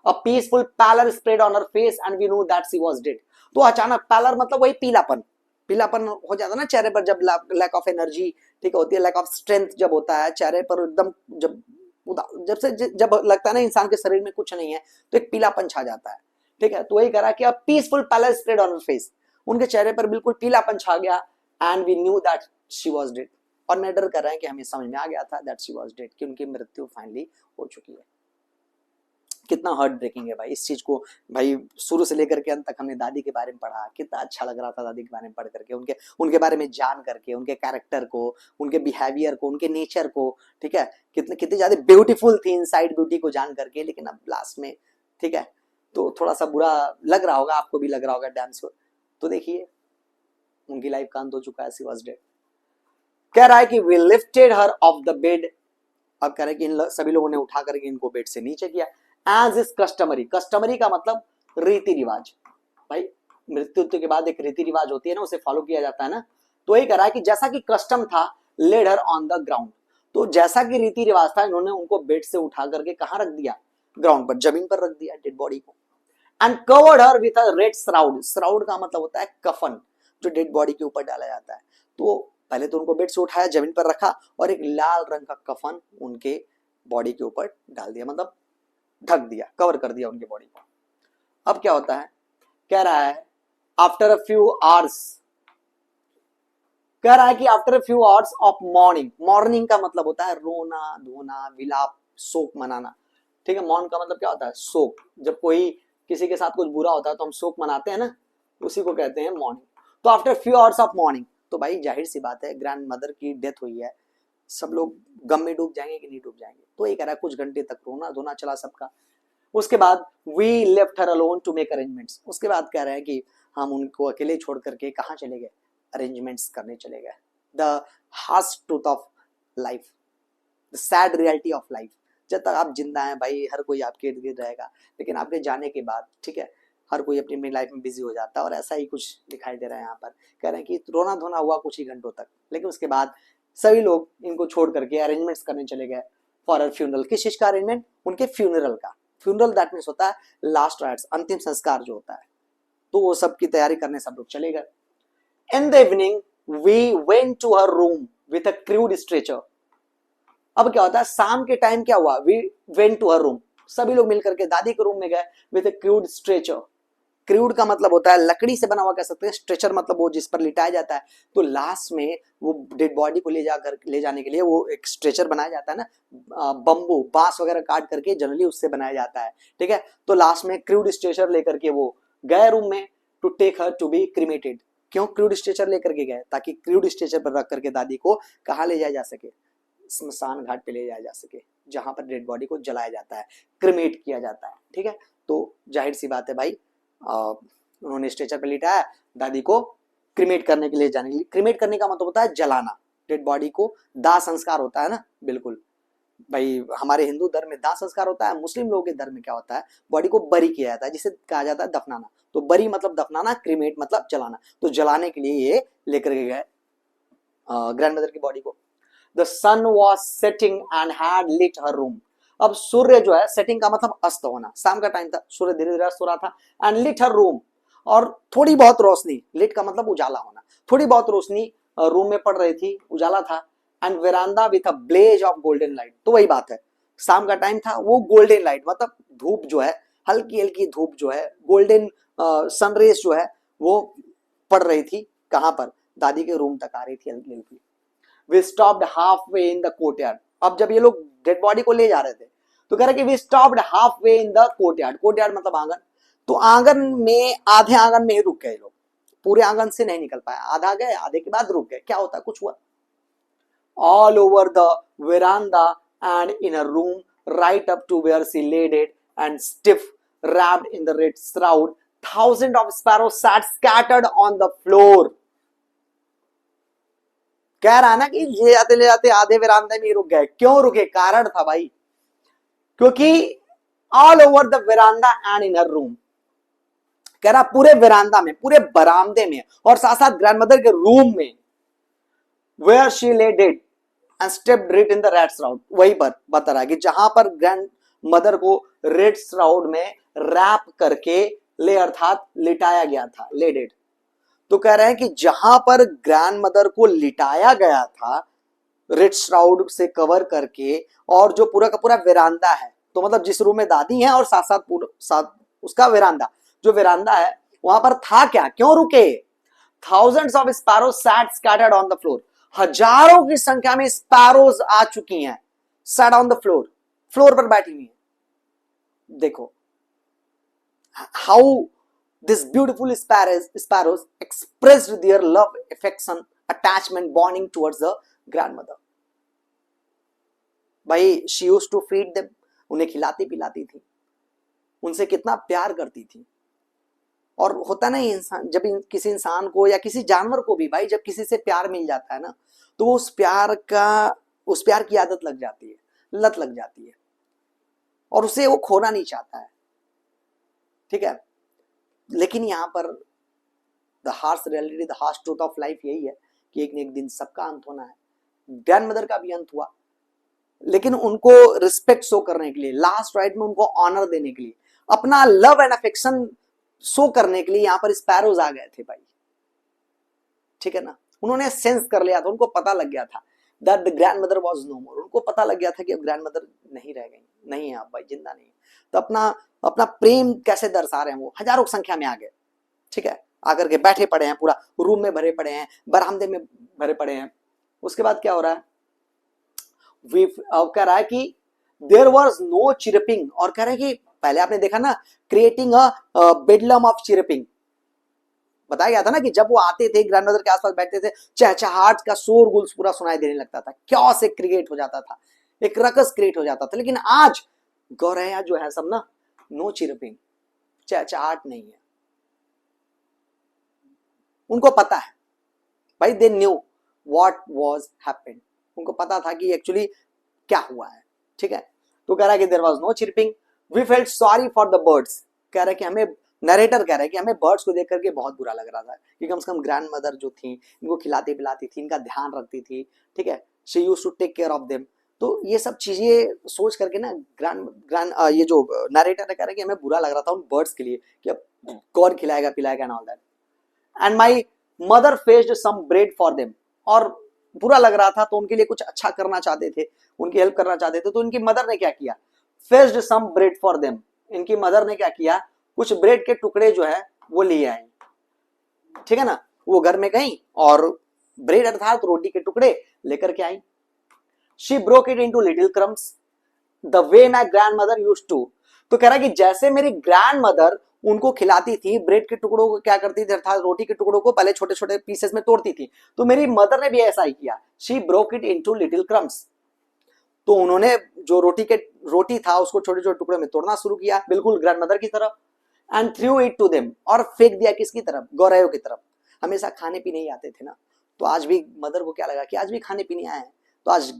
A peaceful pallor spread on her face and we know that she was dead. तो अचानक पैलर मतलब वही पीलापन, पीलापन हो जाता है ना चेहरे पर जब लैक ऑफ एनर्जी, ठीक होती है, लैक ऑफ स्ट्रेंथ जब होता है चेहरे पर एकदम, जब जब लगता है ना इंसान के शरीर में कुछ नहीं है, तो एक पीलापन छा जाता है। ठीक है। तो वही करा कि अब peaceful pallor spread on her face, उनके चेहरे पर बिल्कुल पीलापन छा गया। And we knew that she was dead, और नडर कर रहे हैं कि हमें समझ में आ गया था दैट शी वाज डेड, कि उनकी मृत्यु फाइनली हो चुकी है। कितना हार्ट ब्रेकिंग है भाई इस चीज को। भाई शुरू से लेकर के अंत तक हमने दादी के बारे में पढ़ा, कितना अच्छा लग रहा था दादी के बारे में पढ़ करके, उनके उनके बारे में जान करके, उनके कैरेक्टर को, उनके बिहेवियर को, उनके नेचर को। ठीक है। कितनी कितनी ज्यादा ब्यूटीफुल थी इनसाइड ब्यूटी को जान करके, लेकिन अब लास्ट में, ठीक है, तो थोड़ा सा बुरा लग रहा होगा, आपको भी लग रहा होगा डैम्स को। तो देखिए उनकी लाइफ का अंत हो चुका है, शी वाज डेड। कह रहा है कि we lifted her off the bed, अब कह रहे हैं कि इन सभी लोगों ने उठा करके इनको बेड से नीचे किया। एज इज कस्टमरी, कस्टमरी का मतलब रीति रिवाज, भाई मृत्यु के बाद एक रीति रिवाज होती है ना, उसे फॉलो किया जाता है ना। तो यही कह रहा है कि जैसा कि कस्टम था, laid her on the ground, तो जैसा कि रीति रिवाज था, इन्होंने उनको बेड से उठा करके कहां रख दिया, ग्राउंड पर, जमीन पर रख दिया डेड बॉडी को। And covered her with a red shroud, shroud का मतलब होता है कफन, जो डेड बॉडी के ऊपर डाला जाता है। तो पहले तो उनको बेड से उठाया, जमीन पर रखा, और एक लाल रंग का कफन उनके बॉडी के ऊपर डाल दिया, मतलब ढक दिया, कवर कर दिया उनकी बॉडी को। अब क्या होता है, कह रहा है आफ्टर अ फ्यू आवर्स, कह रहा है कि after a few hours of morning, morning का मतलब होता है रोना धोना, विलाप, शोक मनाना। ठीक है। मौन का मतलब क्या होता है, शोक। जब कोई किसी के साथ कुछ बुरा होता है तो हम शोक मनाते हैं ना, उसी को कहते हैं मॉर्निंग। तो after few hours of morning, तो भाई जाहिर सी बात है, ग्रैंड मदर की डेथ हुई है, सब लोग गम में डूब जाएंगे कि नहीं डूब जाएंगे। तो ये कह रहा है कुछ घंटे तक रोना धोना चला सबका। उसके बाद we left her alone to make arrangements, उसके बाद कह रहे हैं कि हम उनको अकेले छोड़ करके कहाँ चले गए, अरेंजमेंट्स करने चले गए। The harsh truth of life, the sad reality of life, जब तक आप जिंदा हैं भाई हर कोई आपके इर्द गिर्द रहेगा, लेकिन आपके जाने के बाद, ठीक है, हर कोई अपनी अपनी लाइफ में बिजी हो जाता है। और ऐसा ही कुछ दिखाई दे रहा है यहाँ पर, कह रहे हैं कि रोना धोना हुआ कुछ ही घंटों तक, लेकिन उसके बाद सभी लोग इनको छोड़ करके अरेंजमेंट्स करने चले गए फॉर अ फ्यूनरल। किस चीज का अरेंजमेंट, उनके फ्यूनरल का। फ्यूनरल दैट मीन्स होता है लास्ट राइट्स, अंतिम संस्कार जो होता है, तो वो सब की तैयारी करने सब लोग चले गए। In the evening we went to her room with a crude stretcher. अब क्या होता है, शाम के टाइम क्या हुआ, we went to her room, सभी लोग मिलकर के दादी के रूम में गए with a crude stretcher. Crude का मतलब होता है लकड़ी से बना हुआ कह सकते हैं, स्ट्रेचर मतलब वो जिस पर लिटाया जाता है। तो लास्ट में वो डेड बॉडी को ले जाने के लिए वो एक स्ट्रेचर बनाया जाता है ना, बम्बू बांस वगैरह काट करके जनरली उससे बनाया जाता है। ठीक है। तो लास्ट में क्रूड स्ट्रेचर लेकर के वो गए रूम में to take her to be cremated. क्यों क्रूड स्ट्रेचर लेकर के गए, ताकि क्रूड स्ट्रेचर पर रख करके दादी को कहाँ ले जाया जा सके, स्मशान घाट पे ले जाया जा सके, जहां पर डेड बॉडी को जलाया जाता है, क्रीमेट किया जाता है। ठीक है। तो जाहिर सी बात है भाई, उन्होंने स्ट्रेचर पे लिटाया, दादी को क्रीमेट करने के लिए जाने के लिए। क्रीमेट करने का मतलब होता है जलाना, डेड बॉडी को दाह संस्कार होता है ना, बिल्कुल भाई हमारे हिंदू धर्म में दाह संस्कार होता है, मुस्लिम लोगों के धर्म में क्या होता है, बॉडी को बरी किया जाता है, जिसे कहा जाता है दफनाना। तो बरी मतलब दफनाना, क्रीमेट मतलब जलाना। तो जलाने के लिए ये लेकर के गए ग्रैंड मदर की बॉडी को। The sun was setting and had lit her room. अब सूर्य जो है, सेटिंग का मतलब अस्त होना, शाम का टाइम था, सूर्य धीरे धीरे अस्त हो रहा था। एंड लिट हर रूम, और थोड़ी बहुत रोशनी, लिट का मतलब उजाला होना, थोड़ी बहुत रोशनी रूम में पड़ रही थी, उजाला था। And veranda with a blaze of golden light, तो वही बात है, शाम का टाइम था, वो गोल्डन लाइट मतलब धूप जो है, हल्की हल्की धूप जो है, गोल्डन सनरेज जो है वो पड़ रही थी, कहां पर, दादी के रूम तक आ रही थी हल्की हल्की। We stopped halfway in the courtyard. अब जब ये लोग डेड बॉडी को ले जा रहे थे, तो कह रहे कि we stopped halfway in the courtyard. Courtyard मतलब आंगन। तो आंगन में, आधे आंगन में ही रुक गए लोग, पूरे आंगन से नहीं निकल पाए, आधा गए, आधे के बाद रुक गए। क्या होता है, कुछ हुआ। All over the veranda and in a room right up to where she laid it and stiff wrapped in the red shroud, thousands of sparrows sat scattered on the floor. कह रहा है ना कि ले जाते आधे वेरांडे में ही रुक गए। क्यों रुके? कारण था भाई, क्योंकि all over the veranda and in her room, कह रहा पूरे वेरांडा में, पूरे बरामदे में और साथ साथ ग्रैंडमदर के रूम में, where she lay dead and stiff wrapped in the red shroud, वहीं पर बता रहा है कि जहां पर ग्रैंड मदर को रेड श्राउड में रैप करके ले अर्थात लिटाया गया था, ले डेड। तो कह रहे हैं कि जहां पर ग्रैंड मदर को लिटाया गया था रेड श्राउड से कवर करके, और जो पूरा का पूरा वेरांडा है, तो मतलब जिस रूम में दादी है और साथ साथ पूरा साथ उसका वेरांडा, जो वेरांडा है वहां पर था क्या, क्यों रुके? Thousands of sparrows sat scattered on the floor, हजारों की संख्या में स्पैरोज आ चुकी हैं, sat on the floor, floor पर बैठी हुई है। देखो how this beautiful sparrows expressed their love, affection, attachment, bonding towards the grandmother. भाई she used to feed them, उन्हें खिलाती पिलाती थी, उनसे कितना प्यार करती थी। और होता ना इंसान, जब किसी इंसान को या किसी जानवर को भी भाई, जब किसी से प्यार मिल जाता है ना, तो उस प्यार की आदत लग जाती है, लत लग जाती है, और उसे वो खोना नहीं चाहता है। ठीक है, लेकिन यहां पर the harsh reality, the harsh truth of life यही है कि एक न एक दिन सबका अंत होना है। ग्रैंडमदर का भी अंत हुआ, लेकिन उनको रिस्पेक्ट शो करने के लिए, लास्ट राइट में उनको ऑनर देने के लिए, अपना लव एंड अफेक्शन शो करने के लिए यहां पर स्पैरोज आ गए थे भाई। ठीक है ना, उन्होंने सेंस कर लिया था, उनको पता लग गया था that the grandmother was no more, उनको पता लग गया था कि अब ग्रैंडमदर नहीं रह गई, नहीं है अब भाई, जिंदा नहीं। तो अपना प्रेम कैसे दर्शा रहे हैं, वो हजारों की संख्या में आ गए। ठीक है, आकर के बैठे पड़े हैं, पूरा रूम में भरे पड़े हैं, बरामदे में भरे पड़े हैं। उसके बाद क्या हो रहा है, कह रहा है कि देयर वाज नो चिरपिंग, और कह रहे हैं कि पहले आपने देखा ना, क्रिएटिंग अ बेडलम ऑफ चिरपिंग, बताया गया था ना कि जब वो आते थे ग्रैंडमदर के आसपास बैठते थे, चहचहाहट का शोरगुल पूरा सुनाई देने लगता था, क्योस एक क्रिएट हो जाता था, एक रकस क्रिएट हो जाता था। लेकिन आज गौरैया जो है सब ना, नो चिरपिंग, चहचहाहट नहीं है। उनको पता है भाई, they knew what was happened, उनको पता था कि एक्चुअली क्या हुआ है। ठीक है, तो कह रहा है कि there was no chirping, we felt sorry for the birds, कह रहा है कि हमें, नरेटर कह रहा है कि हमें बर्ड्स को देख करके बहुत बुरा लग रहा था कि कम से कम ग्रैंड मदर जो थी, इनको खिलाती पिलाती थी, इनका ध्यान रखती थी। ठीक है, she used to take care of them. तो ये सब चीजें सोच करके ना ये जो नरेटर है कह रहा है कि हमें बुरा लग रहा था उन बर्ड्स के लिए कि अब कौन खिलाएगा पिलाएगा and all that. And my mother fetched some bread for them, और बुरा लग रहा था तो उनके लिए कुछ अच्छा करना चाहते थे, उनकी हेल्प करना चाहते थे। तो उनकी मदर ने क्या किया, fetched some bread for them, इनकी मदर ने क्या किया, कुछ ब्रेड के टुकड़े जो है वो लिए आए। ठीक है ना, वो घर में गई और ब्रेड अर्थात रोटी के टुकड़े लेकर के आई। She broke it into little crumbs the way my grandmother used to, तो कह रहा है कि जैसे मेरी ग्रैंडमदर उनको खिलाती थी, ब्रेड के टुकड़ों को क्या करती थी, अर्थात रोटी के टुकड़ों को पहले छोटे छोटे पीसेस में तोड़ती थी, तो मेरी मदर ने भी ऐसा ही किया। She broke it into little crumbs, तो उन्होंने जो रोटी था उसको छोटे छोटे टुकड़ों में तोड़ना शुरू किया, बिल्कुल ग्रैंडमदर की तरफ। And threw it to them, और फेंक दिया किसकी तरफ, गौरैयों की तरफ। हमेशा खाने पीने ही आते थे ना, तो आज भी मदर को क्या लगा कि आज भी खाने पीने आए हैं, तो आज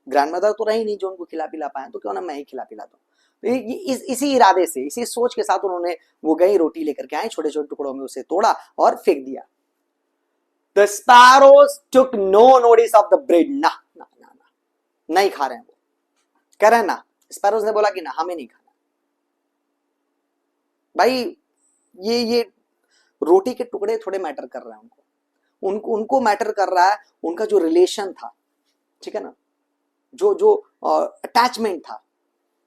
ग्रैंडमदर तो रही नहीं जो उनको खिला पिला पाए, तो क्यों ना मैं ही खिला पिला दूं। तो इसी इरादे से, इसी सोच के साथ उन्होंने वो गई, रोटी लेकर के आए, छोटे छोटे टुकड़ों में उसे तोड़ा और फेंक दिया। The sparrows took no notice of the bread, ना ना ना ना, नहीं खा रहे हैं वो, कह रहे हैं ना, स्पैरोज ने बोला कि ना हमें नहीं खाना। भाई ये रोटी के टुकड़े थोड़े मैटर कर रहे हैं उनको मैटर कर रहा है उनका जो रिलेशन था। ठीक है ना, जो जो अटैचमेंट था,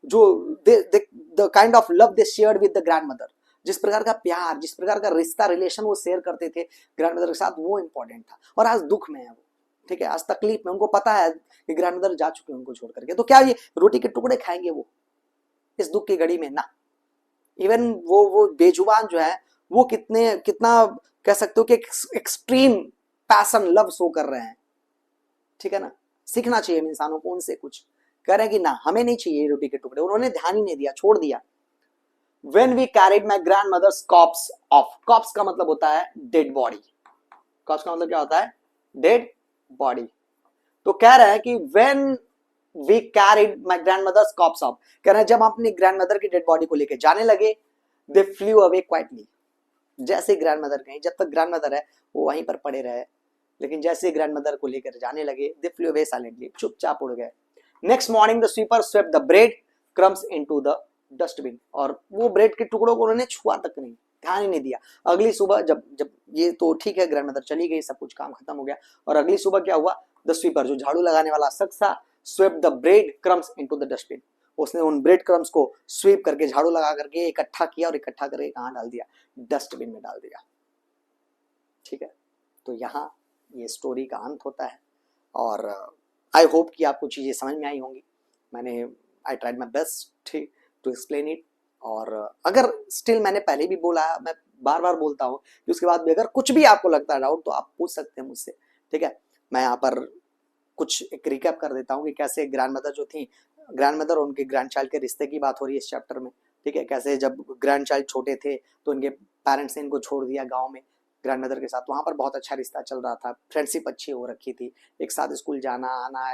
जो the kind of love they shared with the grandmother, जिस प्रकार का प्यार, जिस प्रकार का रिश्ता, रिलेशन वो शेयर करते थे ग्रैंडमदर के साथ, वो इंपॉर्टेंट था। और आज दुख में है वो, ठीक है, आज तकलीफ में, उनको पता है कि ग्रैंडमदर जा चुके हैं उनको छोड़ करके, तो क्या ये रोटी के टुकड़े खाएंगे वो इस दुख की घड़ी में, ना। इवन वो बेजुबान जो है वो कितना कह सकते हो कि एक्सट्रीम पैशन, लव शो कर रहे हैं। ठीक है ना, सीखना चाहिए इंसानों को उनसे कुछ। कह रहे हैं कि ना हमें नहीं चाहिए रोटी के टुकड़े, उन्होंने ध्यान ही नहीं दिया, छोड़ दिया। When we carried my grandmother's corpse off, corpse का मतलब होता है डेड बॉडी, corpse का मतलब क्या होता है, डेड बॉडी। तो कह रहे हैं कि when we carried my grandmother's corpse off, कह रहे हैं जब हम अपनी ग्रैंडमदर की डेड बॉडी को लेके जाने लगे, दे फ्लू अवे क्वाइटली, जैसे ग्रैंडमदर गई, जब तक ग्रैंडमदर है वो वहीं पर पड़े रहे, लेकिन जैसे ग्रैंडमदर को लेकर जाने लगे, दे फ्लू अवे साइलेंटली, चुपचाप उड़ गए। Next morning the sweeper swept the bread crumbs into the dustbin, और वो ब्रेड के टुकड़ों को उन्होंने छुआ तक नहीं, ध्यान ही नहीं दिया। अगली सुबह जब जब ये तो ठीक है, ग्रैंडमदर चली गई, सब कुछ काम खत्म हो गया, और अगली सुबह क्या हुआ, द स्वीपर जो झाड़ू लगाने वाला शख्स था, swept the bread crumbs into the dustbin, उसने उन ब्रेड क्रम्स को स्वीप करके, झाड़ू लगा करके इकट्ठा किया, और इकट्ठा करके कहाँ डाल दिया, डस्टबिन में डाल दिया। ठीक है, तो यहाँ ये स्टोरी का अंत होता है, और आई होप कि आपको चीज़ें समझ में आई होंगी। मैंने I tried my best to explain it, और अगर स्टिल मैंने पहले भी बोला, मैं बार बार बोलता हूँ कि उसके बाद भी अगर कुछ भी आपको लगता है डाउट, तो आप पूछ सकते हैं मुझसे। ठीक है, मैं यहाँ पर कुछ एक रिकैप कर देता हूँ कि कैसे ग्रैंडमदर जो थी, ग्रैंडमदर और उनके ग्रैंडचाइल्ड के रिश्ते की बात हो रही है इस चैप्टर में। ठीक है, कैसे जब ग्रैंडचाइल्ड छोटे थे तो उनके पेरेंट्स ने इनको छोड़ दिया गाँव में ग्रैंडमदर के साथ, वहाँ पर बहुत अच्छा रिश्ता चल रहा था, फ्रेंडशिप अच्छी हो रखी थी, एक साथ स्कूल जाना आना,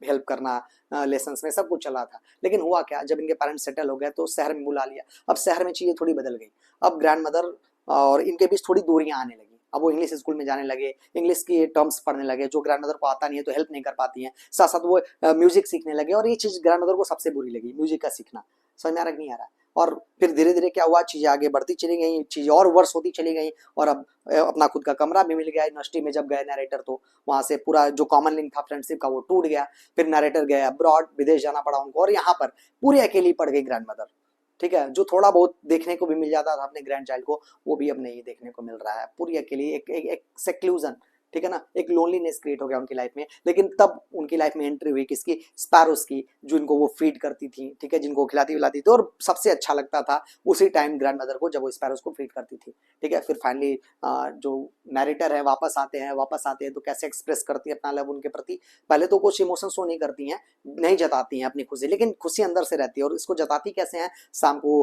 हेल्प करना लेसन्स में, सब कुछ चला था। लेकिन हुआ क्या, जब इनके पेरेंट्स सेटल हो गए तो शहर में बुला लिया। अब शहर में चीज़ें थोड़ी बदल गई, अब ग्रैंडमदर और इनके बीच थोड़ी दूरियां आने लगी। अब वो इंग्लिश स्कूल में जाने लगे, इंग्लिश की टर्म्स पढ़ने लगे, जो ग्रैंडमदर को आता नहीं है तो हेल्प नहीं कर पाती हैं, साथ साथ वो म्यूजिक सीखने लगे, और ये चीज़ ग्रैंडमदर को सबसे बुरी लगी, म्यूजिक का सीखना। समझ में आ रहा नहीं आ रहा? और फिर धीरे धीरे क्या हुआ, चीज़ें आगे बढ़ती चली गई, चीज़ें और वर्ष होती चली गई, और अब अपना खुद का कमरा भी मिल गया यूनिवर्सिटी में। जब गए नरेटर तो वहाँ से पूरा जो कॉमन लिंक था फ्रेंडशिप का वो टूट गया। फिर नरेटर गए अब्रॉड, विदेश जाना पड़ा उनको, और यहाँ पर पूरी अकेली पड़ गई ग्रैंडमदर। ठीक है, जो थोड़ा बहुत देखने को भी मिल जाता था अपने ग्रैंड चाइल्ड को, वो भी अब नहीं देखने को मिल रहा है, पूरी अकेली, एक सेक्लूजन। ठीक है ना, एक लोनलीनेस क्रिएट हो गया उनकी लाइफ में। लेकिन तब उनकी लाइफ में एंट्री हुई किसकी, स्पैरोस की, जो इनको वो फीड करती थी। ठीक है, जिनको खिलाती पिलाती थी, और सबसे अच्छा लगता था उसी टाइम ग्रैंडमदर को जब वो स्पैरोस को फीड करती थी। ठीक है, फिर फाइनली जो नरेटर है वापस आते हैं तो कैसे एक्सप्रेस करती है अपना लव उनके प्रति। पहले तो कुछ इमोशन शो नहीं करती हैं, नहीं जताती हैं अपनी खुशी, लेकिन खुशी अंदर से रहती है। और इसको जताती कैसे हैं, शाम को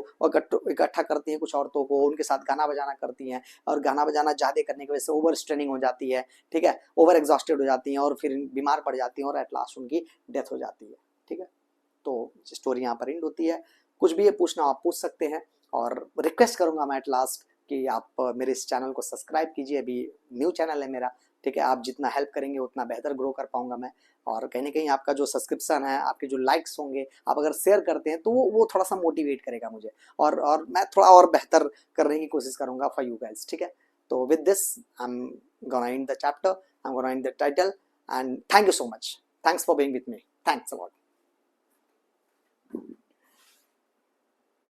इकट्ठा करती हैं कुछ औरतों को, उनके साथ गाना बजाना करती हैं, और गाना बजाना ज़्यादा करने की वजह से ओवर स्ट्रेनिंग हो जाती है। ठीक है, ओवर एग्जॉस्टेड हो जाती हैं, और फिर बीमार पड़ जाती हैं, और एट लास्ट उनकी डेथ हो जाती है। ठीक है, तो स्टोरी यहाँ पर एंड होती है। कुछ भी ये पूछना आप पूछ सकते हैं, और रिक्वेस्ट करूंगा मैं एट लास्ट कि आप मेरे इस चैनल को सब्सक्राइब कीजिए, अभी न्यू चैनल है मेरा। ठीक है, आप जितना हेल्प करेंगे उतना बेहतर ग्रो कर पाऊंगा मैं। और कहीं ना कहीं आपका जो सब्सक्रिप्शन है, आपके जो लाइक्स होंगे, आप अगर शेयर करते हैं तो वो थोड़ा सा मोटिवेट करेगा मुझे, और मैं थोड़ा और बेहतर करने की कोशिश करूंगा फॉर यू गाइस। ठीक है, तो with this I am gonna and the chapter, I am gonna and the title, and thank you so much. Thanks for being with me. Thanks a lot.